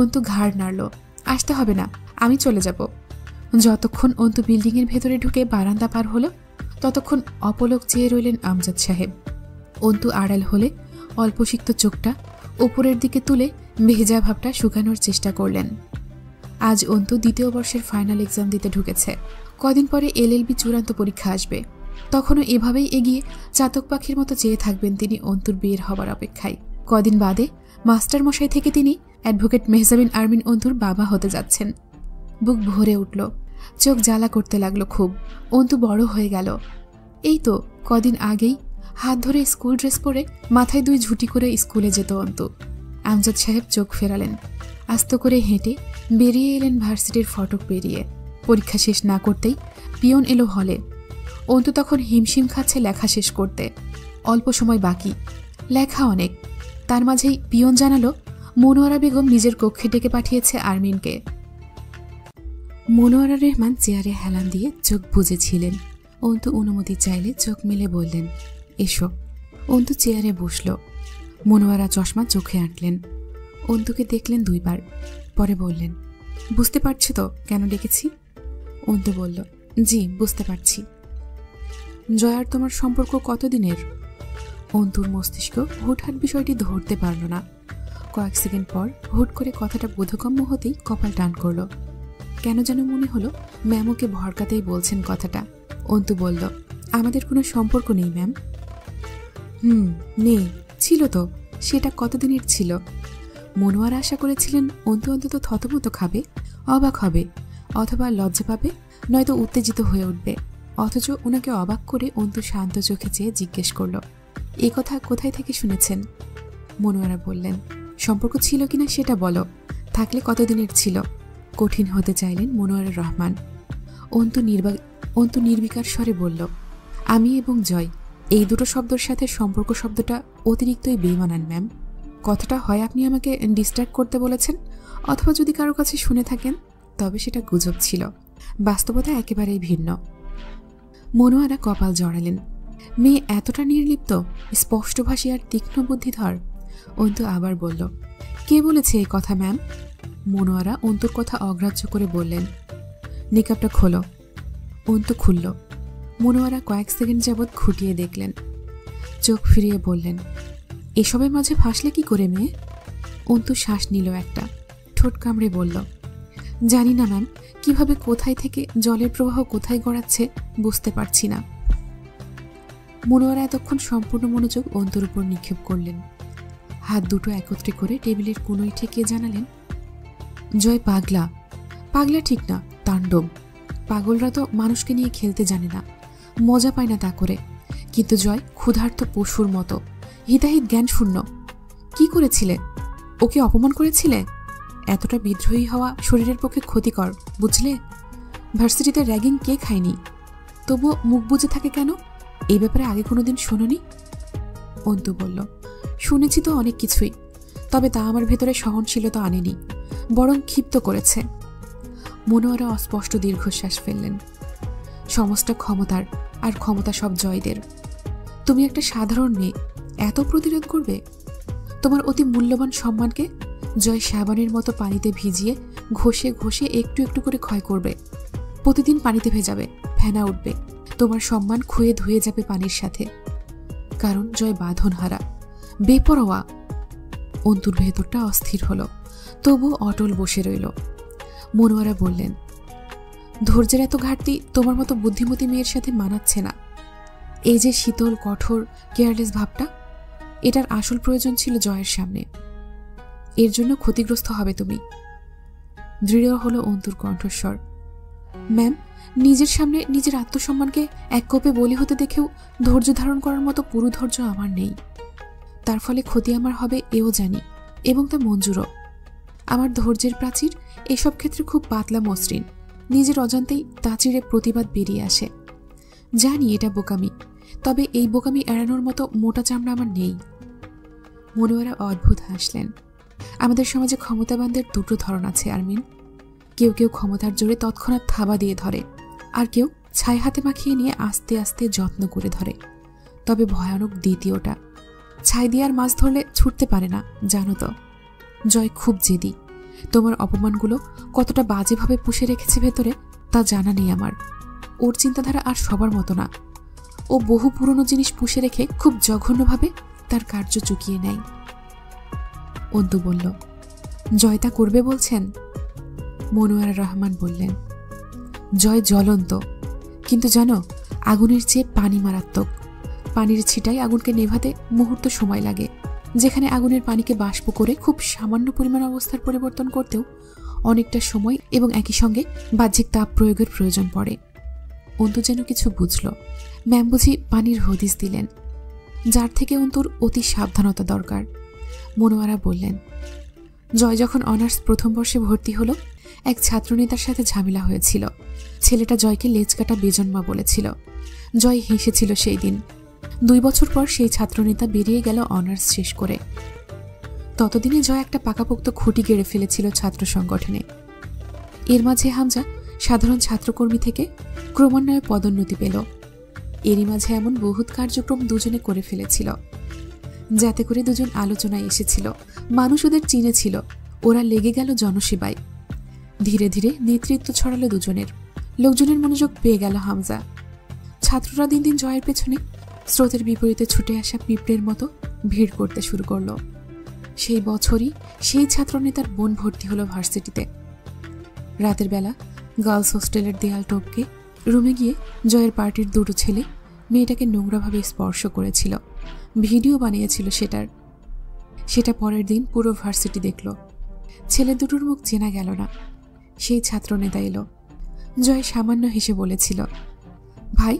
S2: অন্তু ঘাড় নাড়ল, আসতে হবে না, আমি চলে যাব। যতক্ষণ অন্তু বিল্ডিংয়ের ভেতরে ঢুকে বারান্দা পার হলো, ততক্ষণ অপলক চেয়ে রইলেন আমজাদ সাহেব। অন্তু আড়াল হলে অল্পসিক্ত চোখটা উপরের দিকে তুলে ভেজা ভাবটা শুকানোর চেষ্টা করলেন। আজ অন্তু 2য় বর্ষের ফাইনাল এক্সাম দিতে ঢুকেছে। কদিন পরে LLB চূড়ান্ত পরীক্ষা আসবে। তখনও এভাবেই এগিয়ে চাতক পাখির মতো চেয়ে থাকবেন তিনি অন্তুর বিয়ের হবার অপেক্ষায়। কদিন বাদে মাস্টারমশাই থেকে তিনি অ্যাডভোকেট মেহজাবিন আরমিন অন্তুর বাবা হতে যাচ্ছেন। বুক ভরে উঠল, চোখ জ্বালা করতে লাগলো খুব। অন্তু বড় হয়ে গেল। এই তো কদিন আগেই হাত ধরে স্কুল ড্রেস পরে মাথায় 2 ঝুঁটি করে স্কুলে যেত অন্তু। আমজাদ সাহেব চোখ ফেরালেন, আস্ত করে হেঁটে বেরিয়ে এলেন ভার্সিটির ফটক পেরিয়ে। পরীক্ষা শেষ না করতেই পিয়ন এলো হলে। অন্তু তখন হিমশিম খাচ্ছে লেখা শেষ করতে। অল্প সময় বাকি, লেখা অনেক। তার মাঝেই পিয়ন জানালো মনোয়ারা বেগম নিজের কক্ষে ডেকে পাঠিয়েছে আরমিনকে। মনোয়ারা রহমান চেয়ারে হেলান দিয়ে চোখ বুজেছিলেন। অন্তু অনুমতি চাইলে চোখ মেলে বললেন, এসো। অন্তু চেয়ারে বসল। মনোয়ারা চশমা চোখে আঁটলেন। অন্তুকে দেখলেন 2 বার, পরে বললেন, বুঝতে পারছো তো কেন ডেকেছি? অন্তু বলল, জি বুঝতে পারছি। জয়ার তোমার সম্পর্ক কতদিনের? অন্তুর মস্তিষ্ক হুটহাট বিষয়টি ধরতে পারল না। কয়েক সেকেন্ড পর হুট করে কথাটা বোধগম্য হতেই কপাল টান করল। কেন যেন মনে হলো ম্যাম ওকে ভড়কাতেই বলছেন কথাটা। অন্তু বলল, আমাদের কোনো সম্পর্ক নেই ম্যাম। নেই, ছিল তো। সেটা কতদিনের ছিল? মনোয়ারা আশা করেছিলেন অন্তু অন্তত থতমতো খাবে, অবাক হবে, অথবা লজ্জা পাবে, নয়তো উত্তেজিত হয়ে উঠবে। অথচ ওনাকে অবাক করে অন্তু শান্ত চোখে চেয়ে জিজ্ঞেস করল, এ কথা কোথায় থেকে শুনেছেন? মনোয়ারা বললেন, সম্পর্ক ছিল কিনা সেটা বলো, থাকলে কতদিনের ছিল? কঠিন হতে চাইলেন মনোয়ারা রহমান। অন্তু নির্বিকার স্বরে বলল, আমি এবং জয়, এই দুটো শব্দের সাথে সম্পর্ক শব্দটা অতিরিক্তই বেমানান ম্যাম। কথাটা হয় আপনি আমাকে ডিস্ট্র্যাক্ট করতে বলেছেন, অথবা যদি কারো কাছে শুনে থাকেন তবে সেটা গুজব ছিল। বাস্তবতা একেবারেই ভিন্ন। মনোয়ারা কপাল জড়ালেন। মেয়ে এতটা নির্লিপ্ত, স্পষ্টভাষী আর তীক্ষ্ণ বুদ্ধিধর। অন্তু আবার বলল, কে বলেছে এই কথা ম্যাম? মনোয়ারা অন্তুর কথা অগ্রাহ্য করে বললেন, নিকাবটা খোলো। অন্তু খুলল। মনোয়ারা কয়েক সেকেন্ড যাবৎ খুঁটিয়ে দেখলেন, চোখ ফিরিয়ে বললেন, এসবের মাঝে ফাঁসলে কি করে মেয়ে? অন্তু শ্বাস নিল একটা, ঠোঁট কামড়ে বলল, জানি না ম্যাম, কিভাবে কোথায় থেকে জলের প্রবাহ কোথায় গড়াচ্ছে বুঝতে পারছি না। মনোয়ারা এতক্ষণ সম্পূর্ণ মনোযোগ অন্তুর উপর নিক্ষেপ করলেন। হাত দুটো একত্রে করে টেবিলের কোণয় ঠেকিয়ে জানালেন, জয় পাগলা। পাগলা ঠিক না, তাণ্ডব। পাগলরা তো মানুষকে নিয়ে খেলতে জানে না, মজা পায় না তা করে। কিন্তু জয় ক্ষুধার্ত পশুর মতো, হিতাহিত জ্ঞান শূন্য। কি করেছিলে? ওকে অপমান করেছিলে? এতটা বিদ্রোহী হওয়া শরীরের পক্ষে ক্ষতিকর, বুঝলে? ভার্সিটিতে র্যাগিং কে খায়নি? তবুও মুখ বুজে থাকে কেন? এই ব্যাপারে আগে কোনোদিন শোনোনি? অন্তু বলল, শুনেছি তো অনেক কিছুই, তবে তা আমার ভেতরে সহনশীলতা আনেনি, বরং ক্ষিপ্ত করেছে। মনোয়ারা অস্পষ্ট দীর্ঘশ্বাস ফেললেন। সমস্ত ক্ষমতার, আর ক্ষমতা সব জয়দের। তুমি একটা সাধারণ মেয়ে, এত প্রতিরোধ করবে? তোমার অতি মূল্যবান সম্মানকে জয় সাবানের মতো পানিতে ভিজিয়ে ঘষে ঘষে একটু একটু করে ক্ষয় করবে। প্রতিদিন পানিতে ভেজাবে, ফেনা উঠবে, তোমার সম্মান ক্ষয়ে ধুয়ে যাবে পানির সাথে। কারণ জয় বাঁধনহারা, বেপরোয়া। অন্তুর ভেতরটা অস্থির হলো, তবু অটল বসে রইল। মনোয়ারা বললেন, ধৈর্যের এত ঘাটতি তোমার মতো বুদ্ধিমতী মেয়ের সাথে মানাচ্ছে না। এই যে শীতল, কঠোর, কেয়ারলেস ভাবটা, এটার আসল প্রয়োজন ছিল জয়ের সামনে। এর জন্য ক্ষতিগ্রস্ত হবে তুমি। দৃঢ় হলো অন্তুর কণ্ঠস্বর। ম্যাম, নিজের সামনে নিজের আত্মসম্মানকে এক কোপে বলি হতে দেখেও ধৈর্য ধারণ করার মতো পুরো ধৈর্য আমার নেই। তার ফলে ক্ষতি আমার হবে এও জানি, এবং তা মঞ্জুরও। আমার ধৈর্যের প্রাচীর এসব ক্ষেত্রে খুব পাতলা মসৃণ, নিজের অজান্তেই তা চিরে প্রতিবাদ বেরিয়ে আসে। জানি এটা বোকামি, তবে এই বোকামি এড়ানোর মতো মোটা চামড়া আমার নেই। মনোয়ারা অদ্ভুত হাসলেন। আমাদের সমাজে ক্ষমতাবানদের দুটো ধরন আছে আরমিন। কেউ কেউ ক্ষমতার জোরে তৎক্ষণাৎ থাবা দিয়ে ধরে, আর কেউ ছাই হাতে মাখিয়ে নিয়ে আস্তে আস্তে যত্ন করে ধরে। তবে ভয়ানক দ্বিতীয়টা। ছাই দিয়ে আর মাছ ধরলে ছুটতে পারে না, জানো তো। জয় খুব জেদি। তোমার অপমানগুলো কতটা বাজেভাবে পুষে রেখেছে ভেতরে তা জানা নেই আমার। ওর চিন্তাধারা আর সবার মতো না। ও বহু পুরনো জিনিস পুষে রেখে খুব জঘন্যভাবে তার কার্য চুকিয়ে নেয়। অন্তু বলল, জয় তা করবে বলছেন? মনোয়ারা রহমান বললেন, জয় জ্বলন্ত, কিন্তু জানো
S1: আগুনের চেয়ে পানি মারাত্মক। পানির ছিটায় আগুনকে নেভাতে মুহূর্ত সময় লাগে, যেখানে আগুনের পানিকে বাষ্প করে খুব সামান্য পরিমাণ অবস্থার পরিবর্তন করতেও অনেকটা সময় এবং একই সঙ্গে বাহ্যিক তাপ প্রয়োগের প্রয়োজন পড়ে। অন্তু যেন কিছু বুঝল। ম্যাম বুঝি পানির হদিস দিলেন, যার থেকে অন্তুর অতি সাবধানতা দরকার। মনোয়ারা বললেন, জয় যখন অনার্স প্রথম বর্ষে ভর্তি হলো, এক ছাত্রনেতার সাথে ঝামেলা হয়েছিল। ছেলেটা জয়কে লেজকাটা বেজন্মা বলেছিল। জয় হেসেছিল সেই দিন। 2 বছর পর সেই ছাত্রনেতা বেরিয়ে গেল অনার্স শেষ করে। ততদিনে জয় একটা পাকাপোক্ত খুঁটি গেড়ে ফেলেছিল ছাত্র সংগঠনে। এর মাঝে হামজা সাধারণ ছাত্রকর্মী থেকে ক্রমান্বয়ে পদোন্নতি পেল। এরই মাঝে এমন বহুত কার্যক্রম দুজনে করে ফেলেছিল, যাতে করে দুজন আলোচনায় এসেছিল। মানুষ ওদের চিনেছিল। ওরা লেগে গেল জনসেবায়। ধীরে ধীরে নেতৃত্ব ছড়ালো দুজনের। লোকজনের মনোযোগ পেয়ে গেল হামজা। ছাত্ররা দিন দিন জয়ের পেছনে স্রোতের বিপরীতে ছুটে আসা পিঁপড়ের মতো ভিড় করতে শুরু করলো। সেই বছরই সেই ছাত্রনেতার বোন ভর্তি হলো ভার্সিটিতে। রাতের বেলা গার্লস হোস্টেলের দেয়াল টপকে রুমে গিয়ে জয়ের পার্টির 2টো ছেলে মেয়েটাকে নোংরাভাবে স্পর্শ করেছিল। ভিডিও বানিয়েছিল সেটা পরের দিন পুরো ভার্সিটি দেখল। ছেলে দুটোর মুখ চেনা গেল না। সেই ছাত্রনেতা এলো। জয় সামান্য হেসে বলেছিল, ভাই,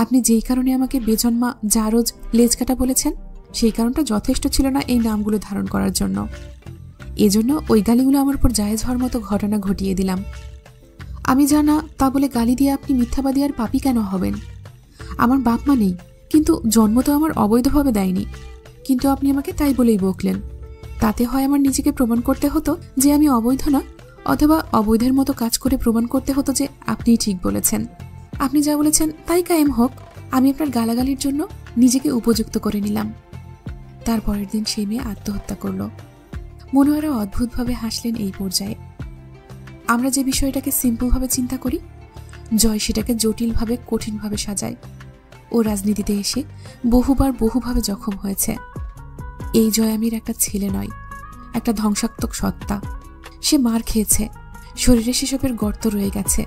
S1: আপনি যেই কারণে আমাকে বেজন্মা জারজ লেজকাটা বলেছেন, সেই কারণটা যথেষ্ট ছিল না এই নামগুলো ধারণ করার জন্য। এজন্য ওই গালিগুলো আমার উপর জায়েজ হওয়ার মতো ঘটনা ঘটিয়ে দিলাম। আমি জানা তা বলে গালি দিয়ে আপনি মিথ্যাবাদী আর পাপী কেন হবেন? আমার বাপ মা নেই, কিন্তু জন্ম তো আমার অবৈধভাবে দেয়নি। কিন্তু আপনি আমাকে তাই বলেই বকলেন। তাতে হয় আমার নিজেকে প্রমাণ করতে হতো যে আমি অবৈধ না, অথবা অবৈধের মতো কাজ করে প্রমাণ করতে হতো যে আপনিই ঠিক বলেছেন। আপনি যা বলেছেন তাই কায়েম হোক। আমি আপনার গালাগালির জন্য নিজেকে উপযুক্ত করে নিলাম। তারপরের দিন সেই মেয়ে আত্মহত্যা করল। মনোয়ারা অদ্ভুতভাবে হাসলেন এই পর্যায়ে। আমরা যে বিষয়টাকে সিম্পলভাবে চিন্তা করি, জয় সেটাকে জটিলভাবে কঠিনভাবে সাজায়। ও রাজনীতিতে এসে বহুভাবে জখম হয়েছে। এই জয় আমির একটা ছেলে নয়, একটা ধ্বংসাত্মক সত্তা। সে মার খেয়েছে, শরীরে সেসবের গর্ত রয়ে গেছে।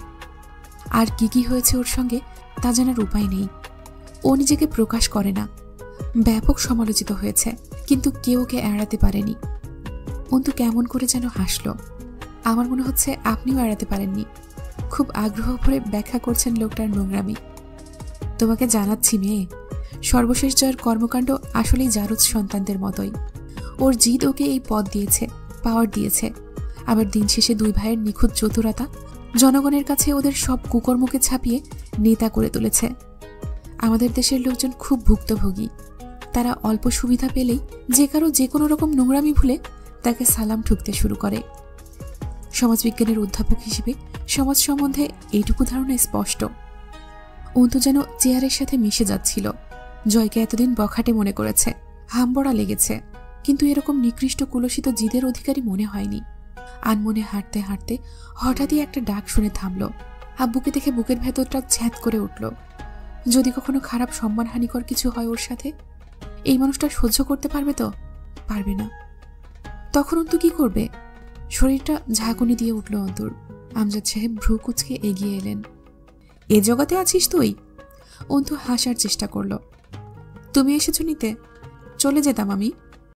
S1: আর কি কি হয়েছে ওর সঙ্গে তা জানার উপায় নেই। ও নিজেকে প্রকাশ করে না। ব্যাপক সমালোচিত হয়েছে, কিন্তু কেউ ওকে এড়াতে পারেনি। অন্তু কেমন করে যেন হাসলো। আমার মনে হচ্ছে আপনিও এড়াতে পারেননি। খুব আগ্রহ ভরে ব্যাখ্যা করছেন লোকটার নোংরামি। তোমাকে জানাচ্ছি মেয়ে, সর্বশেষ জয়ের কর্মকাণ্ড আসলেই জারজ সন্তানদের মতোই। ওর জিদ ওকে এই পদ দিয়েছে, পাওয়ার দিয়েছে। আবার দিন শেষে 2 ভাইয়ের নিখুঁত চতুরতা জনগণের কাছে ওদের সব কুকর্মকে ছাপিয়ে নেতা করে তুলেছে। আমাদের দেশের লোকজন খুব ভুক্তভোগী। তারা অল্প সুবিধা পেলেই যে কারো যে কোনো রকম নোংরামি ভুলে তাকে সালাম ঠুকতে শুরু করে। সমাজবিজ্ঞানের অধ্যাপক হিসেবে সমাজ সম্বন্ধে এইটুকু ধারণা স্পষ্ট। অন্তু যেন চেয়ারের সাথে মিশে যাচ্ছিল। জয়কে এতদিন বখাটে মনে করেছে, হামবড়া লেগেছে, কিন্তু এরকম নিকৃষ্ট কুলসিত জিদের অধিকারী মনে হয়নি। আনমনে হাঁটতে হাঁটতে হঠাৎই একটা ডাক শুনে থামল। আব্বুকে দেখে বুকের ভেতরটা ছ্যাঁত করে উঠল। যদি কখনো খারাপ সম্মানহানিকর কিছু হয় ওর সাথে, এই মানুষটা সহ্য করতে পারবে তো? পারবে না। তখন অন্তু কি করবে? শরীরটা ঝাঁকুনি দিয়ে উঠল অন্তুর। আমজাদ সাহেব ভ্রু কুঁচকে এগিয়ে এলেন। এ জগতে আছিস তুই? অন্তু হাসার চেষ্টা করল। তুমি এসেছো নিতে? চলে যেতাম আমি।